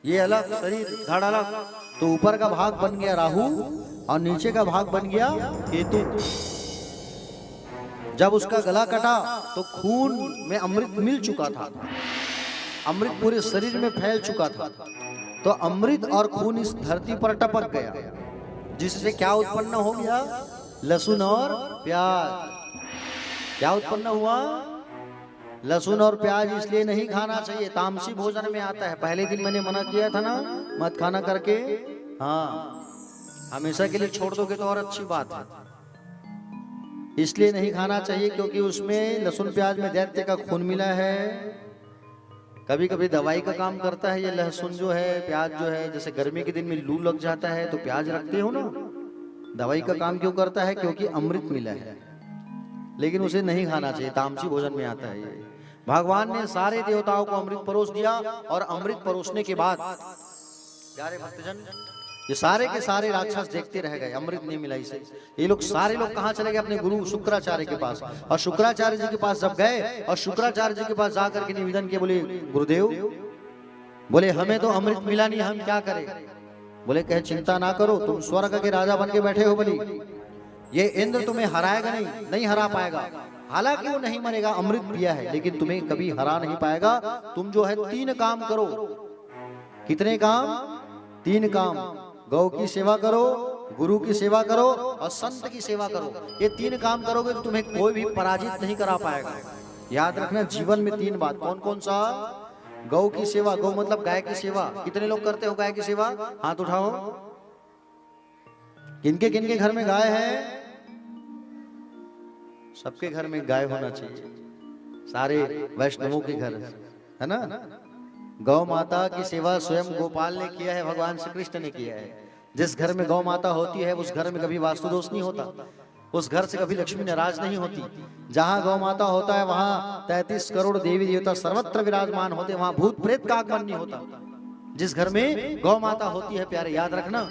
ये अलग, शरीर धड़ अलग, तो ऊपर का भाग बन गया राहु और नीचे का भाग बन गया केतु। जब उसका गला कटा तो खून में अमृत मिल चुका था, अमृत पूरे शरीर में फैल चुका था। तो अमृत और खून इस धरती पर टपक गया, जिससे क्या उत्पन्न हो गया? लहसुन और प्याज। क्या उत्पन्न हुआ? लहसुन और प्याज इसलिए नहीं खाना चाहिए, तामसी भोजन में आता है। पहले दिन मैंने मना किया था ना, मत खाना करके। हाँ, हमेशा के लिए छोड़ दोगे तो और अच्छी बात है। इसलिए नहीं खाना चाहिए क्योंकि उसमें लहसुन प्याज में दैत्य का खून मिला है। कभी कभी दवाई का काम करता है ये लहसुन जो है, प्याज जो है। जैसे गर्मी के दिन में लू लग जाता है तो प्याज रखते हो ना, दवाई का काम क्यों करता है? क्योंकि अमृत मिला है। लेकिन उसे नहीं खाना चाहिए, तामसी भोजन में आता है ये। भगवान ने सारे देवताओं को अमृत परोस दिया और अमृत परोसने के बाद प्यारे भक्तजन ये सारे के सारे राक्षस देखते रह गए, अमृत नहीं मिला इसे। ये लोग सारे लोग कहाँ चले गए? अपने गुरु शुक्राचार्य के पास। और शुक्राचार्य जी के पास जब गए और शुक्राचार्य जी के पास जाकर के निवेदन किए, बोले गुरुदेव, बोले हमें तो अमृत मिला नहीं, हम क्या करें? बोले कहे चिंता ना करो, तुम स्वर्ग के राजा बन के बैठे हो, बोली ये इंद्र तुम्हें हराएगा नहीं, नहीं हरा पाएगा। हालांकि वो नहीं मरेगा, अमृत पिया है, लेकिन तुम्हें कभी हरा नहीं पाएगा। तुम जो है 3 काम करो। कितने काम? 3 काम। गौ की सेवा करो, गुरु की सेवा करो और संत की सेवा करो। ये 3 काम करोगे तो तुम्हें कोई भी पराजित नहीं करा पाएगा। याद रखना जीवन में 3 बात। कौन कौन सा? गौ की सेवा, गौ मतलब गाय की सेवा। कितने लोग करते हो गाय की सेवा? हाथ उठाओ। किनके घर में गाय है? सबके घर में गाय होना चाहिए, सारे वैष्णवों के घर, है ना। गौ माता की सेवा स्वयं गोपाल ने किया है, भगवान श्री कृष्ण ने किया है। जिस घर में गौ माता होती है उस घर में कभी वास्तु दोष नहीं होता, उस घर से कभी लक्ष्मी नाराज नहीं होती। जहां गौ माता होता है वहां 33 करोड़ देवी देवता सर्वत्र विराजमान होते, वहां भूत प्रेत का आगमन नहीं होता। जिस घर में गौ माता होती है प्यारे, याद रखना,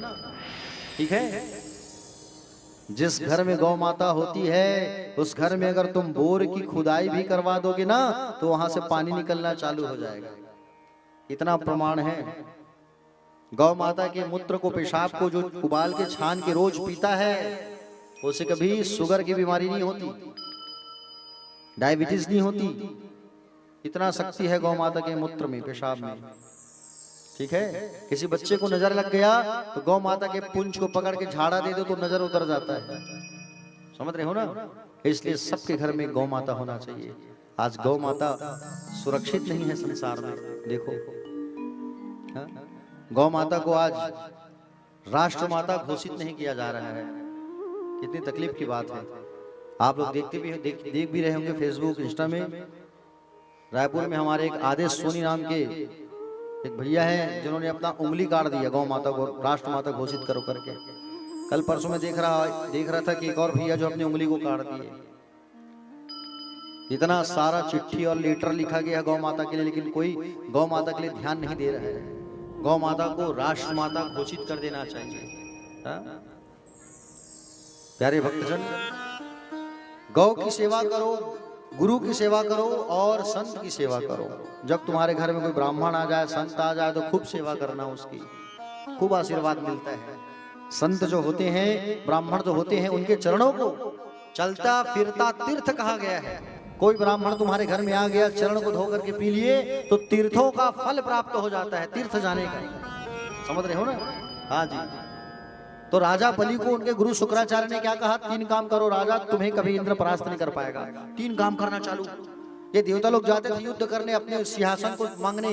ठीक है। जिस घर में गौ माता होती है उस घर में अगर तुम बोर की खुदाई भी करवा दोगे ना तो वहां से पानी निकलना चालू हो जाएगा। इतना प्रमाण है। गौ माता के मूत्र को, पेशाब को जो उबाल के छान के रोज पीता है उसे कभी शुगर की बीमारी नहीं होती, डायबिटीज नहीं होती। इतना शक्ति है गौ माता के मूत्र में, पेशाब में, ठीक है। किसी बच्चे को नजर लग गया तो गौ माता के पुंछ को पकड़ के झाड़ा दे दो तो नजर उतर जाता है। समझ रहे हो ना। इसलिए सबके घर में गौ माता होना चाहिए। आज गौ माता सुरक्षित नहीं है संसार में, देखो। हाँ? गौ माता को आज राष्ट्र माता घोषित नहीं किया जा रहा है। कितनी तकलीफ की बात है। आप लोग देखते भी देख भी रहे होंगे फेसबुक, इंस्टा में। रायपुर में हमारे एक आदेश सोनी नाम के एक भैया हैं जिन्होंने अपना उंगली काट दिया गौ माता को राष्ट्र माता घोषित करो करके। कल परसों में देख रहा था कि एक और भैया जो अपनी उंगली को काट दिए। इतना सारा चिट्ठी और लेटर लिखा गया गौ माता के लिए, लेकिन कोई गौ माता के लिए ध्यान नहीं दे रहा है। गौ माता को राष्ट्र माता घोषित कर देना चाहिए। हा? प्यारे भक्तजन, गौ की सेवा करो, गुरु की सेवा करो और संत की सेवा करो। जब तुम्हारे घर में कोई ब्राह्मण आ जाए, संत आ जाए तो खूब सेवा करना उसकी, खूब आशीर्वाद मिलता है। संत जो होते हैं, ब्राह्मण जो होते हैं, उनके चरणों को चलता फिरता तीर्थ कहा गया है। कोई ब्राह्मण तुम्हारे घर में आ गया, चरण को धो करके पी लिए तो तीर्थों का फल प्राप्त हो जाता है, तीर्थ जाने का। समझ रहे हो ना। हाँ जी। तो राजा बलि को उनके गुरु शुक्राचार्य ने क्या कहा? 3 काम करो राजा, तुम्हें कभी इंद्र परास्त नहीं कर पाएगा। 3 काम करना चालू। ये देवता लोग जाते थे युद्ध करने, अपने सिंहासन को मांगने,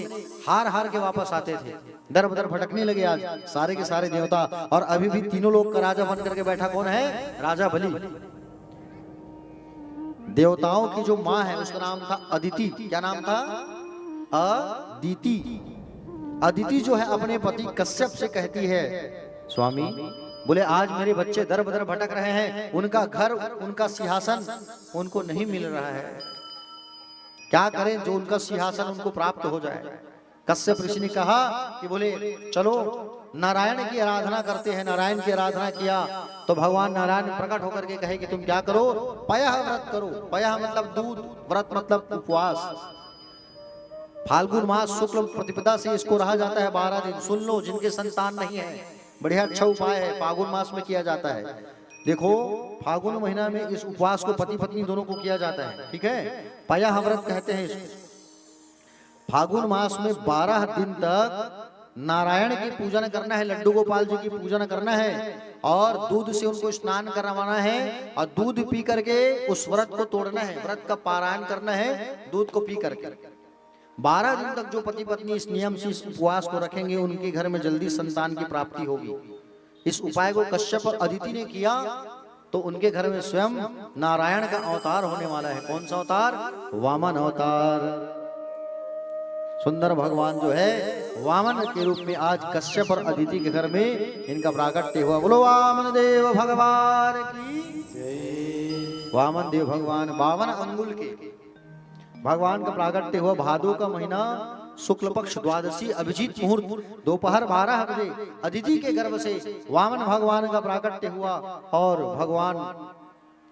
हार के वापस आते थे, दर बदर भटकने लगे आज सारे के सारे देवता। और अभी भी तीनों लोग का राजा बन करके बैठा कौन है? राजा बलि। देवताओं की जो माँ है उसका नाम था अदिति। क्या नाम था? अदिति। अदिति जो है अपने पति कश्यप से कहती है, स्वामी बोले आज मेरे बच्चे दर बदर भटक रहे हैं, उनका घर उनका सिंहासन उनको नहीं मिल रहा है, क्या करें जो उनका सिंहासन उनको प्राप्त हो जाए। कश्यप ऋषि ने कहा कि बोले चलो नारायण की आराधना करते हैं। नारायण की आराधना किया तो भगवान नारायण प्रकट होकर के कहे कि तुम क्या करो, पयः व्रत करो। पयः मतलब दूध, व्रत मतलब उपवास। फाल्गुन मास शुक्ल प्रतिपदा से इसको रहा जाता है 12 दिन। सुन लो जिनके संतान नहीं है, बढ़िया अच्छा उपाय है, फाल्गुन मास में किया जाता है। देखो फाल्गुन महीना में इस उपवास को पति पत्नी दोनों को किया जाता है, ठीक है। पयः व्रत कहते हैं इसको। फाल्गुन मास में 12 दिन तक नारायण की पूजन करना है, लड्डू गोपाल जी की पूजन करना है और दूध से उनको स्नान करवाना है और दूध पी करके उस व्रत को तोड़ना है, व्रत का पारायण करना है दूध को पी करके। 12 दिन तक जो पति पत्नी इस नियम से इस उपवास को रखेंगे उनके घर में जल्दी संतान की प्राप्ति होगी। इस उपाय को कश्यप और अदिति ने किया तो उनके घर में स्वयं नारायण का अवतार होने वाला है। कौन सा अवतार? वामन अवतार। सुंदर भगवान जो है वामन के रूप में आज कश्यप और अदिति के घर में इनका प्राकट्य हुआ। बोलो वामन देव भगवान की जय। वामन देव भगवान 52 अंगुल के भगवान का प्राकट्य हुआ। भादो का महीना शुक्ल पक्ष द्वादशी अभिजीत मुहूर्त दोपहर 12 बजे अदिति के गर्भ से वामन भगवान का प्राकट्य हुआ। और भगवान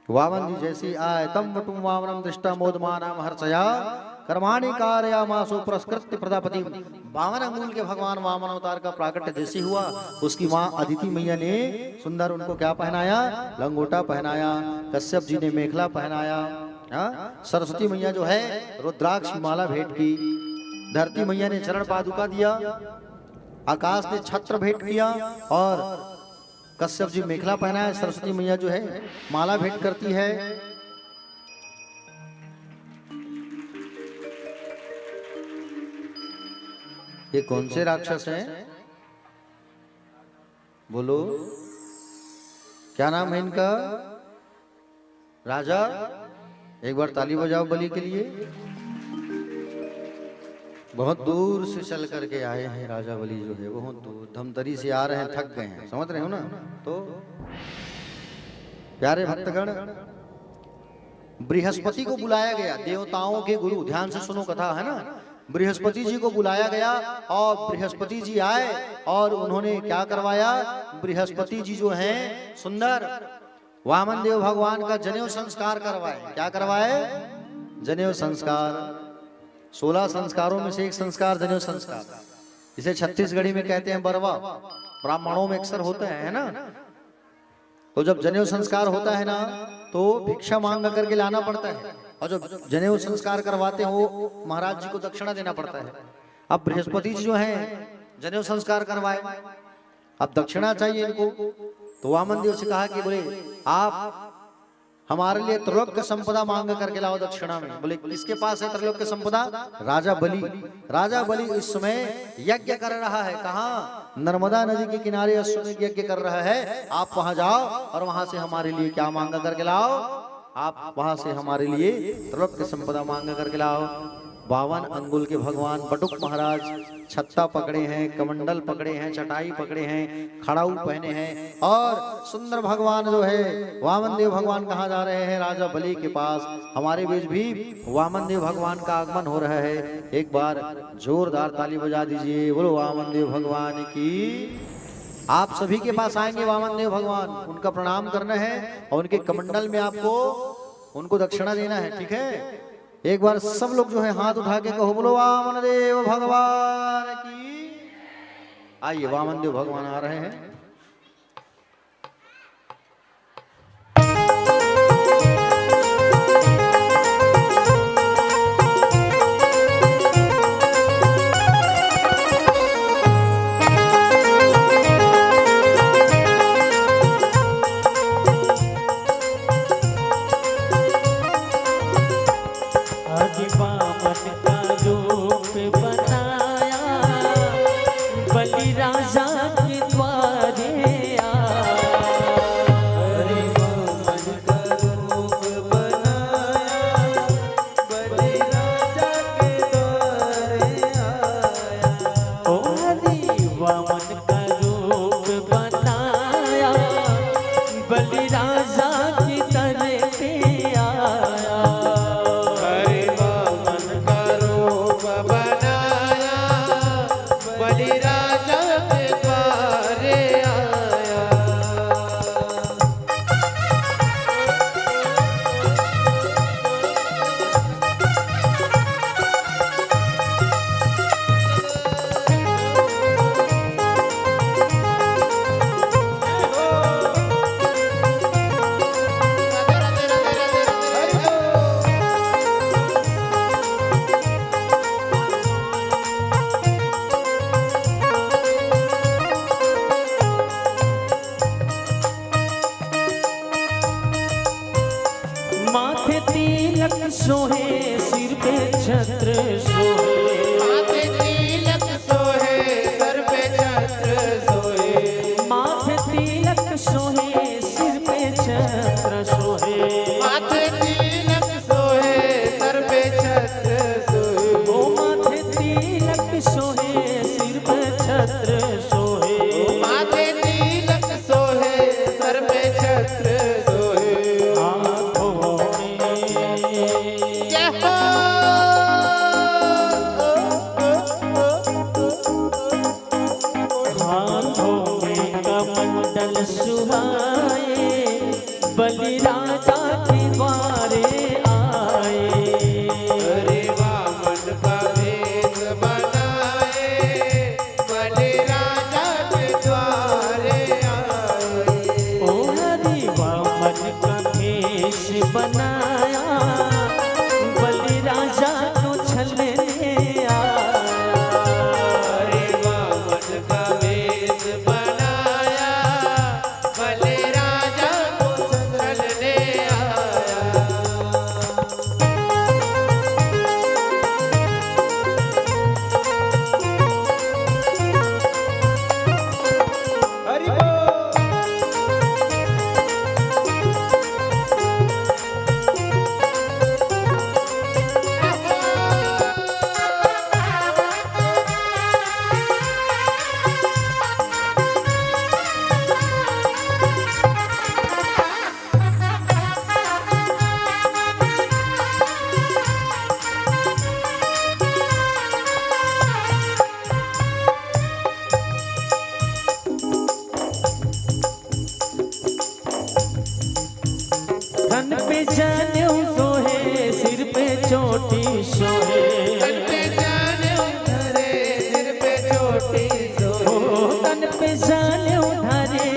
वामन जी जैसी आए तम वटुम वामनम दृष्टा मोदमानम हर्षया कर्माणि कारयामासु पुरस्कृत्य प्रजापति। 52 अंगुल के भगवान वामन अवतार का प्राकट्य जैसे हुआ, उसकी माँ अदिति मैया ने सुंदर उनको क्या पहनाया? लंगोटा पहनाया। कश्यप जी ने मेखला पहनाया। सरस्वती मैया जो है रुद्राक्ष की माला भेंट की। धरती मैया ने चरण पादुका दिया। आकाश ने छत्र भेंट किया और कश्यप जी मेखला पहनाया। सरस्वती मैया जो है माला भेंट करती है। ये कौन से राक्षस हैं? बोलो क्या नाम है इनका? राजा। एक बार ताली बजाओ बलि के लिए। बहुत दूर से चल करके आए हैं राजा बलि जो है, बहुत दूर धमतरी से आ रहे हैं, थक गए हैं, समझ रहे हो ना। तो प्यारे भक्तगण, बृहस्पति को बुलाया गया, देवताओं के गुरु, ध्यान से सुनो कथा है ना। बृहस्पति जी को बुलाया गया और बृहस्पति जी आए और उन्होंने क्या करवाया? बृहस्पति जी जो हैं सुंदर वामन देव भगवान का जनेऊ संस्कार करवाए। क्या करवाए? जनेऊ संस्कार। 16 संस्कारों में से एक संस्कार जनेऊ संस्कार, इसे छत्तीसगढ़ी में कहते हैं बरवा। ब्राह्मणों में अक्सर होता है ना। तो जब जनेऊ संस्कार होता है ना तो भिक्षा मांग करके लाना पड़ता है और जो जनेऊ संस्कार करवाते हैं वो महाराज जी को दक्षिणा देना पड़ता है। अब बृहस्पति जी जो हैं जनेऊ संस्कार करवाए, अब दक्षिणा चाहिए इनको। तो वामन देव से कहा कि बोले आप हमारे लिए त्रैलोक्य संपदा मांग करके लाओ दक्षिणा में। बोले किसके पास है त्रैलोक्य संपदा? राजा बलि। राजा बलि इस समय यज्ञ कर रहा है। कहाँ? नर्मदा नदी के किनारे अश्वमेध यज्ञ कर रहा है। आप वहां जाओ और वहां से हमारे लिए क्या मांग करके लाओ? आप वहां से हमारे लिए त्रैलोक्य संपदा मांग करके लाओ। 52 अंगुल के भगवान बटुक महाराज छत्ता पकड़े हैं, कमंडल पकड़े हैं, चटाई पकड़े हैं, खड़ाऊ पहने हैं और सुंदर भगवान जो है वामन देव भगवान कहाँ जा रहे हैं? राजा बलि के पास। हमारे बीच भी वामन देव भगवान का आगमन हो रहा है। एक बार जोरदार ताली बजा दीजिए। बोलो वामन देव भगवान की। आप सभी के पास आएंगे वामन देव भगवान, उनका प्रणाम करना है और उनके कमंडल में आपको उनको दक्षिणा देना है, ठीक है। एक बार सब लोग जो है हाथ उठा के कहो बोलो वामन देव भगवान की। आइए वामन देव भगवान आ रहे हैं। बलि राजा के द्वार तिलक सोहे सिर पे छत्र सोहे माथे तिलक सोहे सर पे छत्र सोहे माथे तिलक सोहे सिर पे छत्र सोहे माथे तिलक सोहे सर पे छत्र सोहे ओ माथे तिलक सोहे सिर पे छत्र सोहे माथे तिलक सोहे सर पे छत्र सोहे हाथों में जय हो हाथों में कमंडल सुहाए बलि राजा के द्वारे आए हरे वामन का वेश बनाए बलि राजा के द्वारे आए ओ हरि वामन का वेश बनाया बलि राजा को छलने आया हरे वामन का वेश बनाया बलि राजा को छलने आया हरि बोल धन पे जनेऊ सोहे सिर पे चोटी सोहे तन पे जाने उधरे सिर पे चोटी सोहे ओ तन पे जनेऊ धरे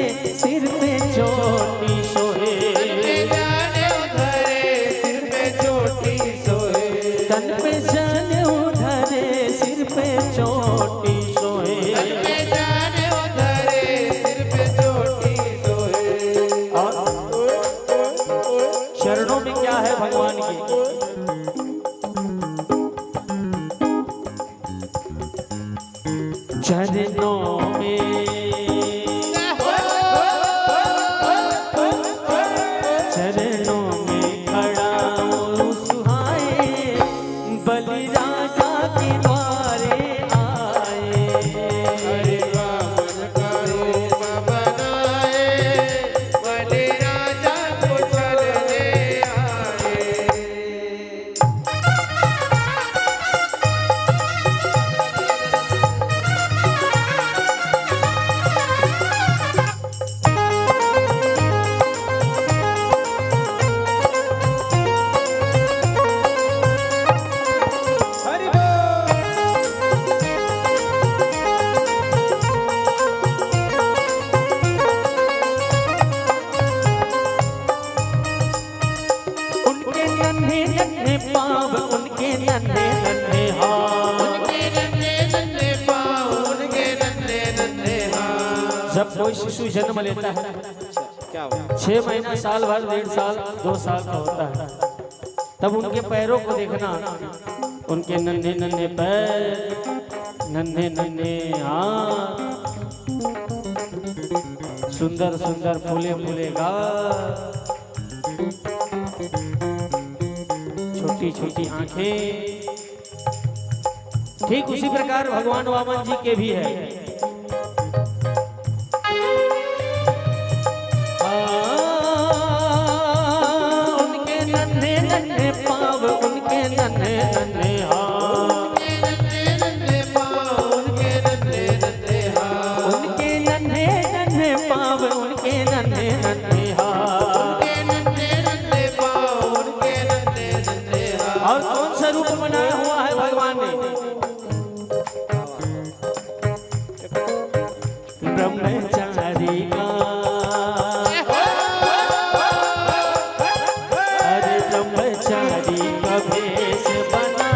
सिर पे चोटी सोहे पे जाने उधरे सिर पे चोटी सोहे तन पे जनेऊ धरे सिर पे चोटी सोहे पे जाने उधरे सिर पे चोटी सोहे और चरणों में क्या है भगवान के चरणों में चरणों में खड़ा हूँ सुहाए बलि राजा के द्वारे आए हरे वामन का रूप बनाए बलि राजा को चलने आए हरि बोल उनके नन्हे नन्हे पाँव उनके नन्हे नन्हे हाथ उनके नन्हे नन्हे पाँव उनके नन्हे नन्हे हाथ जब कोई शिशु जन्म लेता है क्या हुआ 6 महीना साल भर 1.5 साल 2 साल का होता है तब उनके पैरों को देखना उनके नन्हे नन्हे पैर नन्हे नन्हे हाथ सुंदर सुंदर फूले फूले गाल छोटी छोटी आंखें ठीक उसी प्रकार भगवान वामन जी के भी है उनके नन्हे नन्हे पाँव उनके नन्हे नन्हे हाथ नन्हे नन्हे पाँव उनके नन्हे नन्हे हाथ उनके नन्हे नन्हे पाँव उनके नन्हे नन्हे हाथ उनके नन्हे नन्हे पाँव उनके नन्हे नन्हे हाथ और कौन सा रूप बनाया हुआ है भगवान ने ब्रह्मचारी का अरे ब्रह्मचारी का भेष बना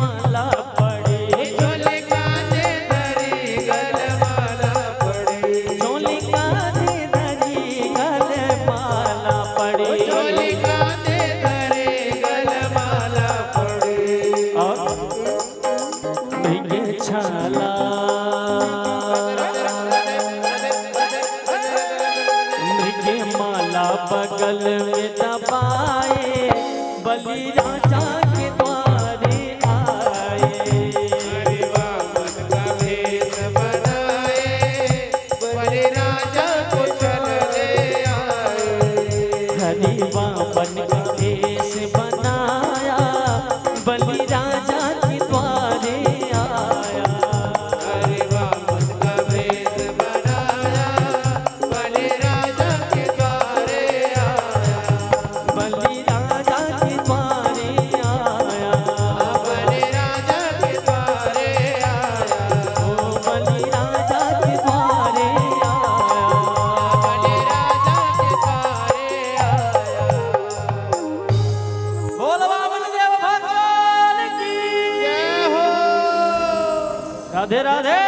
माला पड़ी चोली कांधे धरी गलमाला पड़ी चोली कांधे धरी गलमाला पड़ी चोली कांधे धरी गलमाला पड़ी और मृगे छाला मृगे माला बगल में दबाए बलि राजा के द्वारे आए हरि वामन का भेष बनाए बलि राजा को चल ले आए हरि वामन का भेष बनाया बलि राजा के द्वारे आया हरि वामन का भेष बनाया बलि राजा के द्वारे आया बलि राजा के द्वारे आया बलि राजा के द्वारे आया ओ बलि राजा के द्वारे आया बलि राजा के द्वारे आया बोल वामन देव भगवान की जय हो राधे राधे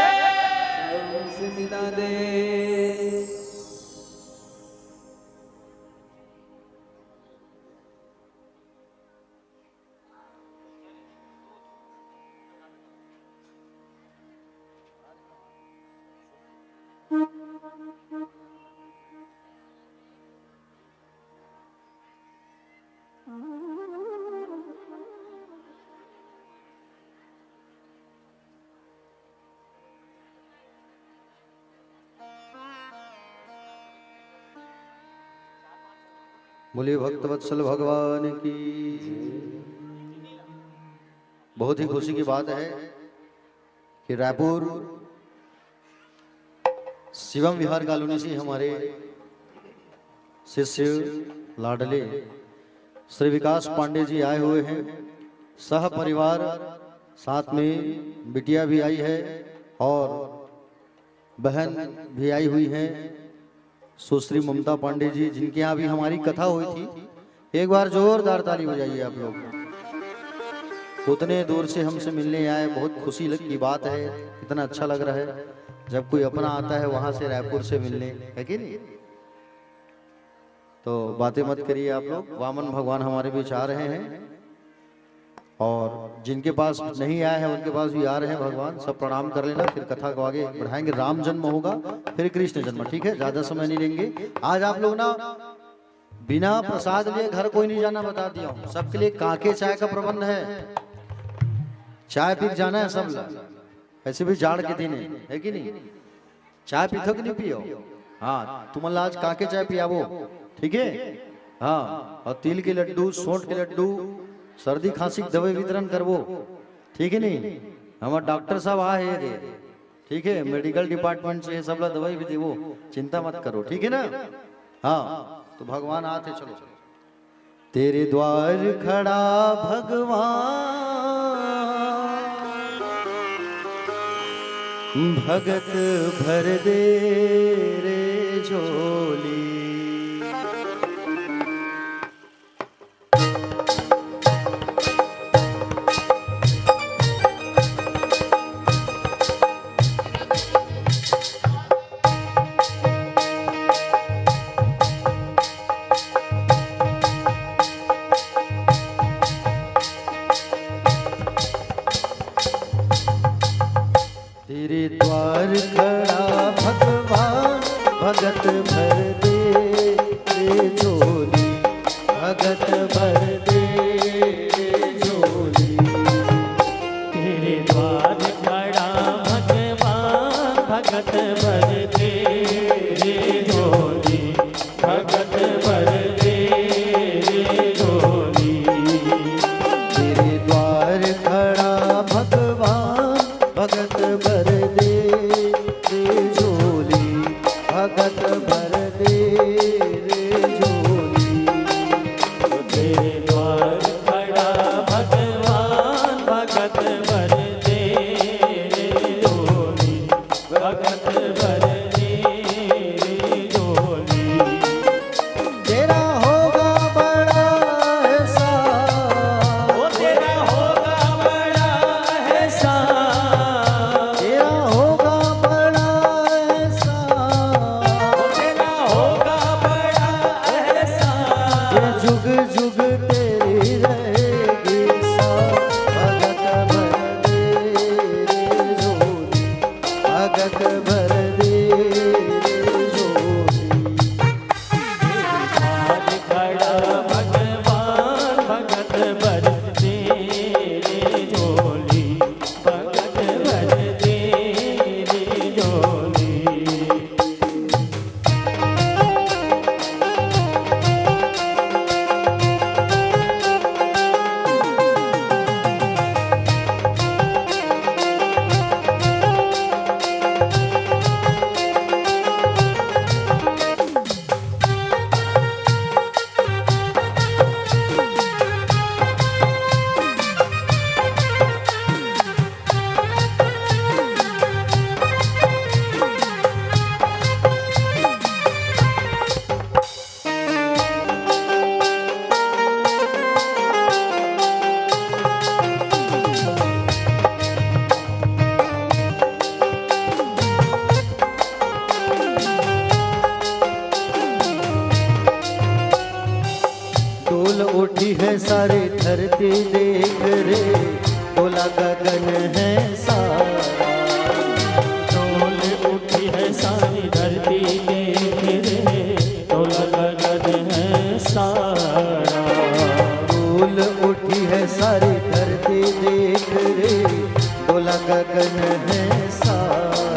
बोलिए भक्तवत्सल भगवान की। बहुत ही खुशी की बात है कि रायपुर शिवम विहार कॉलोनी से हमारे शिष्य लाडले श्री विकास पांडे जी आए हुए हैं, सह परिवार, साथ में बिटिया भी आई है और बहन भी आई हुई है सुश्री ममता पांडे जी, जिनके यहाँ भी हमारी कथा हुई थी। एक बार जोरदार ताली बजाइए आप लोग। उतने दूर से हमसे मिलने आए, बहुत खुशी की बात है। इतना अच्छा लग रहा है जब कोई अपना आता है वहां से रायपुर से मिलने, है कि नहीं? तो बातें मत करिए आप लोग। वामन भगवान हमारे बीच आ रहे हैं और जिनके पास नहीं आए हैं उनके पास भी आ रहे हैं भगवान। सब प्रणाम कर लेना, फिर कथा को आगे बढ़ाएंगे। राम जन्म होगा फिर कृष्ण जन्म, ठीक है? ज्यादा समय नहीं लेंगे। आज आप लोग ना बिना प्रसाद लिए घर कोई नहीं जाना, बता दिया हूँ। सबके लिए काके चाय का प्रबंध है, चाय पी जाना है सब। ऐसे भी जाड़ के दिन है कि नहीं? चाय पीथो कि नहीं पियो? हाँ, तुम आज काके चाय पियावो, ठीक है? हाँ, और तिल के लड्डू, सोंठ के लड्डू, सर्दी खांसी की दवाई वितरण करवो, ठीक है नहीं? हमारे डॉक्टर साहब आए थे, ठीक है? मेडिकल डिपार्टमेंट से सब ला दवाई भी देवो, चिंता मत करो, ठीक है ना? हाँ, तो भगवान आते, चलो तेरे द्वार खड़ा भगवान, भगत भर दे रे झोली। तेरे द्वार खड़ा भगवान, भगत भर दे रे झोली, भगत भर दे रे झोली। तेरे द्वार खड़ा भगवान, भगत भर दे रे झोली, भगत भर दे रे झोली। तेरे द्वार खड़ा भगवान, भगत भर दे रे झोली, भगत भर दे रे झोली। तेरे द्वार खड़ा भगवान, भगत भर दे रे झोली, भगत भर दे रे झोली। तेरा होगा बड़ा एहसान, ओ तेरा होगा बड़ा डोला गगन है सारा, डोल उठी है सारी धरती देख रे, डोला गगन है सारा। डोल उठी है सारी धरती देख रे, डोला गगन है सारा।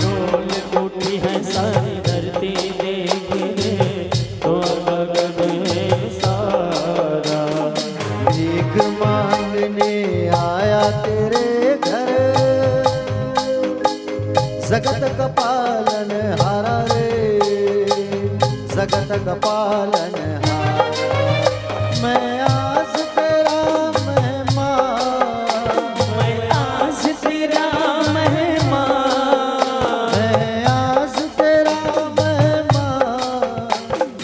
डोल उठी है सारी धरती देख रे, डोला गगन है सारा। भीख मांगने आया तेरे घर, जगत का पालन हारा रे, जगत का पालन हारा। मैं आज तेरा मेहमान, मैं आज तेरा मेहमान, मैं आज तेरा मेहमान,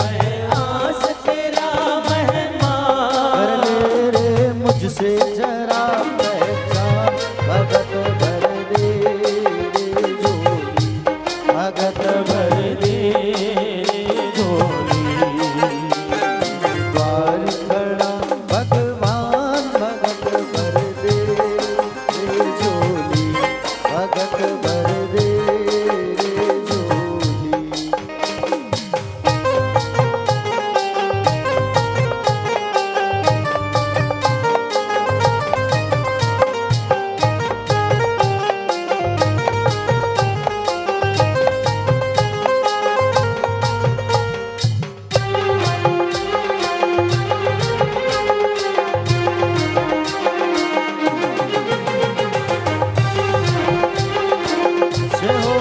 मैं आज तेरा मेहमान। कर ले रे मुझसे जरा पहचान, भगत भर दे रे झोली, भगत भर दे झोली। द्वार खड़ा भगवान, भगत भर दे रे झोली, भगत भर दे रे झोली। जय हो।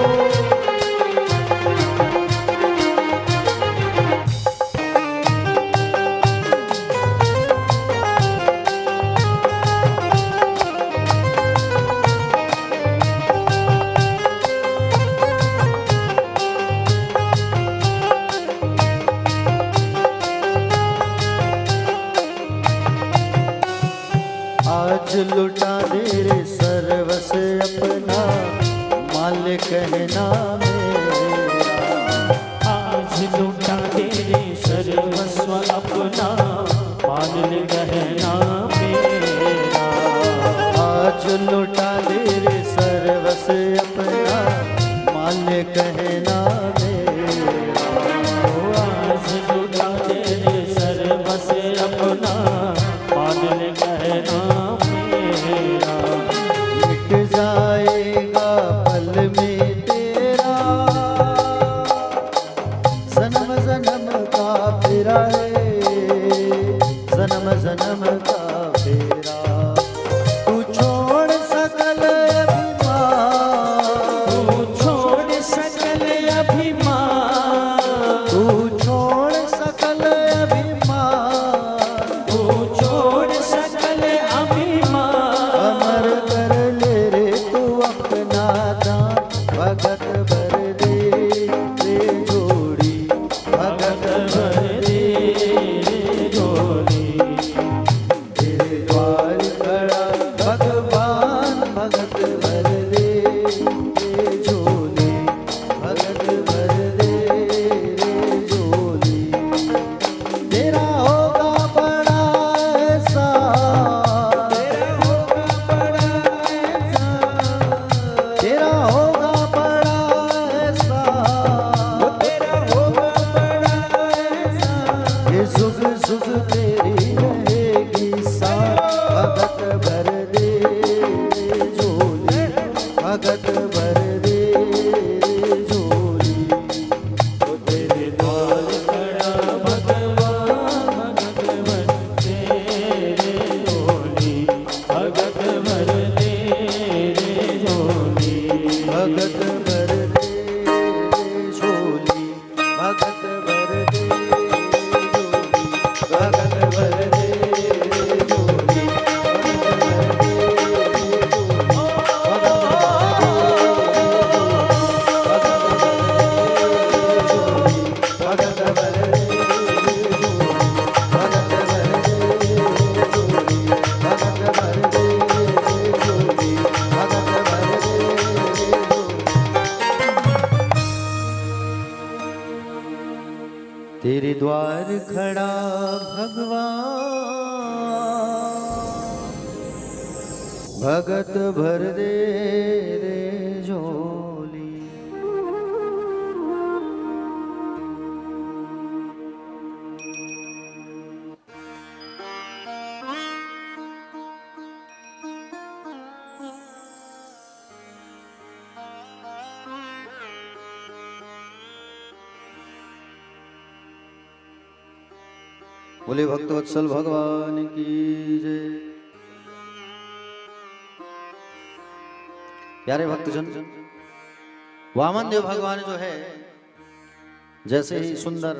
आज लुटा दे रे सर्वस अपना, मालिक कहना मेरा। आज लुटा दे रे सर्वस्व अपना, पाल गहना मेरा। आज लुटा दे रे सर्वस अपना, मालिक कहना मेरा। ओ आज लुटा दे रे सर्वस्व अपना, पाल गहना मेरा। मिट जाएगा पल में तेरा, जन्म जन्म का फेरा रे, जन्म जन्म का फेरा। तू छोड़ सकल अभिमान, तू छोड़ सकल अभिमान, तू छोड़ सकल अभिमान, तू छोड़ सकल अभिमान। अमर कर ले रे तू अपना दान, भगत भर दे रे जोड़ी, भगत भर दे रे जोड़ी। तेरे द्वार खड़ा भगवान, भगत भर दे रे झोली, भगत भर दे रे झोली। तेरा होगा बड़ा एहसान, तेरा होगा बड़ा एहसान, ये सुख सुख तेरी रहेगी साथ। भगत भर दे रे झोली, भगत भर दे रे झोली। तो तेरे द्वार खड़ा भगवान, भगत भर दे रे झोली, भगत भर दे रे झोली। भगत भर दे रे झोली, भगत भर दे रे झोली, भगत भर दे रे झोली, भगत भर तेरे द्वार खड़ा भगवान, भगत भर दे रे झोली। बोले भक्तवत्सल भगवान की जय। प्यारे भक्तजन, वामन देव भगवान जो है जैसे ही सुंदर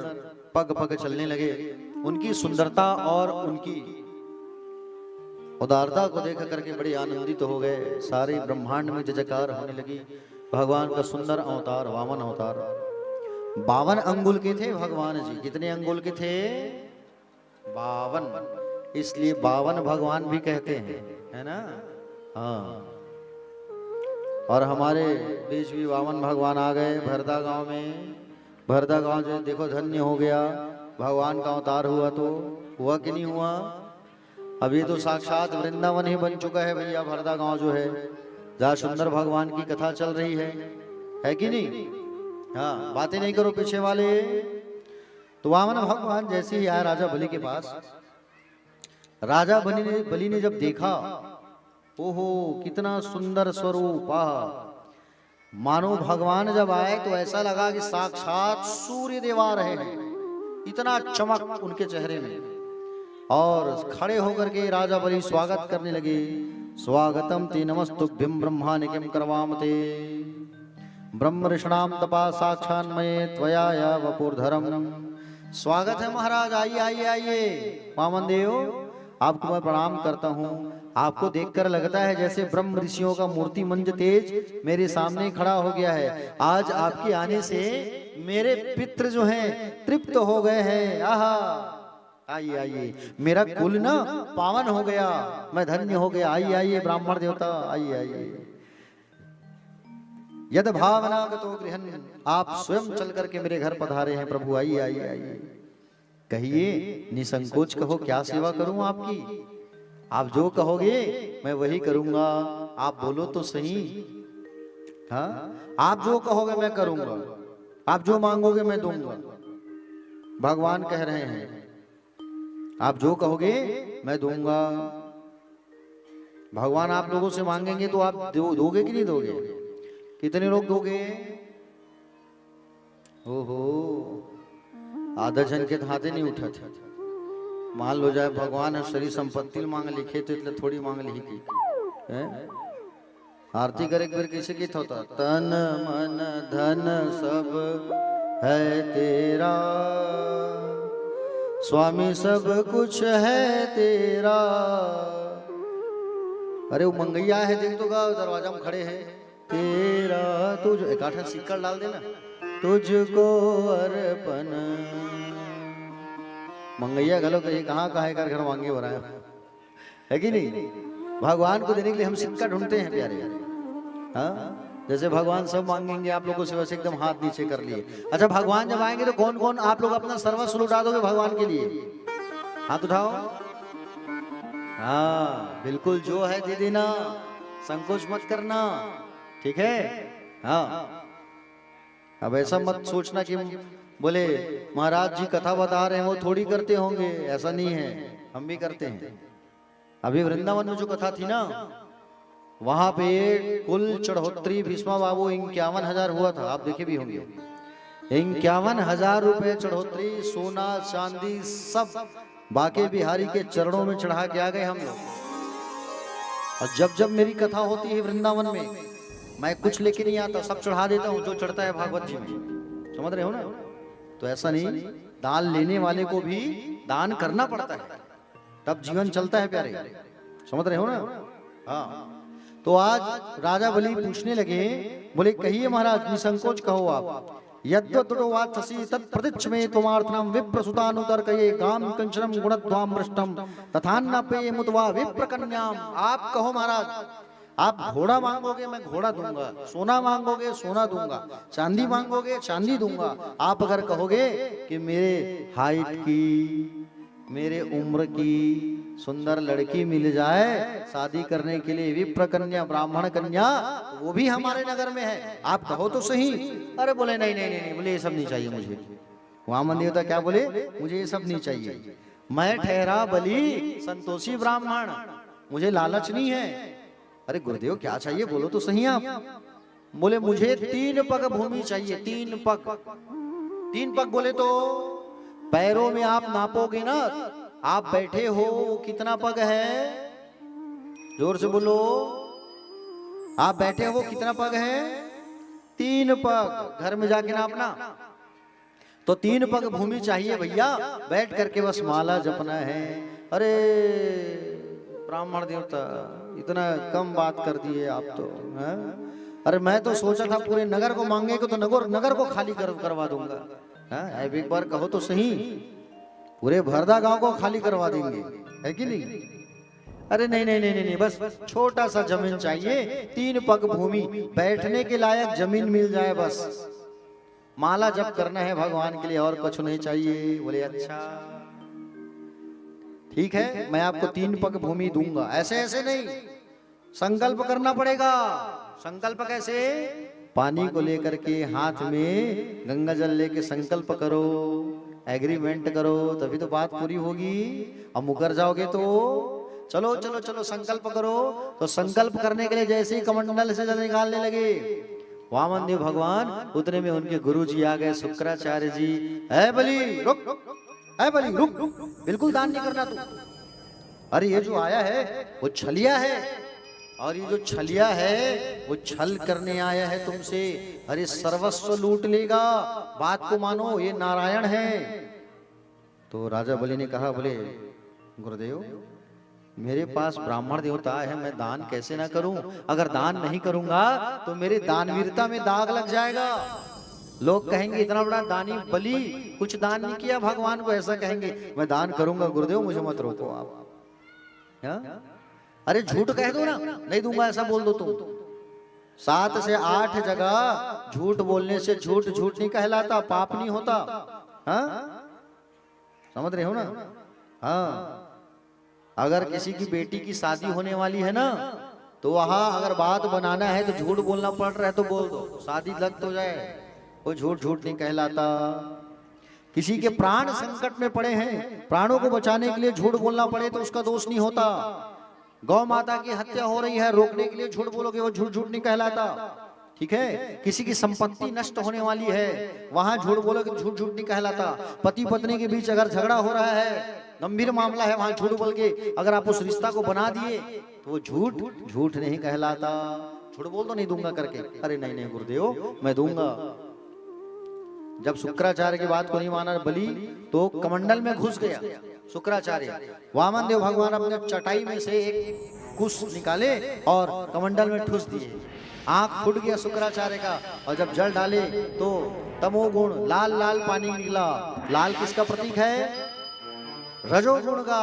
पग पग चलने लगे, उनकी सुंदरता और उनकी उदारता को देख करके बड़े आनंदित हो गए। सारे ब्रह्मांड में जयकार होने लगी। भगवान का सुंदर अवतार, वामन अवतार। 52 अंगुल के थे भगवान जी। कितने अंगुल के थे? 52। इसलिए 52 भगवान भी कहते हैं, है ना? हाँ। और हमारे बीच भी 52 भगवान आ गए भरदा गांव में। भरदा गांव जो देखो धन्य हो गया, भगवान का अवतार हुआ तो हुआ कि नहीं हुआ? अभी तो साक्षात वृंदावन ही बन चुका है भैया भरदा गांव जो है, जहाँ सुंदर भगवान की कथा चल रही है कि नहीं? हाँ, बातें नहीं करो पीछे वाले। तो वामन भगवान जैसे ही आया राजा बलि के पास, राजा बलि ने जब देखा, ओहो कितना सुंदर स्वरूप, मानो भगवान जब आए तो ऐसा लगा कि साक्षात सूर्य देव आ रहे हैं। इतना चमक उनके चेहरे में। और खड़े होकर के राजा बलि स्वागत करने लगे। स्वागतम ते नमस्तुभ्यं ब्रह्मानिकं करवामते ब्रह्म ऋषणाम तपा साक्षान्मये त्वया या वपुर्धरम। स्वागत है महाराज, आइए आइए आइए। वामन देव, आपको मैं प्रणाम करता हूँ। आपको देखकर लगता है जैसे ब्रह्म ऋषियों का मूर्ति मंज तेज मेरे सामने खड़ा हो गया है। आज आपके आने से मेरे पितृ जो हैं तृप्त हो गए हैं। आहा, आइए आइए, मेरा कुल ना पावन हो गया, मैं धन्य हो गया। आइए आइए ब्राह्मण देवता, आइए आइए। यद भावनागतो गृहन्, आप स्वयं चल करके मेरे घर पधारे हैं प्रभु। आइए आइए आइए। कहिए, निसंकोच कहो, क्या सेवा करूं आपकी? आप जो कहोगे मैं वही करूंगा। आप बोलो तो सही। हाँ, आप जो कहोगे मैं करूंगा, आप जो मांगोगे मैं दूंगा। भगवान कह रहे हैं आप जो कहोगे मैं दूंगा। भगवान आप लोगों से मांगेंगे तो आप दोगे कि नहीं दोगे? कितने लोग दोगे? ओहो, आधा जन के हाथे नहीं उठा था। मान लो जाए भगवान शरीर संपत्ति मांग लिखे तो इतने थोड़ी मांग ली की आरती करे फिर कैसे गीत होता? तन मन धन सब है तेरा स्वामी, सब कुछ है तेरा। अरे वो मंगैया है, देख तो गा दरवाजा में खड़े हैं। तेरा तुझ एक आठ सिक्का डाल देना, तुझको अर्पण। मंगैया गलो कहीं कहाँ है कर घर मांगे हो रहा है कि नहीं? भगवान को देने के लिए हम सिक्का ढूंढते हैं प्यारे। हाँ, जैसे भगवान सब मांगेंगे आप लोगों से वैसे एकदम हाथ नीचे कर लिए। अच्छा, भगवान जब आएंगे तो कौन कौन आप लोग अपना सर्वस्व लुटा दोगे भगवान के लिए? हाथ उठाओ। हाँ बिल्कुल, जो है दे देना, संकोच मत करना, ठीक है? हाँ, अब ऐसा मत सोचना कि बोले महाराज जी कथा बता रहे हैं वो थोड़ी करते होंगे, ऐसा नहीं है, हम भी करते हैं। अभी वृंदावन में जो कथा थी ना, वहां पे कुल चढ़ोतरी भीष्मा बाबू 51,000 हुआ था। आप देखे भी होंगे 51,000 रुपए चढ़ोतरी, सोना चांदी सब बाके बिहारी के चरणों में चढ़ा के आ गए हम लोग। और जब जब मेरी कथा होती है वृंदावन में, मैं कुछ लेके नहीं आता, सब चढ़ा देता हूँ जो चढ़ता है भागवत जी में। समझ रहे हो ना? तो ऐसा नहीं, दान लेने वाले को भी दान करना पड़ता है, तब जीवन चलता है प्यारे। समझ रहे हो ना? हाँ, तो आज राजा बलि पूछने लगे, बोले कहिए महाराज, निसंकोच कहो आप। यद्वत्तोवात्सि तत्प्रतिच्छ में त्वमार्थनम विप्रसुतानुतर्कये गाम कंचनम गुणध्वाम मृष्टम तथान्नपे मुतवा विप्रकन्याम। आप कहो महाराज, आप घोड़ा मांगोगे मैं घोड़ा दूंगा, सोना मांगोगे सोना दूंगा, चांदी मांगोगे चांदी दूंगा। आप अगर कहोगे कि मेरे हाइट की, मेरे उम्र की सुंदर लड़की मिल जाए शादी करने के लिए, विप्र कन्या ब्राह्मण कन्या, तो वो भी हमारे नगर में है, आप कहो तो सही। अरे बोले नहीं नहीं नहीं, नहीं बोले ये सब नहीं चाहिए मुझे। वामन देवता क्या बोले, मुझे ये सब नहीं चाहिए, मैं ठहरा बलि संतोषी ब्राह्मण, मुझे लालच नहीं है। अरे गुरुदेव क्या चाहिए बोलो तो सही आप। बोले मुझे 3 पग भूमि चाहिए, 3 पग। 3 पग बोले तो पैरों में आप नापोगे ना, आप बैठे हो कितना पग है, जोर से बोलो, आप बैठे हो कितना पग है, 3 पग। घर में जाके नापना, तो 3 पग भूमि चाहिए भैया, बैठ करके बस माला जपना है। अरे ब्राह्मण देवता इतना कम बात कर दिए आप तो है? अरे मैं तो सोचा था पूरे नगर को मांगेगा तो नगर को खाली करवा दूंगा। है? एक बार कहो तो सही, पूरे भरदा गांव को खाली करवा देंगे, है कि नहीं? अरे नहीं नहीं नहीं नहीं, बस छोटा सा जमीन चाहिए, 3 पग भूमि, बैठने के लायक जमीन मिल जाए बस, माला जप करना है भगवान के लिए, और कुछ नहीं चाहिए। बोले अच्छा ठीक है, मैं आपको 3 पग भूमि दूंगा। ऐसे ऐसे नहीं, संकल्प करना पड़ेगा। संकल्प कैसे? पानी को लेकर के हाथ में गंगा जल लेके संकल्प करो, एग्रीमेंट करो, तभी तो बात पूरी होगी। अब मुकर जाओगे तो चलो चलो चलो संकल्प करो। तो संकल्प करने के लिए जैसे ही कमंडल से जल निकालने लगे वामन देव भगवान, उतने में उनके गुरु जी आ गए, शुक्राचार्य जी। है बलि रुक, है बलि रुक, बिल्कुल दान नहीं करना तू। अरे ये जो आया है वो छलिया है, और ये जो छलिया है वो छल करने आया है तुमसे। अरे सर्वस्व लूट लेगा, बात को मानो, ये नारायण है। तो राजा बलि ने कहा, बोले गुरुदेव मेरे पास ब्राह्मण देवता है, मैं दान कैसे ना करूं? अगर दान नहीं करूंगा तो मेरे दानवीरता में दाग लग जाएगा। लोग कहेंगे इतना बड़ा दानी बलि कुछ दान नहीं किया भगवान को, ऐसा कहेंगे। मैं दान करूंगा गुरुदेव, मुझे मत रोको आप। या? अरे झूठ कह दो ना, नहीं दूंगा ऐसा बोल दो तुम। 7 से 8 जगह झूठ बोलने से झूठ झूठ नहीं कहलाता, पाप नहीं होता। हाँ समझ रहे हो ना? हाँ अगर किसी की बेटी की शादी होने वाली है ना, तो वहां अगर बात बनाना है तो झूठ बोलना पड़ रहा है तो बोल दो, शादी लग तो जाए, वो झूठ झूठ नहीं कहलाता। किसी के प्राण संकट में पड़े हैं, प्राणों को बचाने के लिए झूठ बोलना पड़े तो उसका दोष नहीं होता। गौ माता की हत्या हो रही है, रोकने के लिए झूठ बोलोगे, वो झूठ झूठ नहीं कहलाता। ठीक है, किसी की संपत्ति नष्ट होने वाली है, वहां झूठ बोलोगे झूठ झूठ नहीं कहलाता। पति पत्नी के बीच अगर झगड़ा हो रहा है, गंभीर मामला है, वहां झूठ बोल के अगर आप उस रिश्ता को बना दिए तो वो झूठ झूठ नहीं कहलाता। झूठ बोल तो नहीं दूंगा करके, अरे नहीं नहीं गुरुदेव मैं दूंगा। जब शुक्राचार्य की बात को नहीं माना बलि, तो कमंडल में घुस गया शुक्राचार्य। वामन देव भगवान अपने चटाई में से एक कुश निकाले और कमंडल में ठूस दिए, आंख फूट गया शुक्राचार्य का। और जब जल डाले तो तमोगुण लाल लाल पानी निकला। लाल किसका प्रतीक है? रजोगुण का।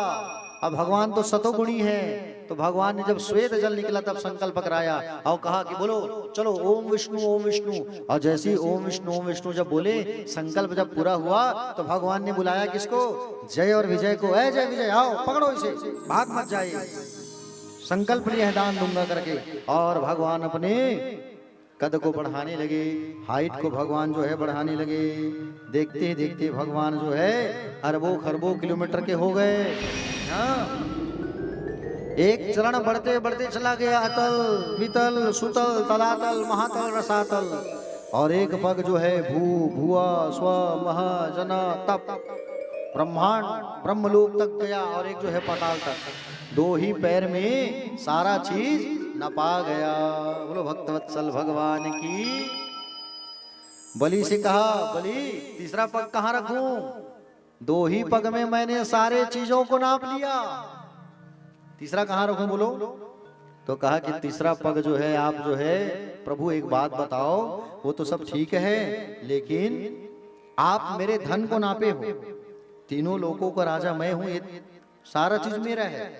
अब भगवान तो सतोगुणी है, तो भगवान ने जब श्वेत जल निकला तब संकल्प कराया और कहा कि बोलो चलो ओम विष्णु ओम विष्णु। और जैसे ही ओम विष्णु जब बोले, संकल्प जब पूरा हुआ तो भगवान ने बुलाया किसको? जय और विजय को। ऐ जय विजय आओ, पकड़ो इसे, भाग मत जाइए। संकल्प लिया है दान दूंगा करके, और भगवान अपने कद को बढ़ाने लगे, हाइट को भगवान जो है बढ़ाने लगे। देखते ही देखते भगवान जो है अरबों खरबों किलोमीटर के हो गए। हाँ? एक चरण बढ़ते बढ़ते चला गया अतल वितल सुतल तलातल महातल रसातल। और एक पग जो है भू भुआ स्व मह जना तप ब्रह्मांड ब्रह्मलोक तक गया, और एक जो है पाताल तक। 2 ही पैर में सारा चीज नपा गया। बोलो भक्तवत्सल भगवान की। बलि से कहा, बलि तीसरा पग कहाँ रखूं? 2 ही पग में मैंने सारे चीजों को नाप लिया, तीसरा कहाँ रखूं बोलो? तो कहा कि तीसरा पग जो है आप जो है प्रभु एक बात बताओ, वो तो सब ठीक है लेकिन आप मेरे धन को नापे हो, तीनों लोगों का राजा मैं हूं, ये सारा चीज मेरा है,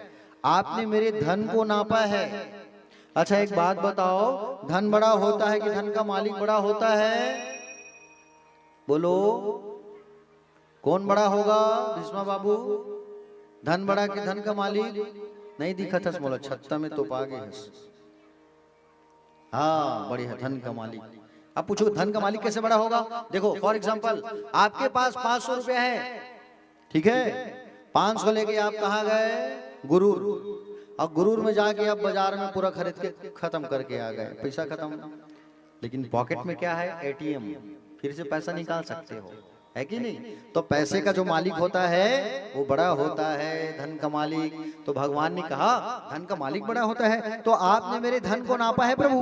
आपने मेरे धन को नापा है। अच्छा एक बात बताओ, धन बड़ा होता है कि धन का मालिक बड़ा होता है? बोलो कौन बड़ा होगा भीष्मा बाबू? धन बड़ा कि धन का मालिक नहीं दिखा था, बोला छत्ता में तो पागे हंस। हाँ बढ़िया, धन का मालिक। अब पूछो धन का मालिक कैसे बड़ा होगा? देखो फॉर एग्जांपल आपके पास 500 रुपया है, ठीक है, 500 लेके आप कहाँ गए? गुरूर। और गुरूर में जाके आप बाजार में पूरा खरीद के खत्म करके आ गए, पैसा खत्म। लेकिन पॉकेट में क्या है? एटीएम, फिर से पैसा निकाल सकते हो, है कि नहीं? तो पैसे का जो मालिक होता है वो बड़ा होता है, धन का मालिक। तो भगवान ने कहा धन का मालिक बड़ा होता है, तो आपने मेरे धन को नापा है प्रभु,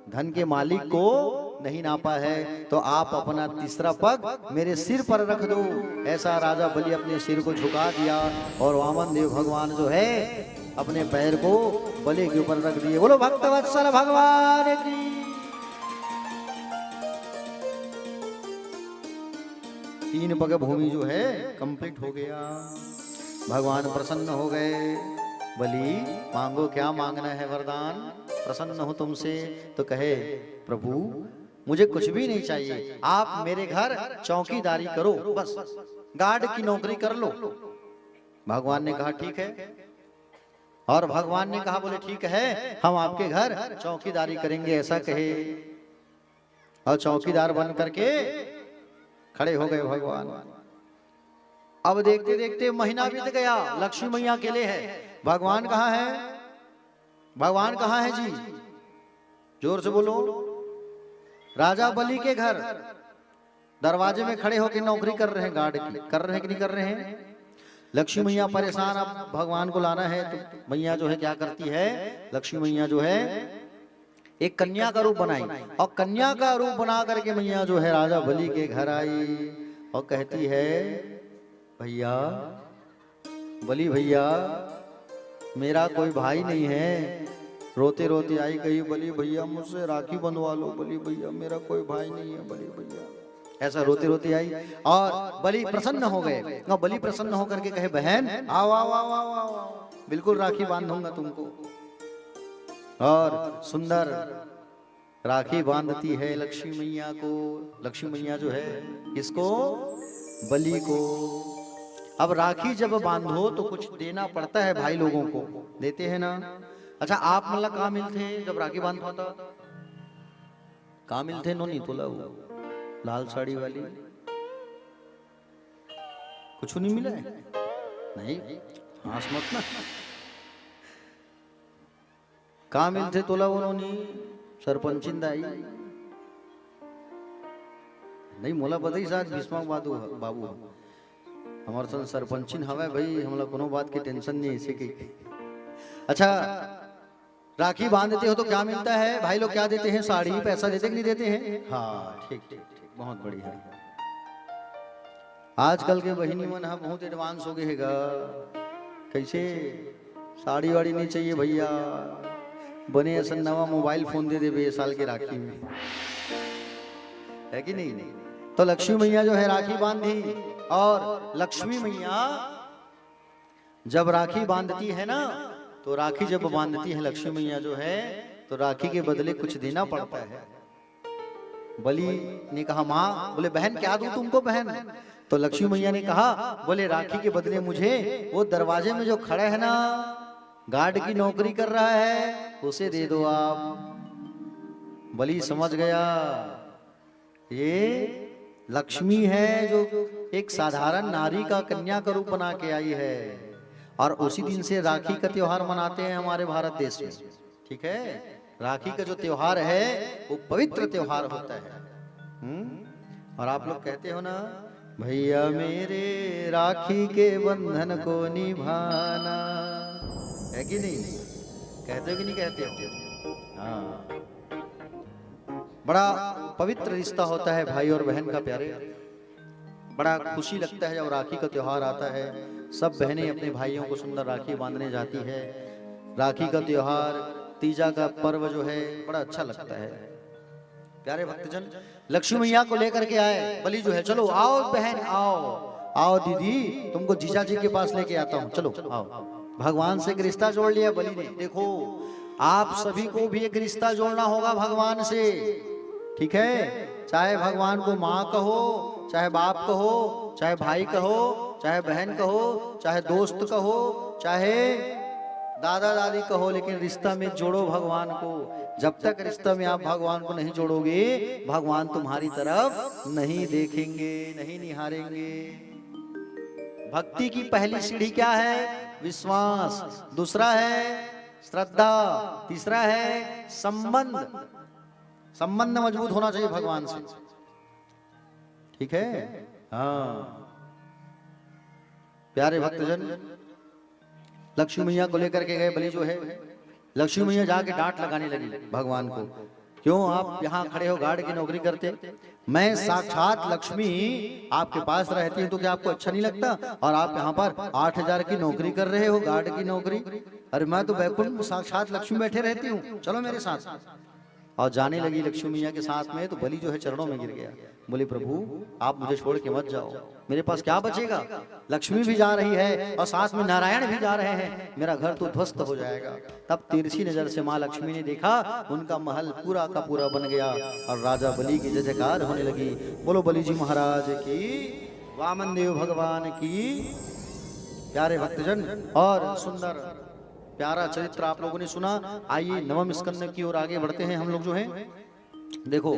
धन के मालिक को नहीं नापा है, तो आप अपना तीसरा पग मेरे सिर पर रख दो। ऐसा राजा बलि अपने सिर को झुका दिया और वामन देव भगवान जो है अपने पैर को बलि के ऊपर रख दिए। बोलो भक्तवत्सल भगवान की। तीन पग भूमि जो है कंप्लीट हो गया, भगवान प्रसन्न हो गए। बलि मांगो, क्या मांगना है वरदान? प्रसन्न हो तुमसे। तो कहे प्रभु मुझे कुछ भी नहीं चाहिए, आप मेरे घर चौकीदारी करो, बस गार्ड की नौकरी कर लो। भगवान ने कहा ठीक है, और भगवान ने कहा बोले ठीक है हम आपके घर चौकीदारी करेंगे, ऐसा कहे। और चौकीदार बन करके खड़े हो गए भगवान। अब देखते देखते महीना बीत गया, लक्ष्मी मैया अकेले है। भगवान कहाँ है? भगवान कहाँ है जी? जोर से बोलो। राजा बलि के घर दरवाजे में खड़े होकर नौकरी कर रहे हैं, गार्ड की कर रहे हैं कि नहीं कर रहे हैं? लक्ष्मी मैया परेशान, अब भगवान को लाना है। तो मैया जो है क्या करती है? लक्ष्मी मैया जो है एक कन्या का रूप बनाई, और कन्या का रूप बना करके मैया जो है राजा बलि के घर आई और कहती है भैया, बलि भैया मेरा कोई भाई नहीं है। रोते रोते आई, कही बलि भैया मुझसे राखी बंधवा लो, बलि भैया मेरा कोई भाई नहीं है, बलि भैया। ऐसा रोते रोते आई और बलि प्रसन्न हो गए। और बलि प्रसन्न होकर के कहे बहन आओ आओ आओ आओ आओ, बिल्कुल राखी बांधूंगा तुमको। और सुंदर राखी बांधती है लक्ष्मी मैया को। लक्ष्मी मैया जो है किसको? बलि को। अब राखी जब बांधो तो कुछ देना पड़ता है भाई लोगों को, देते हैं ना? अच्छा आप मतलब कहाँ मिलते जब राखी बांधता था? कहाँ मिलते? नोनी तोला लाल साड़ी वाली, कुछ नहीं मिला है? नहीं हंस मत ना। कहाँ मिलते तोला वो नोनी? सरपंचिन दाई नहीं मोला पता ही साथ भीष्मा बाबू हमारे संग सरपंचिन हवे भाई, हमला कोनो बात की टेंशन नहीं इसे की। अच्छा राखी बांधते हो तो क्या मिलता है? भाई लोग क्या देते हैं? साड़ी, पैसा देते कि नहीं देते हैं? हाँ ठीक ठीक ठीक, बहुत बढ़िया। आजकल के बहिनी मन हा बहुत एडवांस हो गए हैगा। कैसे? साड़ी वाड़ी नहीं चाहिए भैया, बने ऐसा नवा मोबाइल फोन दे दे साल के राखी में, है कि नहीं? तो लक्ष्मी मैया जो है राखी बांधी, और लक्ष्मी मैया जब राखी बांधती है ना, तो राखी जब बांधती है लक्ष्मी मैया जो है, तो राखी के बदले कुछ देना पड़ता है। बलि ने कहा माँ, बोले बहन क्या दूं तुमको बहन? तो लक्ष्मी मैया ने कहा बोले राखी के बदले मुझे वो दरवाजे में जो खड़ा है ना, गार्ड की नौकरी कर रहा है, उसे दे दो आप। बलि समझ गया ये लक्ष्मी है जो एक साधारण नारी का कन्या का रूप बना के आई है। और उसी दिन से राखी का त्योहार मनाते हैं हमारे भारत देश में, ठीक है? राखी का जो त्योहार है वो पवित्र त्योहार होता है। और आप लोग कहते हो ना भैया मेरे राखी के बंधन को निभाना, है कि नहीं? कहते हो कि नहीं कहते हो? हाँ, बड़ा पवित्र रिश्ता होता है भाई और बहन का प्यारे। बड़ा खुशी लगता है जब राखी का त्योहार आता है, सब बहनें अपने भाइयों को सुंदर राखी बांधने जाती है। राखी का त्योहार, तीजा का पर्व जो है बड़ा अच्छा लगता है। प्यारे भक्तजन लक्ष्मी मैया को लेकर के आए बलि जो है, चलो आओ बहन आओ आओ दीदी तुमको जीजा जी के पास लेके आता हूँ, चलो आओ। भगवान से एक रिश्ता जोड़ लिया बलि ने। देखो आप सभी को भी एक रिश्ता जोड़ना होगा भगवान से, ठीक है? चाहे भगवान को माँ कहो, चाहे बाप कहो, चाहे भाई कहो, चाहे बहन कहो, चाहे दोस्त कहो, चाहे दादा दादी कहो, लेकिन रिश्ता में जोड़ो भगवान को। जब तक रिश्ता में आप भगवान को नहीं जोड़ोगे, भगवान तुम्हारी तरफ नहीं देखेंगे, नहीं निहारेंगे। भक्ति की पहली सीढ़ी क्या है? विश्वास। दूसरा है श्रद्धा। तीसरा है संबंध। संबंध मजबूत होना चाहिए भगवान से, ठीक है? हाँ प्यारे भक्तजन, लक्ष्मी मैया को लेकर के गए बलि जो है, लक्ष्मी मैया जाके डांट लगाने लगी भगवान को, क्यों आप यहाँ खड़े हो, गार्ड की नौकरी करते? मैं साक्षात लक्ष्मी आपके पास रहती हूँ तो क्या आपको अच्छा नहीं लगता? और आप यहाँ पर 8,000 की नौकरी कर रहे हो, गार्ड की नौकरी। अरे मैं तो बैकुंठ में साक्षात लक्ष्मी बैठे रहती हूँ, चलो मेरे साथ। और जाने लगी लक्ष्मी मैया के साथ में, तो बलि जो है चरणों में गिर गया। बोले प्रभु आप मुझे छोड़ के मत जाओ, मेरे पास क्या बचेगा? लक्ष्मी भी जा रही है और साथ में नारायण भी जा रहे हैं, मेरा घर तो ध्वस्त हो जाएगा। तब तिरछी नजर से माँ लक्ष्मी ने देखा, उनका महल पूरा का पूरा बन गया और राजा बलि की जय जयकार होने लगी। बोलो बलि जी महाराज की, वामन देव भगवान की। प्यारे भक्तजन, और सुंदर प्यारा चरित्र आप लोगों ने सुना। आइए नवम स्कंद की ओर आगे बढ़ते हैं हम लोग जो हैं। देखो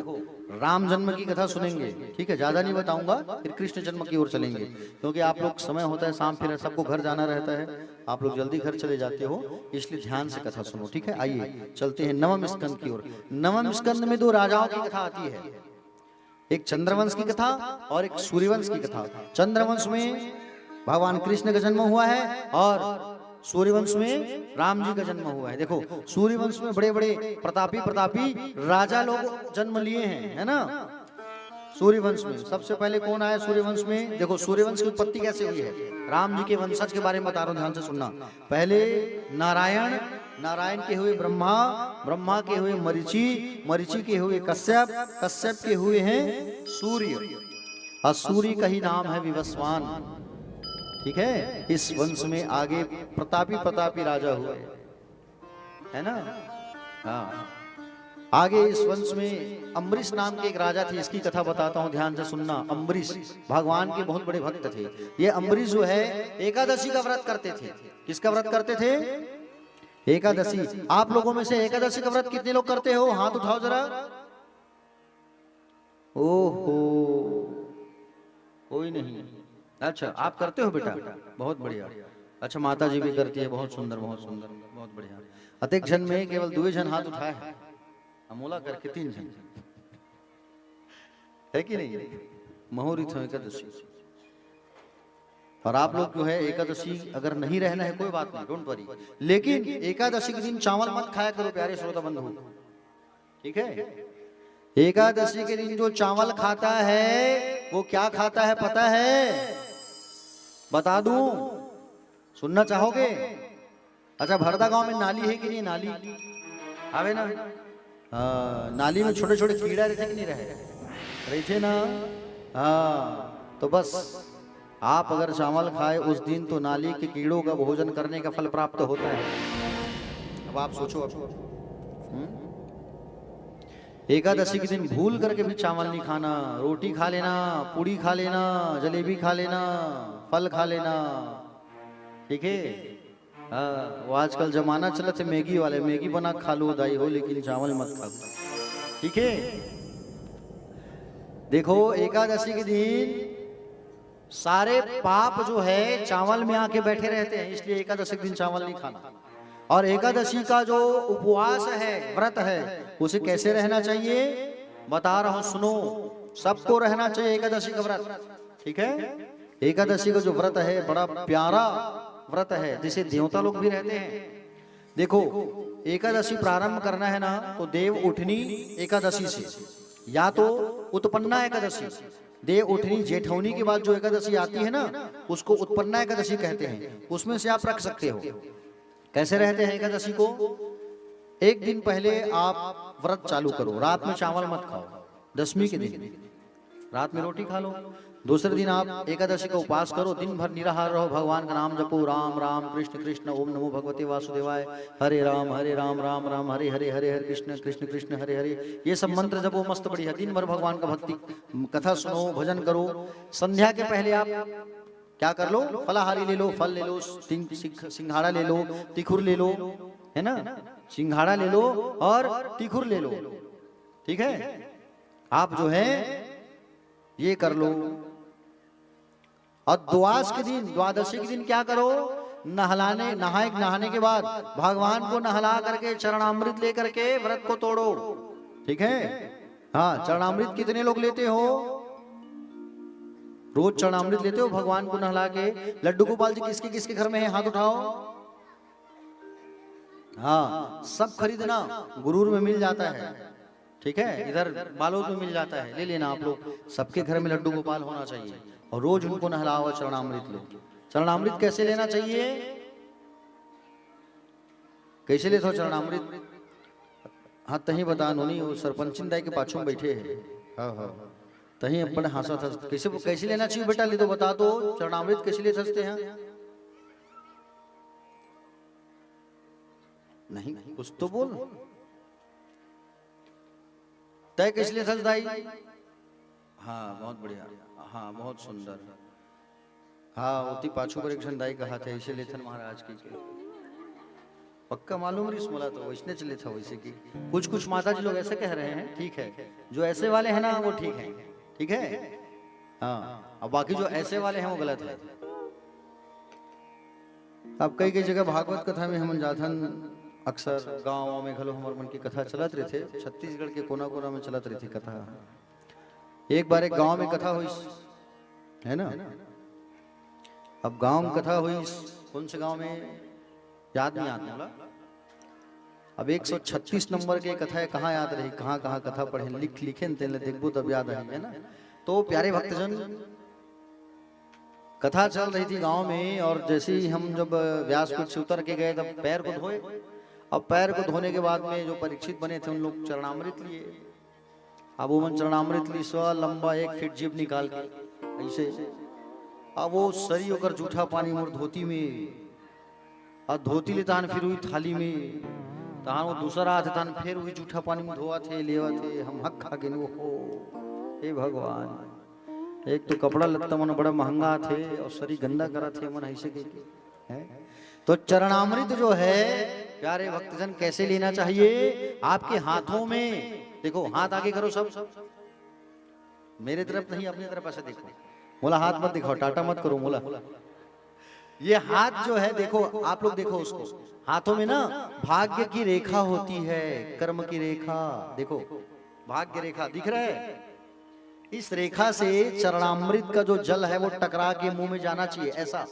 राम जन्म की कथा सुनेंगे, ठीक है? ज्यादा नहीं बताऊंगा, फिर कृष्ण जन्म की ओर चलेंगे, क्योंकि आप लोग समय होता है शाम, फिर सबको घर जाना रहता है, आप लोग जल्दी घर चले जाते हो, इसलिए ध्यान से कथा सुनो, ठीक है? आइए चलते हैं नवम स्कंद की ओर। नवम स्कंद में 2 राजाओं की कथा आती है, एक चंद्रवंश की कथा और एक सूर्यवंश की कथा। चंद्रवंश में भगवान कृष्ण का जन्म हुआ है और सूर्यवंश में राम जी का जन्म हुआ है। देखो सूर्यवंश में बड़े बड़े प्रतापी राजा लोग जन्म लिए हैं, है ना? सूर्यवंश में सबसे पहले कौन आया सूर्यवंश में? देखो सूर्यवंश की उत्पत्ति कैसे हुई है, राम जी के वंशज के बारे में बता रहा हूं, ध्यान से सुनना। पहले नारायण के हुए ब्रह्मा के हुए मरीचि के हुए कश्यप के हुए हैं सूर्य, और सूर्य का ही नाम है विवस्वान, ठीक है? इस वंश में आगे प्रतापी राजा हुए, है ना? हाँ, आगे इस वंश में अम्बरीश नाम के एक राजा थे, इसकी कथा बताता हूं, ध्यान से सुनना। अम्बरीश भगवान के बहुत बड़े भक्त थे। ये अम्बरीश जो है एकादशी का व्रत करते थे। किसका व्रत करते थे? एकादशी। आप लोगों में से एकादशी का व्रत कितने लोग करते हो? हाथ उठाओ जरा। ओहो, कोई नहीं। अच्छा आप करते हो बेटा, बहुत बढ़िया। अच्छा माता जी भी करती है, बहुत सुंदर बहुत सुंदर, बहुत बढ़िया। अतिक जन में केवल 2 जन हाथ उठाए हैं, अमोला करके 3 जन है कि नहीं? मुहूर्त है एकादशी। और आप लोग जो है एकादशी अगर नहीं रहना है कोई बात नहीं, डोंट वरी, लेकिन एकादशी के दिन चावल मत खाया करो प्यारे श्रोता बंधु, ठीक है? एकादशी के दिन जो चावल खाता है वो क्या खाता है पता है? बता दूं, सुनना चाहोगे? अच्छा भरदा गांव में नाली है कि नहीं? नाली आवे ना? नाली में छोटे छोटे कीड़ा रहते कि नहीं रहे थे ना? हाँ, तो बस आप अगर चावल खाए उस दिन तो नाली के कीड़ों का भोजन करने का फल प्राप्त होता है। अब आप सोचो, एकादशी के दिन भूल करके भी चावल नहीं खाना, रोटी खा लेना, पूड़ी खा लेना, जलेबी खा लेना, फल खा लेना, ठीक है? हाँ, वो आजकल जमाना चला थे मैगी वाले, मैगी बना खा लो दाई हो, लेकिन चावल मत खा, ठीक है? देखो एकादशी के दिन सारे पाप जो है चावल में आके बैठे रहते हैं, इसलिए एकादशी के दिन चावल नहीं खाना। और एकादशी का जो उपवास है, व्रत है, उसे कैसे रहना चाहिए बता रहा हूं, सुनो। सबको रहना चाहिए एकादशी का व्रत, ठीक है? एकादशी का जो व्रत है बड़ा प्यारा व्रत है, जिसे देवता लोग भी रहते हैं। देखो एकादशी प्रारंभ करना है ना, तो देव उठनी एकादशी से, या तो उत्पन्ना एकादशी, देव उठनी जेठौनी के बाद जो एकादशी आती है ना, उसको उत्पन्ना एकादशी कहते हैं। उसमें से आप रख सकते हो। कैसे रहते हैं एकादशी को? एक दिन पहले आप व्रत चालू करो, रात में चावल मत खाओ, दशमी के दिन रात में रोटी खा लो। दूसरे दिन आप एकादशी का उपवास करो, दिन भर निराहार रहो, भगवान का नाम जपो, राम राम कृष्ण कृष्ण ओम नमो भगवते वासुदेवाय, हरे राम राम राम हरे हरे, हरे हरे कृष्ण कृष्ण कृष्ण हरे हरे, ये सब मंत्र जपो, मस्त बढ़िया। दिन भर भगवान का भक्ति कथा सुनो, भजन करो। संध्या के पहले आप क्या कर लो, फलाहारी ले लो, फल ले लो, सिंघाड़ा ले लो, तिखुर ले लो, है ना, सिंघाड़ा ले लो और तिखुर ले लो, ठीक है। आप जो है ये कर लो। और द्वादश के दिन, द्वादशी के दिन क्या करो, नहाने के बाद भगवान को नहला करके चरणामृत लेकर के व्रत को तोड़ो, ठीक है। हाँ, चरणामृत कितने लोग लेते हो, रोज चरणामृत लेते हो भगवान को नहला के। लड्डू गोपाल जी किसके किसके घर में है, हाथ उठाओ। हाँ, सब खरीदना, गुरूर में मिल जाता है, ठीक है, इधर बालोद में मिल जाता है, ले लेना आप लोग। सबके घर में लड्डू गोपाल होना चाहिए और रोज उनको नहलाओ, चरणामृत लो। चरणामृत कैसे लेना चाहिए, कैसे लेते हो चरणामृत? हाँ, तही बता नोनी, वो सरपंचिन दाई के पाछू में बैठे हैं। हाँ हाँ, तही अपन हासा था। कैसे लेना चाहिए बेटा, ले तो बता दो, चरणामृत कैसे ले सकते हैं? नहीं, कुछ तो बोल, तय कैसे ले थस दाई? हाँ, बहुत बढ़िया, हाँ, बहुत सुंदर। हाँ, उती पाछू पर एक दाई कहा था, ऐसे लेथन महाराज की पक्का मालूम रही मला, तो वैसने चले था वैसे की। कुछ माता जी लोग ऐसे कह रहे हैं, ठीक है, जो ऐसे वाले हैं ना वो ठीक है, ठीक है। हाँ, अब बाकी जो ऐसे वाले हैं वो गलत है। अब कई कई जगह भागवत कथा में हम जाथन, अक्सर गाँव में घलो हमारे मन की कथा चलत रहे थे, छत्तीसगढ़ के कोना कोना में चलत रही थी कथा। एक बार एक गांव में कथा हुई, है ना। अब गांव में कथा हुई, कौन से गांव में याद नहीं आता बोला। अब 136 नंबर के कथा है, कहाँ याद रही, कहाँ कहाँ कथा पढ़े, लिखे देखो तब याद आई, है ना। तो प्यारे भक्तजन, कथा चल रही थी गांव में, और जैसे ही हम जब व्यासपीठ से उतर के गए तब पैर को धोए। अब पैर को धोने के बाद में जो परीक्षित बने थे उन लोग चरणामृत लिए। अब वो मन चरणामृत ली, स्व लंबा 1 फीट जीभ निकाल के ऐसे, अब वो सरी होकर जूठा पानी मोर धोती में, और धोती ले तान फिर हुई थाली में, तान वो दूसरा हाथ तान फिर हुई जूठा पानी में धोआ थे, लेवा थे। हम हक खा के नो हो, हे भगवान, एक तो कपड़ा लत्ता मन बड़ा महंगा थे और सरी गंदा करा थे मन ऐसे के है। तो चरणामृत जो है प्यारे भक्तजन कैसे लेना चाहिए, आपके हाथों में देखो, हाथ आगे करो सब, मेरे तरफ नहीं अपनी तरफ ऐसे देखो। मोला हाथ मत दिखाओ, टाटा मत करो मोला। ये हाथ जो है देखो, आप लोग देखो उसको, हाथों में ना भाग्य की रेखा होती है, कर्म की रेखा, देखो भाग्य रेखा दिख रहा है। इस रेखा से चरणामृत का जो जल है वो टकरा के मुंह में जाना चाहिए, ऐसा।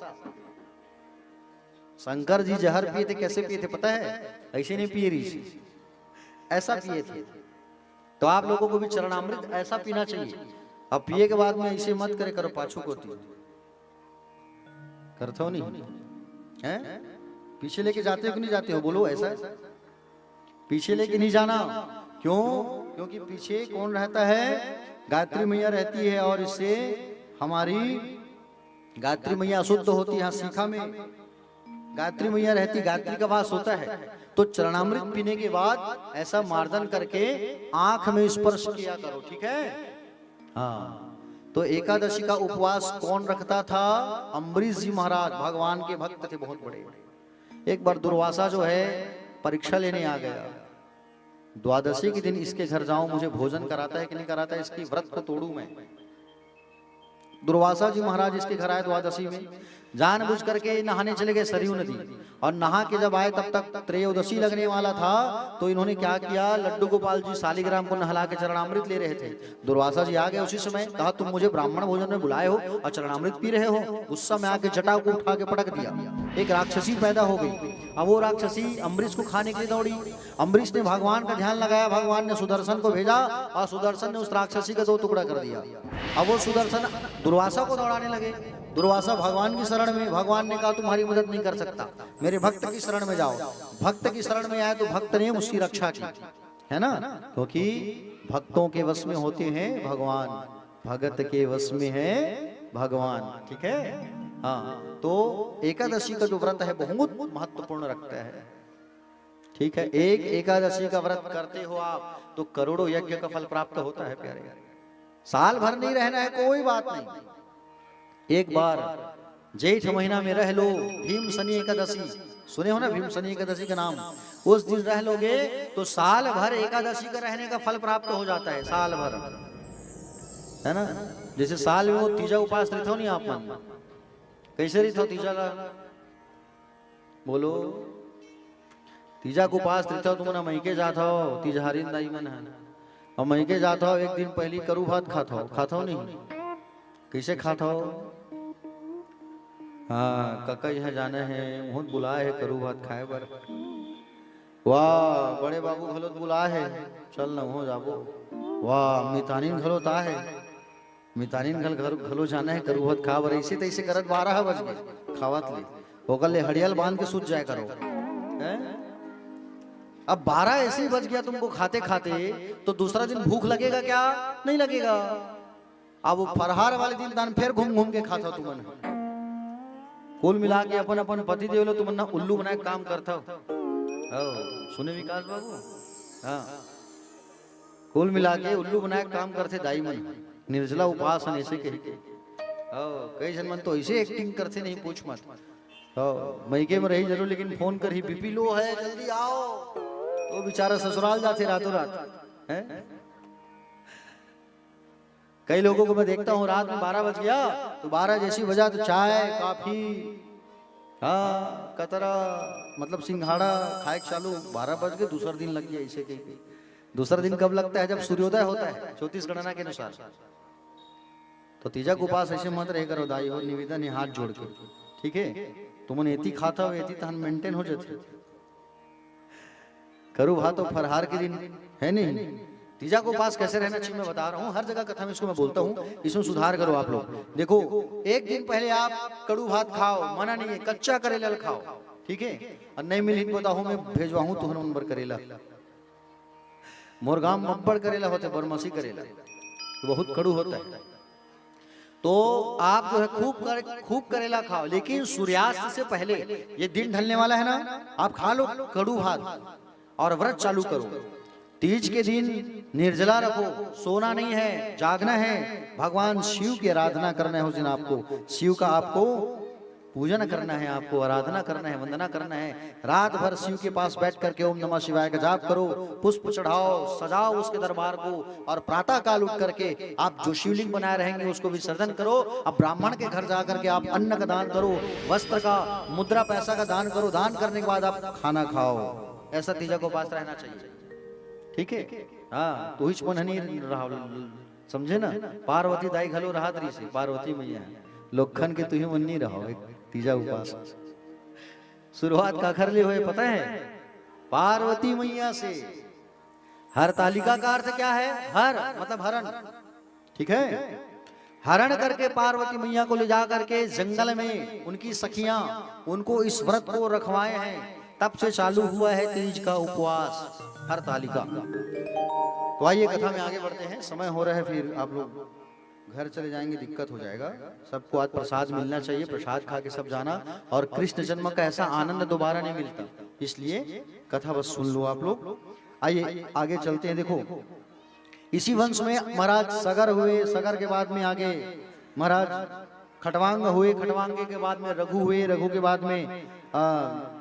शंकर जी जहर पिए थे, कैसे पिए थे पता है? ऐसे नहीं पिए ऋषि, ऐसा पिए थे। तो आप लोगों को भी चरणामृत ऐसा पीना चाहिए। अब पिए के बाद में ऐसे मत करे करो, पाछू को करते हो नहीं है, पीछे लेके जाते हो कि नहीं जाते हो, बोलो ऐसा। पीछे लेके नहीं जाना, क्यों? क्योंकि पीछे कौन रहता है? गायत्री मैया रहती है, और इससे हमारी गायत्री मैया अशुद्ध होती है। यहाँ सीखा में गायत्री मैया रहती, गायत्री का वास होता है। तो चरणामृत पीने के बाद ऐसा मार्दन करके आंख में स्पर्श किया करो, ठीक है। हाँ, तो एकादशी का उपवास कौन रखता था? अम्बरीश जी महाराज, भगवान के भक्त थे बहुत बड़े। एक बार दुर्वासा जो है परीक्षा लेने आ गया, द्वादशी के दिन इसके घर जाऊं, मुझे भोजन कराता है कि नहीं कराता है, इसकी व्रत को तोड़ू मैं। दुर्वासा जी महाराज इसके घर आए द्वादशी में, जानबूझ करके नहाने चले गए सरयू नदी, और नहा के जब आए तब तक त्रयोदशी लगने वाला था। तो इन्होंने क्या किया, लड्डू गोपाल जी शालिग्राम को नहला के चरणामृत ले रहे थे। दुर्वासा जी आ गए उसी समय, कहा तुम मुझे ब्राह्मण भोजन में बुलाए हो और चरणामृत पी रहे हो। गुस्सा में आके जटा को उठा के पटक दिया, एक राक्षसी पैदा हो गई। अब वो राक्षसी अम्बरीश को खाने के लिए दौड़ी। अम्बरीश ने भगवान का ध्यान लगाया, भगवान ने सुदर्शन को भेजा और सुदर्शन ने उस राक्षसी का 2 टुकड़ा कर दिया। अब वो सुदर्शन दुर्वासा को दौड़ाने लगे। दुर्वासा भगवान की शरण में, भगवान ने कहा तुम्हारी मदद नहीं कर सकता, मेरे भक्त की शरण में जाओ। भक्त की शरण में आए तो भक्त ने उसकी रक्षा की, है ना, क्योंकि भक्तों के वश में होते हैं भगवान, भगत के वश में है भगवान, ठीक है। हाँ, तो एकादशी का जो व्रत है बहुत महत्वपूर्ण रखता है, ठीक है। एक एकादशी का व्रत करते हो आप तो करोड़ों यज्ञ का फल प्राप्त होता है प्यारे। साल भर नहीं रहना है, कोई बात नहीं। एक बार जेठ महीना में रह लो भीम शनि एकादशी, सुने हो ना भीम शनि एकादशी का नाम। उस दिन रह लोगे तो साल भर एकादशी का रहने का फल प्राप्त हो जाता है, साल भर, है ना। जैसे साल में वो तीजा उपास रहते हो नहीं आप मन, कैसे रहते हो तीजा का, बोलो तीजा को उपास रहते हो तुम ना, महीके जाता हो तीजा हरिन दाई मन है, और महीके जाता हो एक दिन पहली करू भात खाता हो नहीं, कैसे खाता हो। हाँ काका यहाँ जाना है, बहुत बुलाए है करू भात खाए बर, वाह बड़े बाबू घलोत बुलाए है, चल न हो जाबो, वाह मितानिन घलोत आ है, मितानिन घलो जाना है करू भात खा बर, ऐसे तैसे करत 12 बज गए खावत ले, होकर ले हड़ियल बांध के सूत जाए करो है? अब 12 ऐसे ही बज गया तुमको खाते खाते, तो दूसरा दिन भूख लगेगा क्या, नहीं लगेगा। अब वो फरहार वाले दिन दान फिर घूम घूम के खाता तुमन, कुल मिला के अपन अपन पति देव लो तुम ना उल्लू बनाए काम करता हो, सुने विकास बाबू, हाँ कुल मिला के उल्लू बनाए काम करते दाई मन, निर्जला उपास ऐसे कही के, कई जन मन तो ऐसे एक्टिंग करते नहीं पूछ मत, मईके में रही जरूर लेकिन फोन कर ही बीपी लो है जल्दी आओ, तो बेचारा ससुराल जाते रातों रात है। कई लोगों को मैं देखता हूँ रात में 12 बज गया तो 12 जैसी बजा तो चाय कॉफी, हाँ कतरा मतलब सिंघाड़ा खाए चालू, 12 बज गए दूसरा दिन लग गया ऐसे कहीं। दूसरा दिन कब लगता है, जब सूर्योदय होता है ज्योतिष गणना के अनुसार। तो तीजा के उपास ऐसे मत रहे करो दाई हो, निवेदन है हाथ जोड़ के, ठीक है। तुमने एती खाता हो एती तहन मेंटेन हो जाते, करू भात और फरहार के दिन है नहीं। तीजा को पास कैसे रहना चाहिए मैं बता रहा हूँ, हर जगह कथा में इसको मैं बोलता हूँ, इसमें सुधार करो आप लोग। देखो एक दिन पहले आप कड़ू भात खाओ, मना नहीं है, कच्चा करेला खाओ, ठीक है। और नहीं मिली बताओ मैं भेजवा हूँ तुहर नंबर करेला, मोरगाम मब्बड़ करेला होते, बरमसी करेला बहुत कड़ू होता है। तो आप जो है खूब करेला खाओ, लेकिन सूर्यास्त से पहले, ये दिन ढलने वाला है ना, आप खा लो कड़ू भात और व्रत चालू करो। तीज के दिन निर्जला रखो, सोना नहीं है, जागना है, भगवान शिव की आराधना करना है उस दिन आपको, शिव का आपको पूजन करना है, आपको आराधना करना है, वंदना करना है। रात भर शिव के पास बैठ करके ओम नमः शिवाय का जाप करो, पुष्प चढ़ाओ, सजाओ उसके दरबार को, और प्रातः काल उठ करके आप जो शिवलिंग बनाए रहेंगे उसको विसर्जन करो। अब ब्राह्मण के घर जा करके आप अन्न का दान करो, वस्त्र का, मुद्रा पैसा का दान करो, दान करने के बाद आप खाना खाओ। ऐसा तीजा को पास रहना चाहिए, ठीक है। हाँ तो हिच मन नहीं रहा, समझे ना, पार्वती दाई घलो रहा तरी से, पार्वती मैया लोखन के तुही मन नहीं रहो। तीजा उपास शुरुआत का कर ले हुए पता है, पार्वती मैया से। हर तालिका का अर्थ क्या है, हर मतलब हरण, ठीक है। हरण करके पार्वती मैया को ले जा करके जंगल में उनकी सखियां उनको इस व्रत को रखवाए हैं, तब से चालू हुआ है तीज का उपवास, हर तालिका। तो आइए कथा में आगे बढ़ते हैं, समय हो रहा है, फिर आप लोग घर चले जाएंगे दिक्कत हो जाएगा। सबको आज प्रसाद मिलना चाहिए, प्रसाद खा के सब जाना, और कृष्ण जन्म का ऐसा आनंद दोबारा नहीं मिलता, इसलिए कथा बस सुन लो आप लोग। आइए आगे चलते हैं। देखो इसी वंश में महाराज सगर हुए, सगर के बाद में आगे महाराज खटवांग हुए, खटवांगे के बाद में रघु हुए, रघु के बाद में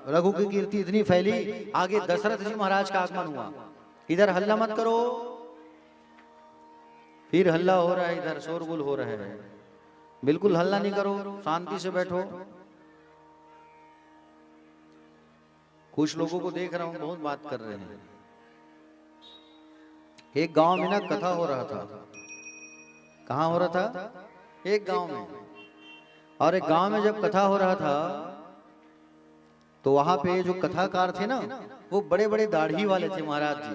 रघु की कीर्ति इतनी फैली, आगे दशरथ जी महाराज का आगमन हुआ। इधर हल्ला मत करो, फिर हल्ला हो रहा है, इधर शोरगुल हो रहा है, बिल्कुल हल्ला नहीं करो, शांति से बैठो। कुछ लोगों को देख रहा हूं बहुत बात कर रहे हैं। एक गांव में ना कथा हो रहा था, कहां हो रहा था, एक गांव में। और एक गांव में जब कथा हो रहा था तो वहां पे जो कथाकार थे ना, वो बड़े बड़े दाढ़ी वाले थे महाराज जी,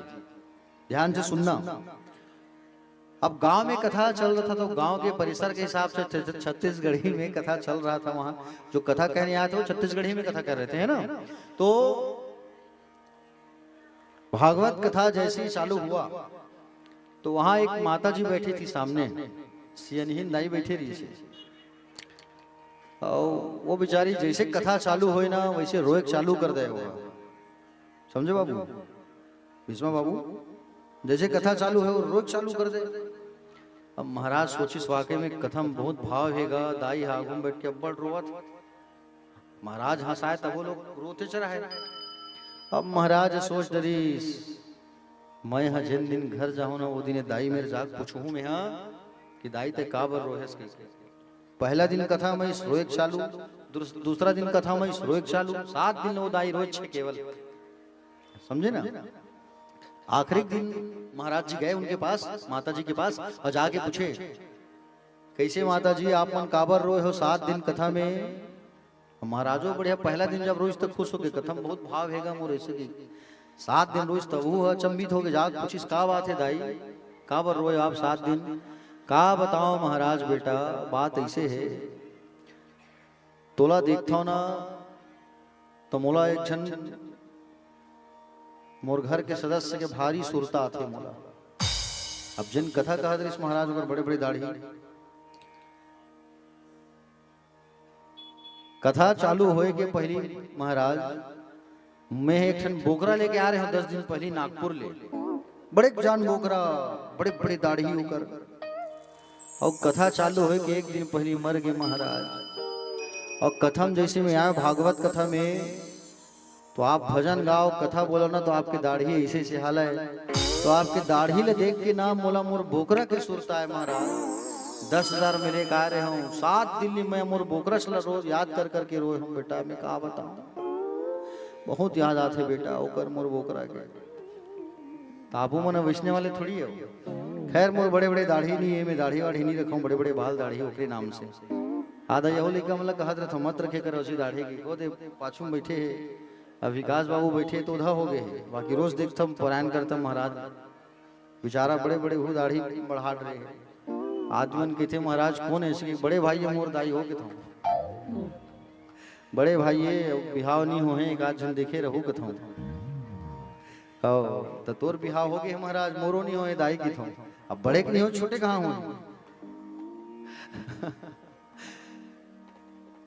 ध्यान से सुनना। अब गांव में कथा चल रहा था, तो गांव के परिसर के हिसाब से छत्तीसगढ़ी में कथा चल रहा था। वहां जो कथा कहने आए थे वो छत्तीसगढ़ी में कथा कर रहे थे, है ना। तो भागवत कथा जैसे ही चालू हुआ तो वहां एक माता जी बैठी थी सामने, सियनहीन दाई बैठी रही थी, और वो बेचारी जैसे कथा चालू हुई ना वैसे रोए चालू कर दे, समझे बाबू, भीष्मा बाबू, जैसे कथा चालू है वो रोज चालू कर दे। अब महाराज सोचिस वाकई में कथम बहुत भाव हैगा दाई हागुम बैठ के अब्बड़ रोवत। महाराज हंसाए तब वो लोग रोते चला है। अब महाराज सोच डरीस मैं हाँ जिन दिन घर जाऊँ ना वो दिन दाई मेरे जाग पूछूँ मैं हाँ कि दाई ते काबर रोहेस के। पहला दिन कथा मैं रोएक चालू, दूसरा दिन कथा मैं रोएक चालू, 7 दिन वो दाई रोज छे केवल, समझे ना। आखिरी दिन महाराज जी गए उनके पास, माता जी के पास, और जाके पूछे कैसे माता जी आप मन काबर रोए हो 7 दिन कथा में। महाराजो बढ़िया पहला दिन जब रोज तक खुश हो गए, कथम बहुत भाव हैगा मोर ऐसे की। 7 दिन रोज तब वो अचंबित हो गए, जाके पूछिस का बात है दाई काबर रोए आप 7 दिन। का बताओ महाराज बेटा बात ऐसे है, तोला देखता हो ना तो मोला एक जन मोर घर के सदस्य के भारी सुरता आते मोला। अब जिन कथा कहा इस महाराज ऊपर बड़े बड़े दाढ़ी। कथा चालू होए के पहली महाराज मैं एक ठन बोकरा लेके आ रहे हूँ 10 दिन पहले नागपुर ले, बड़े जान बोकरा बड़े बड़े दाढ़ी होकर। और कथा चालू होए के एक दिन पहले मर गए महाराज। और कथम जैसे में आया भागवत कथा में तो आप भजन गाओ कथा बोलो ना तो आपकी दाढ़ी ऐसे से हाल है, तो आपके दाढ़ी ले देख के नाम मोला मोर बोकरा के सुरता है महाराज। 10,000 मेरे का रहे हूँ 7 दिन में मोर बोकरा चला रोज याद कर करके रोए हूँ बेटा। मैं कहा बताऊँ बहुत याद आते बेटा ओकर मोर बोकरा के। ताबू मन वैष्णव वाले थोड़ी है। खैर मोर बड़े बड़े दाढ़ी नहीं है, मैं दाढ़ी वाढ़ी नहीं रखा हूँ, बड़े बड़े बाल दाढ़ी ओकरे नाम से। आधा यहो लेकर मतलब कहा था मत रखे कर उसी दाढ़ी की। वो दे पाछू में बैठे है, अब विकास बाबू बैठे तो उधा हो गए, बाकी रोज देखता हूँ परायण करता महाराज बेचारा बड़े बड़े वो दाढ़ी बढ़ा रहे हैं। आदमी कहते महाराज कौन है इसके, बड़े भाई मोर दाई हो के था, बड़े भाई बिहाव नहीं हो एक आध जन देखे रहू के था। तो तोर बिहाव हो गए महाराज, मोरो नहीं हो दाई की था। अब बड़े के नहीं हो छोटे कहाँ हो।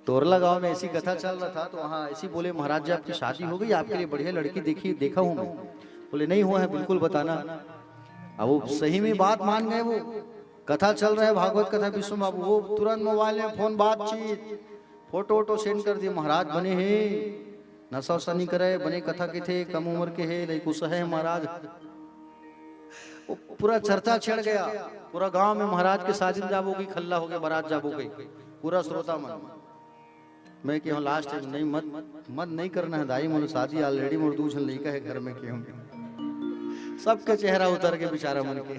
तोरला गांव में ऐसी कथा चल रहा था तो वहाँ ऐसी बोले महाराज जी आपकी शादी हो गई, आपके लिए बढ़िया लड़की देखी देखा हूँ मैं। बोले नहीं हुआ है बिल्कुल बताना। अब वो सही में बात मान गए, वो कथा चल रहा है भागवत कथा विष्णु बाबू, वो तुरंत मोबाइल में फोन बातचीत फोटो वोटो सेंड कर दिए। महाराज बने हैं नशा वशा नहीं करे, बने कथा के थे, कम उम्र के है लैकुश है महाराज। वो पूरा चर्चा छिड़ गया पूरा गांव में, महाराज के शादी में जाबो गई, खल्ला हो गया, बारात जाबो गई, पूरा श्रोता मन। मैं क्यों लास्ट नहीं मत नहीं करना है दाई, मोल शादी ऑलरेडी मोर दूसर लड़का है घर में क्यों। सबके चेहरा उतर के बेचारा मन के।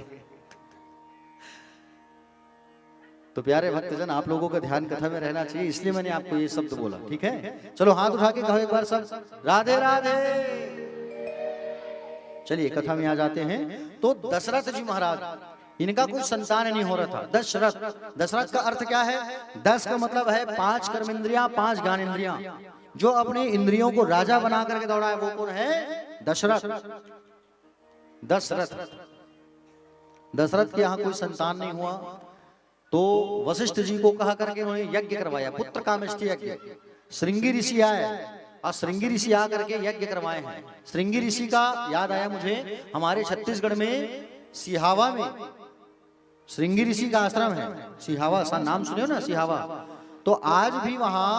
तो प्यारे भक्तजन आप लोगों का ध्यान कथा में रहना चाहिए, इसलिए मैंने आपको ये शब्द बोला। ठीक है चलो हाथ उठा के कहो एक बार सब राधे राधे। चलिए कथा में आ जाते हैं। तो दशरथ जी महाराज इनका कोई संतान नहीं हो रहा था। दशरथ का अर्थ क्या है? 10 का मतलब है 5 कर्मेंद्रियां 5 ज्ञानेंद्रियां। जो अपने इंद्रियों को राजा बना करके दौड़ा है वो कौन है? दशरथ। दशरथ के यहाँ कोई संतान नहीं हुआ तो वशिष्ठ जी को कहा करके उन्होंने यज्ञ करवाया, पुत्र कामेष्टि यज्ञ। श्रृंगी ऋषि आए और श्रृंगी ऋषि आकर के यज्ञ करवाए हैं। श्रृंगी ऋषि का याद आया मुझे, हमारे छत्तीसगढ़ में सिहावा में श्रृंगी ऋषि का आश्रम है। सिहावा सा नाम सुने हो ना, सिहावा। तो आज भी वहां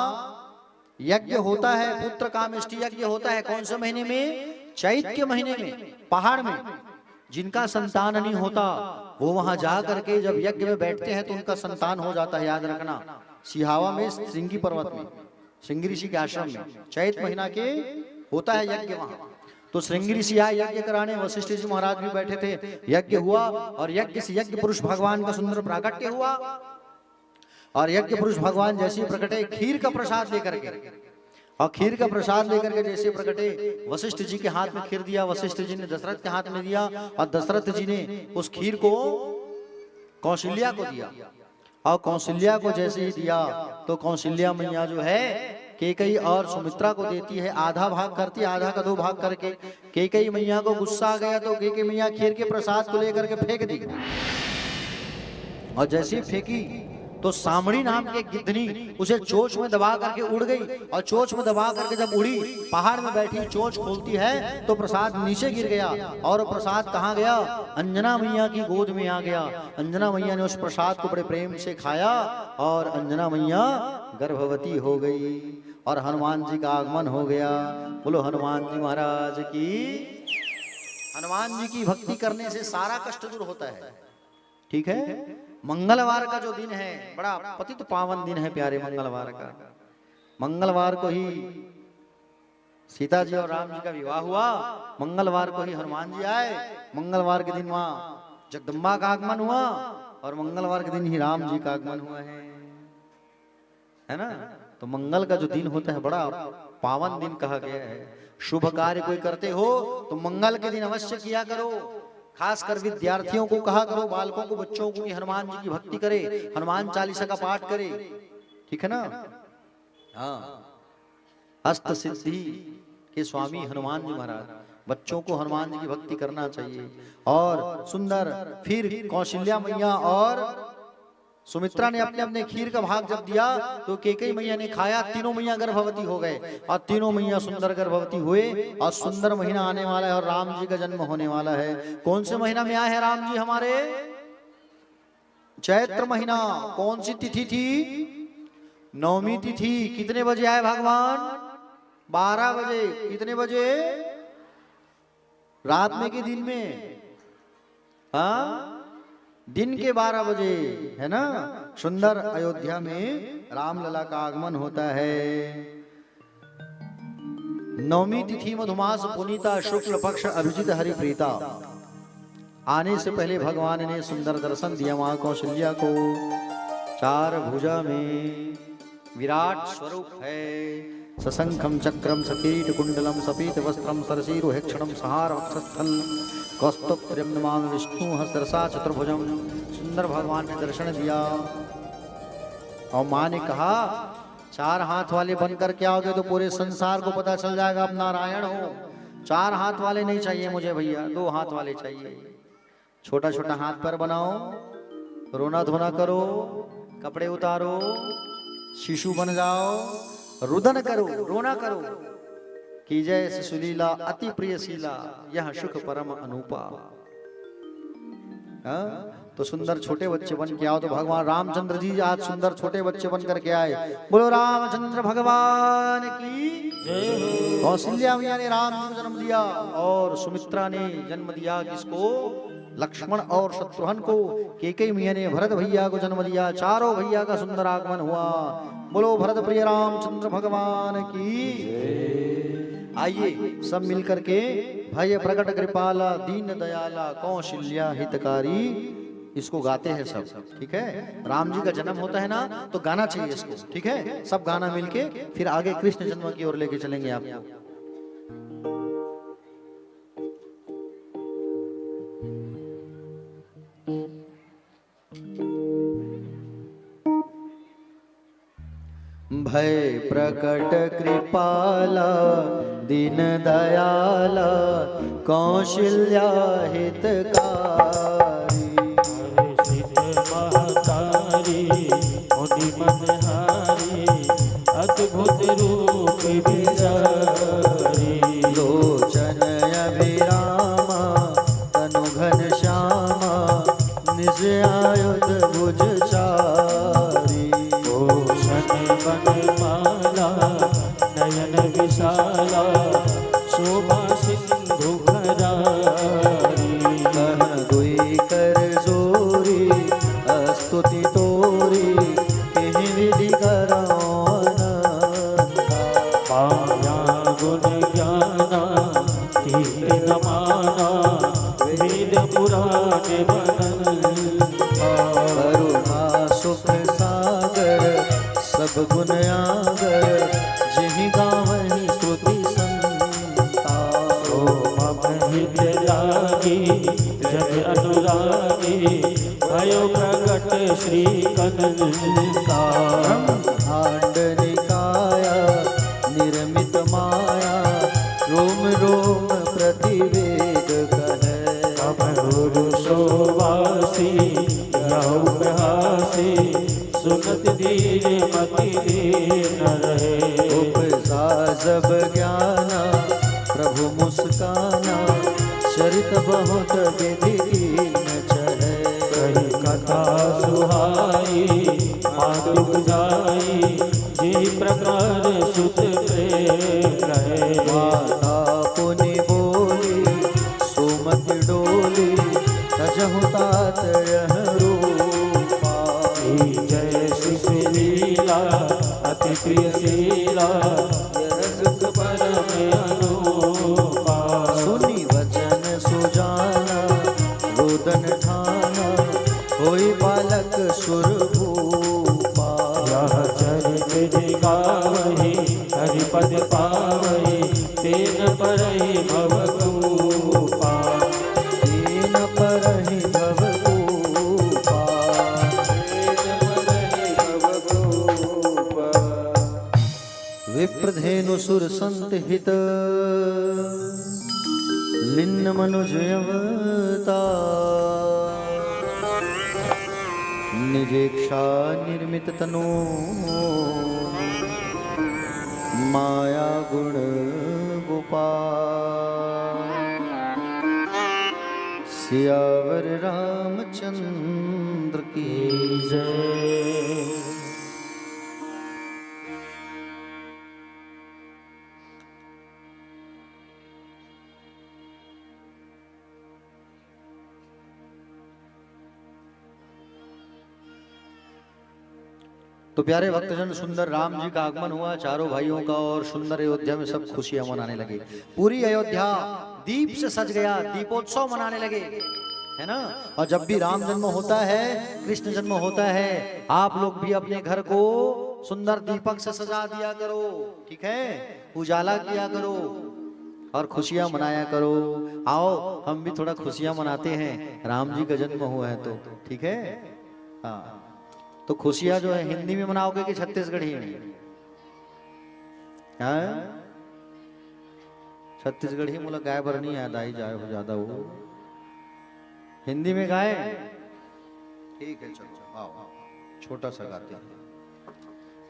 यज्ञ होता है, पुत्र कामेष्टि यज्ञ होता है। कौन से महीने में? चैत के महीने में, पहाड़ में। जिनका संतान नहीं होता वो वहां जा करके जब यज्ञ में बैठते हैं तो उनका संतान हो जाता है, याद रखना। सिहावा में श्रृंगी पर्वत में श्रृंगी ऋषि के आश्रम में चैत महीना के होता है यज्ञ वहां। तो श्रृंगी ऋषि आए यज्ञ कराने, वशिष्ठ जी महाराज भी बैठे थे, यज्ञ हुआ और यज्ञ से यज्ञ पुरुष भगवान का सुंदर प्राकट्य हुआ। और यज्ञ पुरुष भगवान जैसे प्रकटे खीर का प्रसाद लेकर के, और खीर का प्रसाद लेकर के जैसे प्रकटे वशिष्ठ जी के हाथ में खीर दिया, वशिष्ठ जी ने दशरथ के हाथ में दिया और दशरथ जी ने उस खीर को कौशल्या को दिया। और कौशल्या को जैसे ही दिया तो कौशल्या मैया जो है कैकेयी और सुमित्रा को देती है, आधा भाग करती है, आधा का 2 भाग करके। कैकेयी मैया को गुस्सा आ गया तो कैकेयी मैया खीर के प्रसाद को लेकर के फेंक दी। और जैसे फेंकी तो सामड़ी नाम के गिद्धनी उसे चोंच में दबा करके उड़ गई, और चोंच में दबा करके जब उड़ी, पहाड़ में बैठी चोंच खोलती है तो प्रसाद नीचे गिर गया, और प्रसाद कहाँ गया? अंजना मैया की गोद में आ गया। अंजना मैया ने उस प्रसाद को बड़े प्रेम से खाया, और अंजना मैया गर्भवती हो गई, और हनुमान जी का आगमन हो गया। बोलो हनुमान जी महाराज की। हनुमान जी की भक्ति करने से सारा कष्ट दूर होता है। ठीक है, मंगलवार का जो दिन है बड़ा पतित पावन दिन है प्यारे। मंगलवार का, मंगलवार को ही सीता जी और राम जी का विवाह हुआ, मंगलवार को ही हनुमान जी आए, मंगलवार के दिन मां जगदम्बा का आगमन हुआ, और मंगलवार के दिन ही राम जी का आगमन हुआ है ना। तो मंगल का जो दिन होता है बड़ा पावन दिन कहा गया है। शुभ कार्य कोई करते हो तो मंगल के दिन अवश्य किया करो। खासकर विद्यार्थियों को कहा करो, बालकों को, बच्चों को कि हनुमान जी की भक्ति करे, हनुमान चालीसा का पाठ करे। ठीक है ना। हाँ, अष्ट सिद्धि के स्वामी हनुमान जी महाराज, बच्चों को हनुमान जी की भक्ति करना चाहिए। और सुंदर फिर कौशल्या मैया और सुमित्रा ने अपने अपने खीर का भाग जब दिया तो कैकेयी मैया ने खाया, तीनों मैया गर्भवती हो गए, और तीनों मैया सुंदर गर्भवती हुए, और सुंदर महीना आने वाला है और राम जी का जन्म होने वाला है। कौन से महीना में आए हैं राम जी हमारे? चैत्र महीना। कौन सी तिथि थी? नवमी तिथि। कितने बजे आए भगवान? 12 बजे। कितने बजे? रात में कि दिन में? हाँ, दिन के 12 बजे, है ना। सुंदर अयोध्या में रामलला का आगमन होता है। नवमी तिथि मधुमास पुनीता, शुक्ल पक्ष अभिजित हरिप्रीता। आने से पहले भगवान ने सुंदर दर्शन दिया मां कौशल्या को। 4 भुजा में विराट स्वरूप है। सशंखम चक्रम सकीट कुंडलम सपीत वस्त्रम सरसीरु हेक्षणम सहार वक्षस्थल कौस्तुभ्यं नमामि विष्णु सहस्रसा चतुर्भुजम। सुंदर भगवान ने दर्शन दिया, और माँ ने कहा 4 हाथ वाले बनकर के आओगे तो पूरे संसार को पता चल जाएगा आप नारायण हो। 4 हाथ वाले नहीं चाहिए मुझे भैया, 2 हाथ वाले चाहिए। छोटा छोटा हाथ पर बनाओ, रोना धोना करो, कपड़े उतारो, शिशु बन जाओ, रुदन करो, रोना करो कि जय सुलीला अति प्रियशीला यह सुख परम अनूपा। तो सुंदर छोटे बच्चे बन के आओ। तो भगवान रामचंद्र जी आज सुंदर छोटे बच्चे बन करके आए। बोलो रामचंद्र भगवान की जय। कौशल्या मैया ने राम जी को जन्म दिया, और सुमित्रा ने जन्म दिया किसको? लक्ष्मण और शत्रुघ्न को। कैकेयी मैया ने भरत भैया को जन्म दिया। चारों भैया का सुंदर आगमन हुआ। बोलो भरत प्रिय रामचंद्र भगवान की। आइए सब मिलकर के भय प्रकट कृपाला दीन दयाला कौशल्या हितकारी, इसको गाते हैं सब। ठीक है, राम जी का जन्म होता है ना तो गाना चाहिए इसको। ठीक है, सब गाना मिलके फिर आगे कृष्ण जन्म की ओर लेके चलेंगे आपको। भय प्रकट कृपाला दीन दयाला कौशल्या हितकारी। महतारी मुनि मनहारी अद्भुत रूप बिचारी। लोचन अभिरामा तनु घन श्यामा निज आयुध भुज चारी। बनमाला नयन विशाला शोभा सिंधु भरारी। कह दुई कर जोरी स्तुति तोरी कहीं विधि कराना। पाया गुण ज्ञाना कीर्ति नमाना वेद पुराण बनन। करुणा सुख सागर सब गुण आगर जिहि गावहि स्तुति संता। हित लागी जग अनुरागी भयो प्रकट श्री कनका। ब्रह्मांड निकाया निर्मित माया रोम रोम प्रतिवेद कहे। अब गुरु सोवासी यौ प्रहासी सुन सुनत धीर मति धीर न रहे। उपजा जब ज्ञाना प्रभु मुस्काना, चरित बहुत विधि न चढ़े। कही कथा सुहाई मातुक जाई, जी प्रकार सुत प्रेम रहे। माता पुनि बोली सुमति डोली, तजहु तात यह रूपा। जय शिशु लीला अति प्रिय शीला, यह सुख परम अनुपा। सुनी वचन सुजाना रोदन ठाना, होई बालक सुरभूपा। यह चरित गावहि हरिपद पावहि, तेन परहि भवकूपा। दीन परहि भवकूपा। विप्रधेनु सुर संत हित, लिन्न मनुजयवता। निजेक्षा निर्मित तनो, माया गुण गोपाल। सियावर रामचंद्र की जय। तो प्यारे भक्तजन, सुंदर राम जी का आगमन हुआ चारों भाइयों का, और सुंदर अयोध्या में सब खुशियां मनाने लगे। पूरी अयोध्या दीप से सज गया, दीपोत्सव मनाने लगे, है ना। और जब भी राम जन्म होता है, कृष्ण जन्म होता है, आप लोग भी अपने घर को सुंदर दीपक से सजा दिया करो, ठीक है, उजाला किया करो और खुशियां मनाया करो। आओ हम भी थोड़ा खुशियां मनाते हैं, राम जी का जन्म हुआ है तो, ठीक है। हाँ, तो खुशियां जो है हिंदी में मनाओगे कि छत्तीसगढ़ी में? हाँ, छत्तीसगढ़ी मुला गाय भरनी है, दाई जाए हो ज्यादा हो, हिंदी में गाए, ठीक है। चलो आओ, छोटा सा गाते हैं,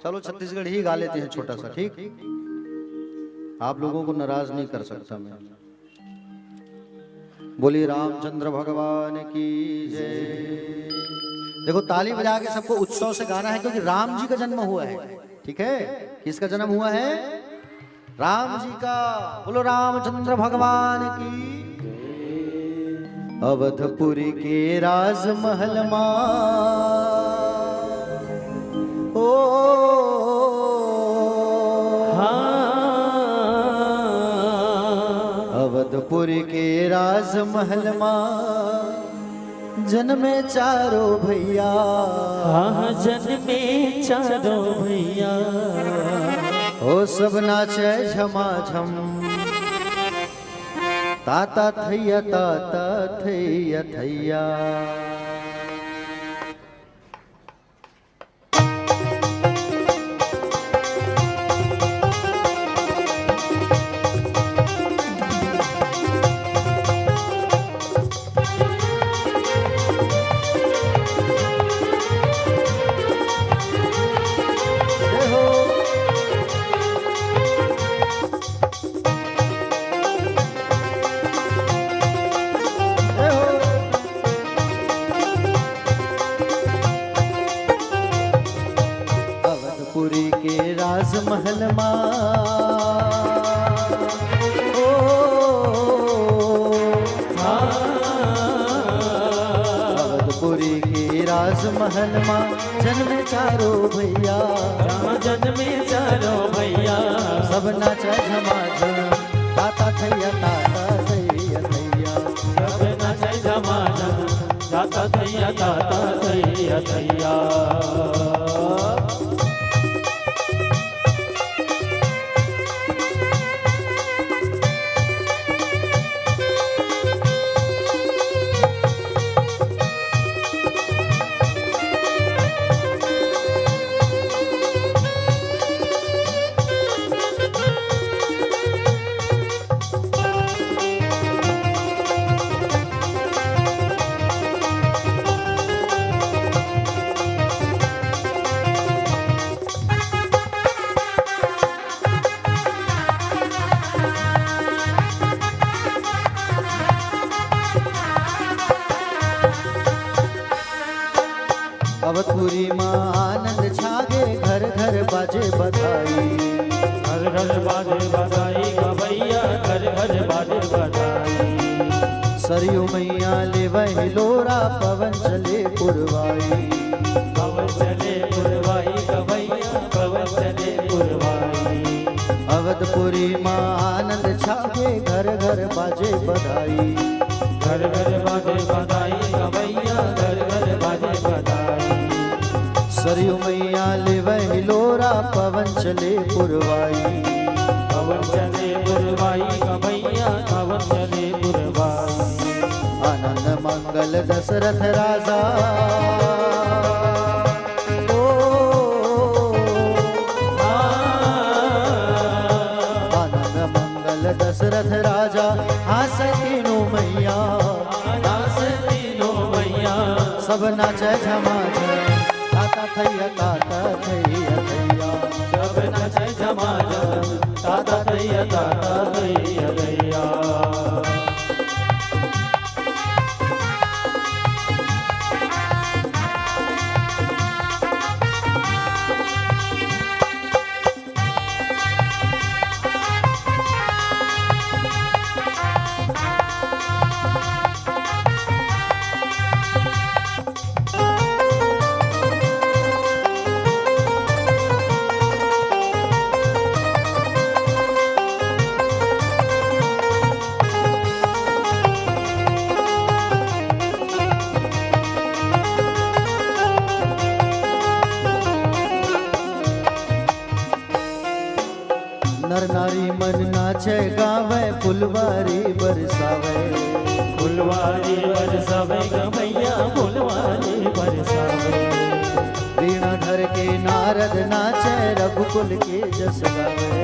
चलो छत्तीसगढ़ी ही गा लेते हैं छोटा सा, ठीक। आप लोगों को नाराज नहीं कर सकता मैं। बोलिए रामचंद्र भगवान की जय। देखो ताली बजा के सबको उत्सव से गाना है, क्योंकि राम जी का जन्म हुआ है, ठीक है। किसका जन्म हुआ है? राम जी का। बोलो रामचंद्र भगवान की। अवधपुरी के राजमहल मां, ओ अवधपुरी के राजमहल मां, जन्मे चारों भैया। हाँ जन्मे चारों भैया, ओ सब नाचे झमाझम, ताता थैया ताता थैया थैया। महल अवधपुरी के राजमहल मां, जन्मे चारों भैया। जन्मे चारों भैया, सब नाचा झमाझम, ताता थैया ताता थैया थैया। सब नाचा झमाझम, ताता थैया ताता थैया थैया। अवधपुरी माँ आनंद छागे, घर घर बाजे बधाई। घर घर बाजे बधाई गवैया, घर घर बाजे बधाई। सरयू मैया ले वह लोरा, पवन चले पुरवाई। पवन चले पुरवाई गवैया, पवन चले पुरवाई। अवधपुरी माँ आनंद छागे, घर घर बाजे बधाई। घर घर बाजे बधाई गवैया, घर घर बाजे बधाई। सरयू मैया ले वह लोरा, पवन चले पुरवाई। पवन चले पुरवाई गवैया, पवन चले पुरवाई। आनंद मंगल दशरथ राजा, ओ आनंद मंगल दशरथ राजा, हास तीनों मैया, दास तीनों मैया। सब नाचे झमा झम, ताता थैया ताता थैया थैया। सब नाचे झमा झम, ताता थैया ताता थैया थैया। नर नारी मन नाचे गावे, फुलवारी बरसावे। फुलवारी बरसावे गवैया, फुलवारी बरसावे। वीणा धर के नारद नाचे, रघुकुल के जस गावे।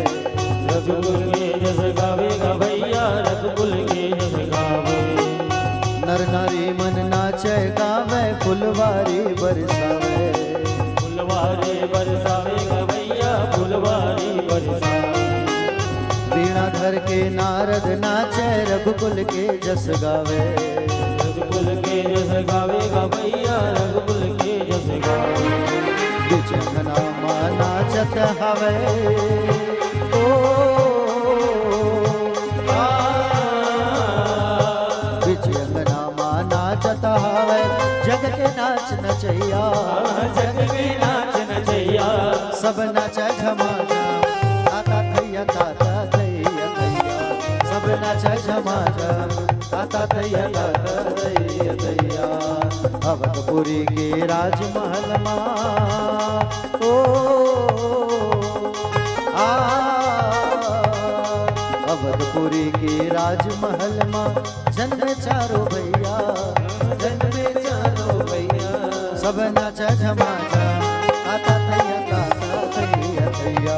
रघुकुल के जस गावे गवैया, रघुकुल के जस गावे। नर नारी मन नाचे गावे, फुलवारी बरसावे। फुलवारी बरसावे गवैया, फुलवारी बरसावे। वीणा धर के नारद नाचे, रघुकुल के जस गावे। रघुकुल के जस गावे गवैया, रघुकुल के जस गावे। विजंगना माँ नाचत हवे, ओ विजंगना माँ नाचत हवे, जग के नाच नचैया। जग के नाच नचैया। सब नाचे झमा झम, ताता थैया ताता थैया थैया। सब नाचे झमा झम, ताता थैया ताता थैया थैया। अवधपुरी के राजमहल माँ, ओ आ अवधपुरी के राजमहल माँ, जन्मे चारों भैया, जन्मे चारों भैया। सब नाचे झमा झम, ताता थैया ताता थैया थैया।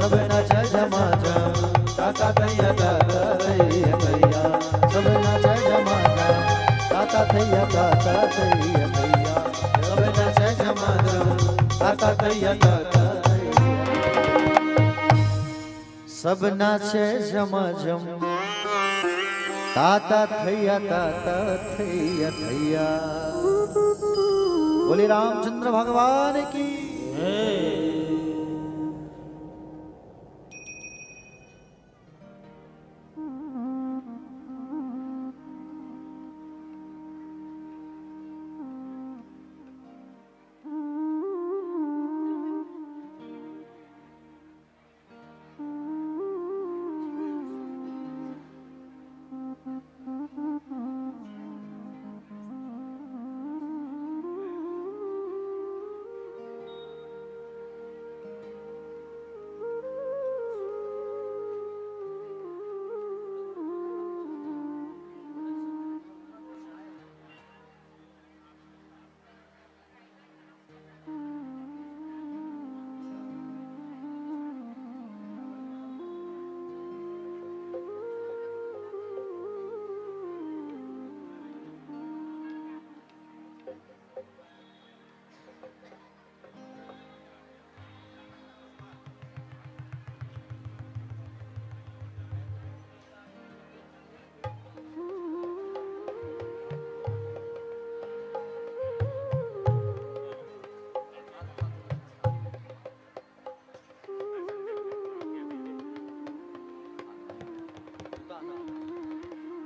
सब नाचे झमा झम, ताता थैया ताता थैया थैया। सब नाचे झमा झम, ताता थैया ताता थैया थैया। सब नाचे झमा झम, ताता थैया ताता थैया। सब नाचे झमा झम, ताता थैया थैया। बोले रामचंद्र भगवान की।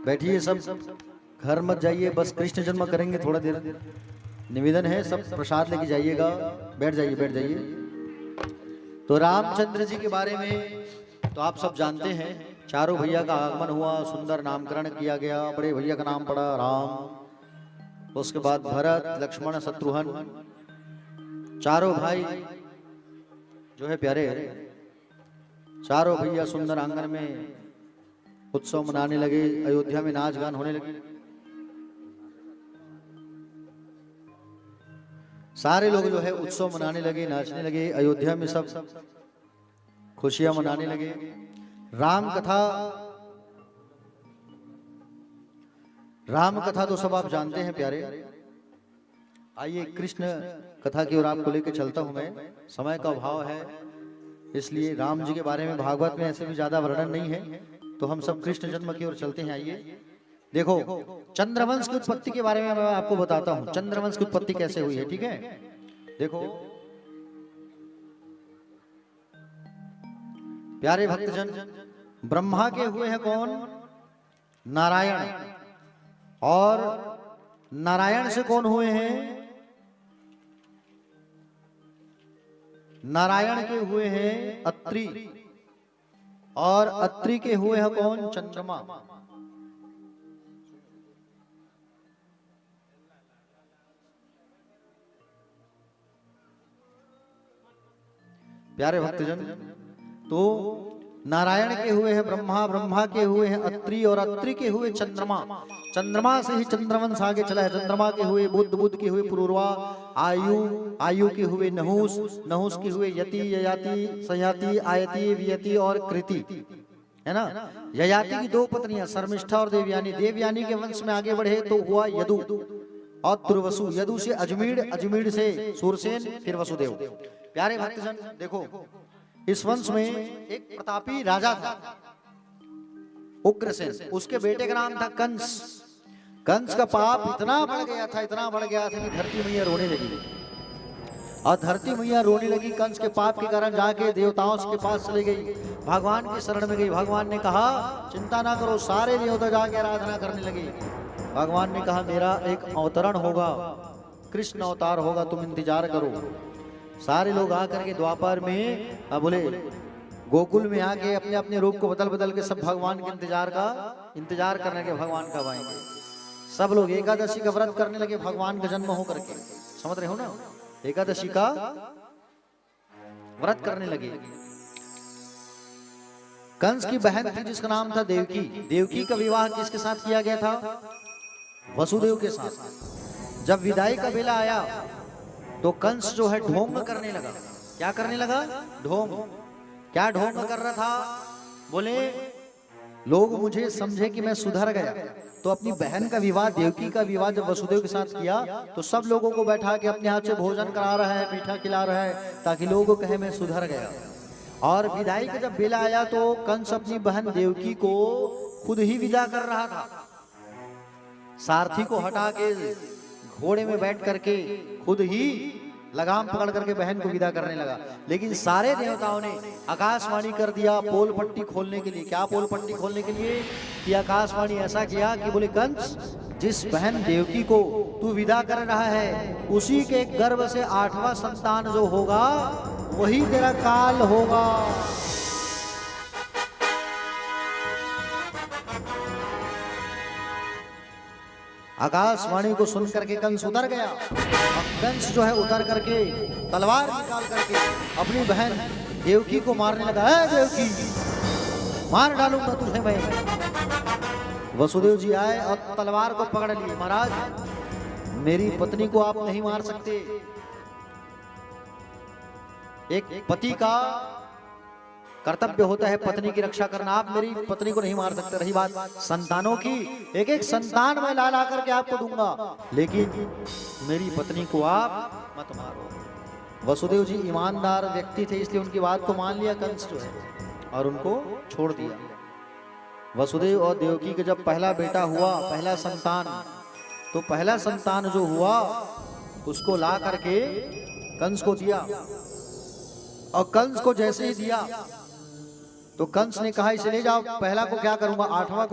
बैठिए सब, घर मत जाइए, बस कृष्ण जन्म करेंगे थोड़ा देर। निवेदन है सब प्रसाद लेके जाइएगा। बैठ जाइए, बैठ जाइए। तो रामचंद्र जी के बारे में तो आप सब जानते हैं। चारों भैया का आगमन हुआ, सुंदर नामकरण किया गया। बड़े भैया का नाम पड़ा राम, उसके बाद भरत, लक्ष्मण, शत्रुघ्न, चारों भाई जो है प्यारे, चारों भैया सुंदर आंगन में उत्सव मनाने लगे। अयोध्या में नाच गान होने लगे। सारे लोग जो है उत्सव मनाने लगे, नाचने लगे। अयोध्या में सब खुशियां मनाने लगे। राम कथा तो सब आप जानते हैं प्यारे। आइए कृष्ण कथा की ओर आपको लेकर चलता हूं मैं। समय का अभाव है इसलिए राम जी के बारे में भागवत में ऐसे भी ज्यादा वर्णन नहीं है, तो हम सब कृष्ण जन्म की ओर चलते हैं। आइए देखो, चंद्रवंश की उत्पत्ति के बारे में मैं आपको बताता हूं। चंद्रवंश की उत्पत्ति कैसे हुई है, ठीक है। देखो प्यारे भक्तजन, ब्रह्मा के हुए हैं कौन? नारायण। और नारायण से कौन हुए हैं? नारायण के हुए हैं अत्रि। और अत्रि के हुए हैं कौन? चंद्रमा। प्यारे भक्तजन, तो नारायण के हुए हैं ब्रह्मा, ब्रह्मा के हुए हैं अत्रि, और अत्रि के हुए चंद्रमा। चंद्रमा से ही चंद्रवंश आगे चला है। चंद्रमा के हुए बुध, बुध के हुए पुरूरवा, आयु, आयु के हुए नहुस, नहुस के हुए यति, ययाति, संयाति, आयति, वियति और कृति, है ना। ययाति की दो पत्नियां शर्मिष्ठा और देवयानी। देवयानी के वंश में आगे बढ़े तो हुआ यदु और तुर्वसु। यदु से अजमीर, अजमीर से सूरसेन, फिर वसुदेव। प्यारे भक्तजन देखो, इस वंश में एक प्रतापी राजा था उग्रसेन। उसके बेटे का नाम था कंस। कंस का पाप इतना बढ़ गया था, इतना बढ़ गया था कि धरती मैया रोने लगी। और धरती मैया रोने लगी कंस के पाप के कारण। जाके देवताओं के पास चली गई, भगवान की शरण में गई। भगवान ने कहा चिंता ना करो। सारे देवता जाके आराधना करने लगे। भगवान ने कहा मेरा एक अवतरण होगा, कृष्ण अवतार होगा, तुम इंतजार करो। सारे लोग आकर के द्वापर में बोले, गोकुल में आके अपने अपने रूप को बदल बदल के सब भगवान के इंतजार करने के भगवान कब आएंगे। सब लोग एकादशी का व्रत करने लगे भगवान का जन्म हो करके। समझ रहे हो ना, एकादशी का व्रत करने लगे। कंस की बहन थी जिसका नाम था देवकी। देवकी का विवाह किसके साथ किया गया था? वसुदेव के साथ। जब विदाई का बेला आया तो कंस जो है ढोंग करने लगा। क्या करने लगा? ढोंग। क्या ढोंग कर रहा था? बोले लोग मुझे समझे कि मैं सुधर गया। तो अपनी बहन का विवाह, देवकी का विवाह जब वसुदेव के साथ किया तो सब लोगों को बैठा के अपने हाथ से भोजन करा रहा है, मीठा खिला रहा है, ताकि लोगों को कहे मैं सुधर गया। और विदाई का जब बेला आया तो कंस अपनी बहन देवकी को खुद ही विदा कर रहा था। सारथी को हटा के घोड़े में बैठ करके खुद ही लगाम पकड़ करके बहन को विदा करने लगा। लेकिन सारे देवताओं ने आकाशवाणी कर दिया पोल पट्टी खोलने के लिए। क्या पोल पट्टी खोलने के लिए? कि आकाशवाणी ऐसा किया कि बोले कंस, जिस बहन देवकी को तू विदा कर रहा है उसी के गर्भ से 8वां संतान जो होगा वही तेरा काल होगा। आकाशवाणी को सुन करके कंस उतर गया। और कंस जो है उतर करके तलवार निकाल करके अपनी बहन देवकी को मारने लगा। है देवकी, मार डालूंगा तुझे मैं। वसुदेव जी आए और तलवार को पकड़ लिए। महाराज, मेरी पत्नी को आप नहीं मार सकते। एक पति का कर्तव्य होता है पत्नी की रक्षा करना। आप मेरी पत्नी को नहीं मार सकते। रही बात संतानों की, एक एक संतान मैं ला करके आपको दूंगा, लेकिन मेरी पत्नी को आप मत मारो। वसुदेव जी ईमानदार व्यक्ति थे, इसलिए उनकी बात को मान लिया कंस जो है, और उनको छोड़ दिया। वसुदेव और देवकी का जब पहला बेटा हुआ, पहला संतान, तो पहला संतान जो हुआ उसको ला करके कंस को दिया। और कंस को जैसे ही दिया तो कंस ने कहा इसे ले जाओ। पहला को क्या करूंगा, 8वां को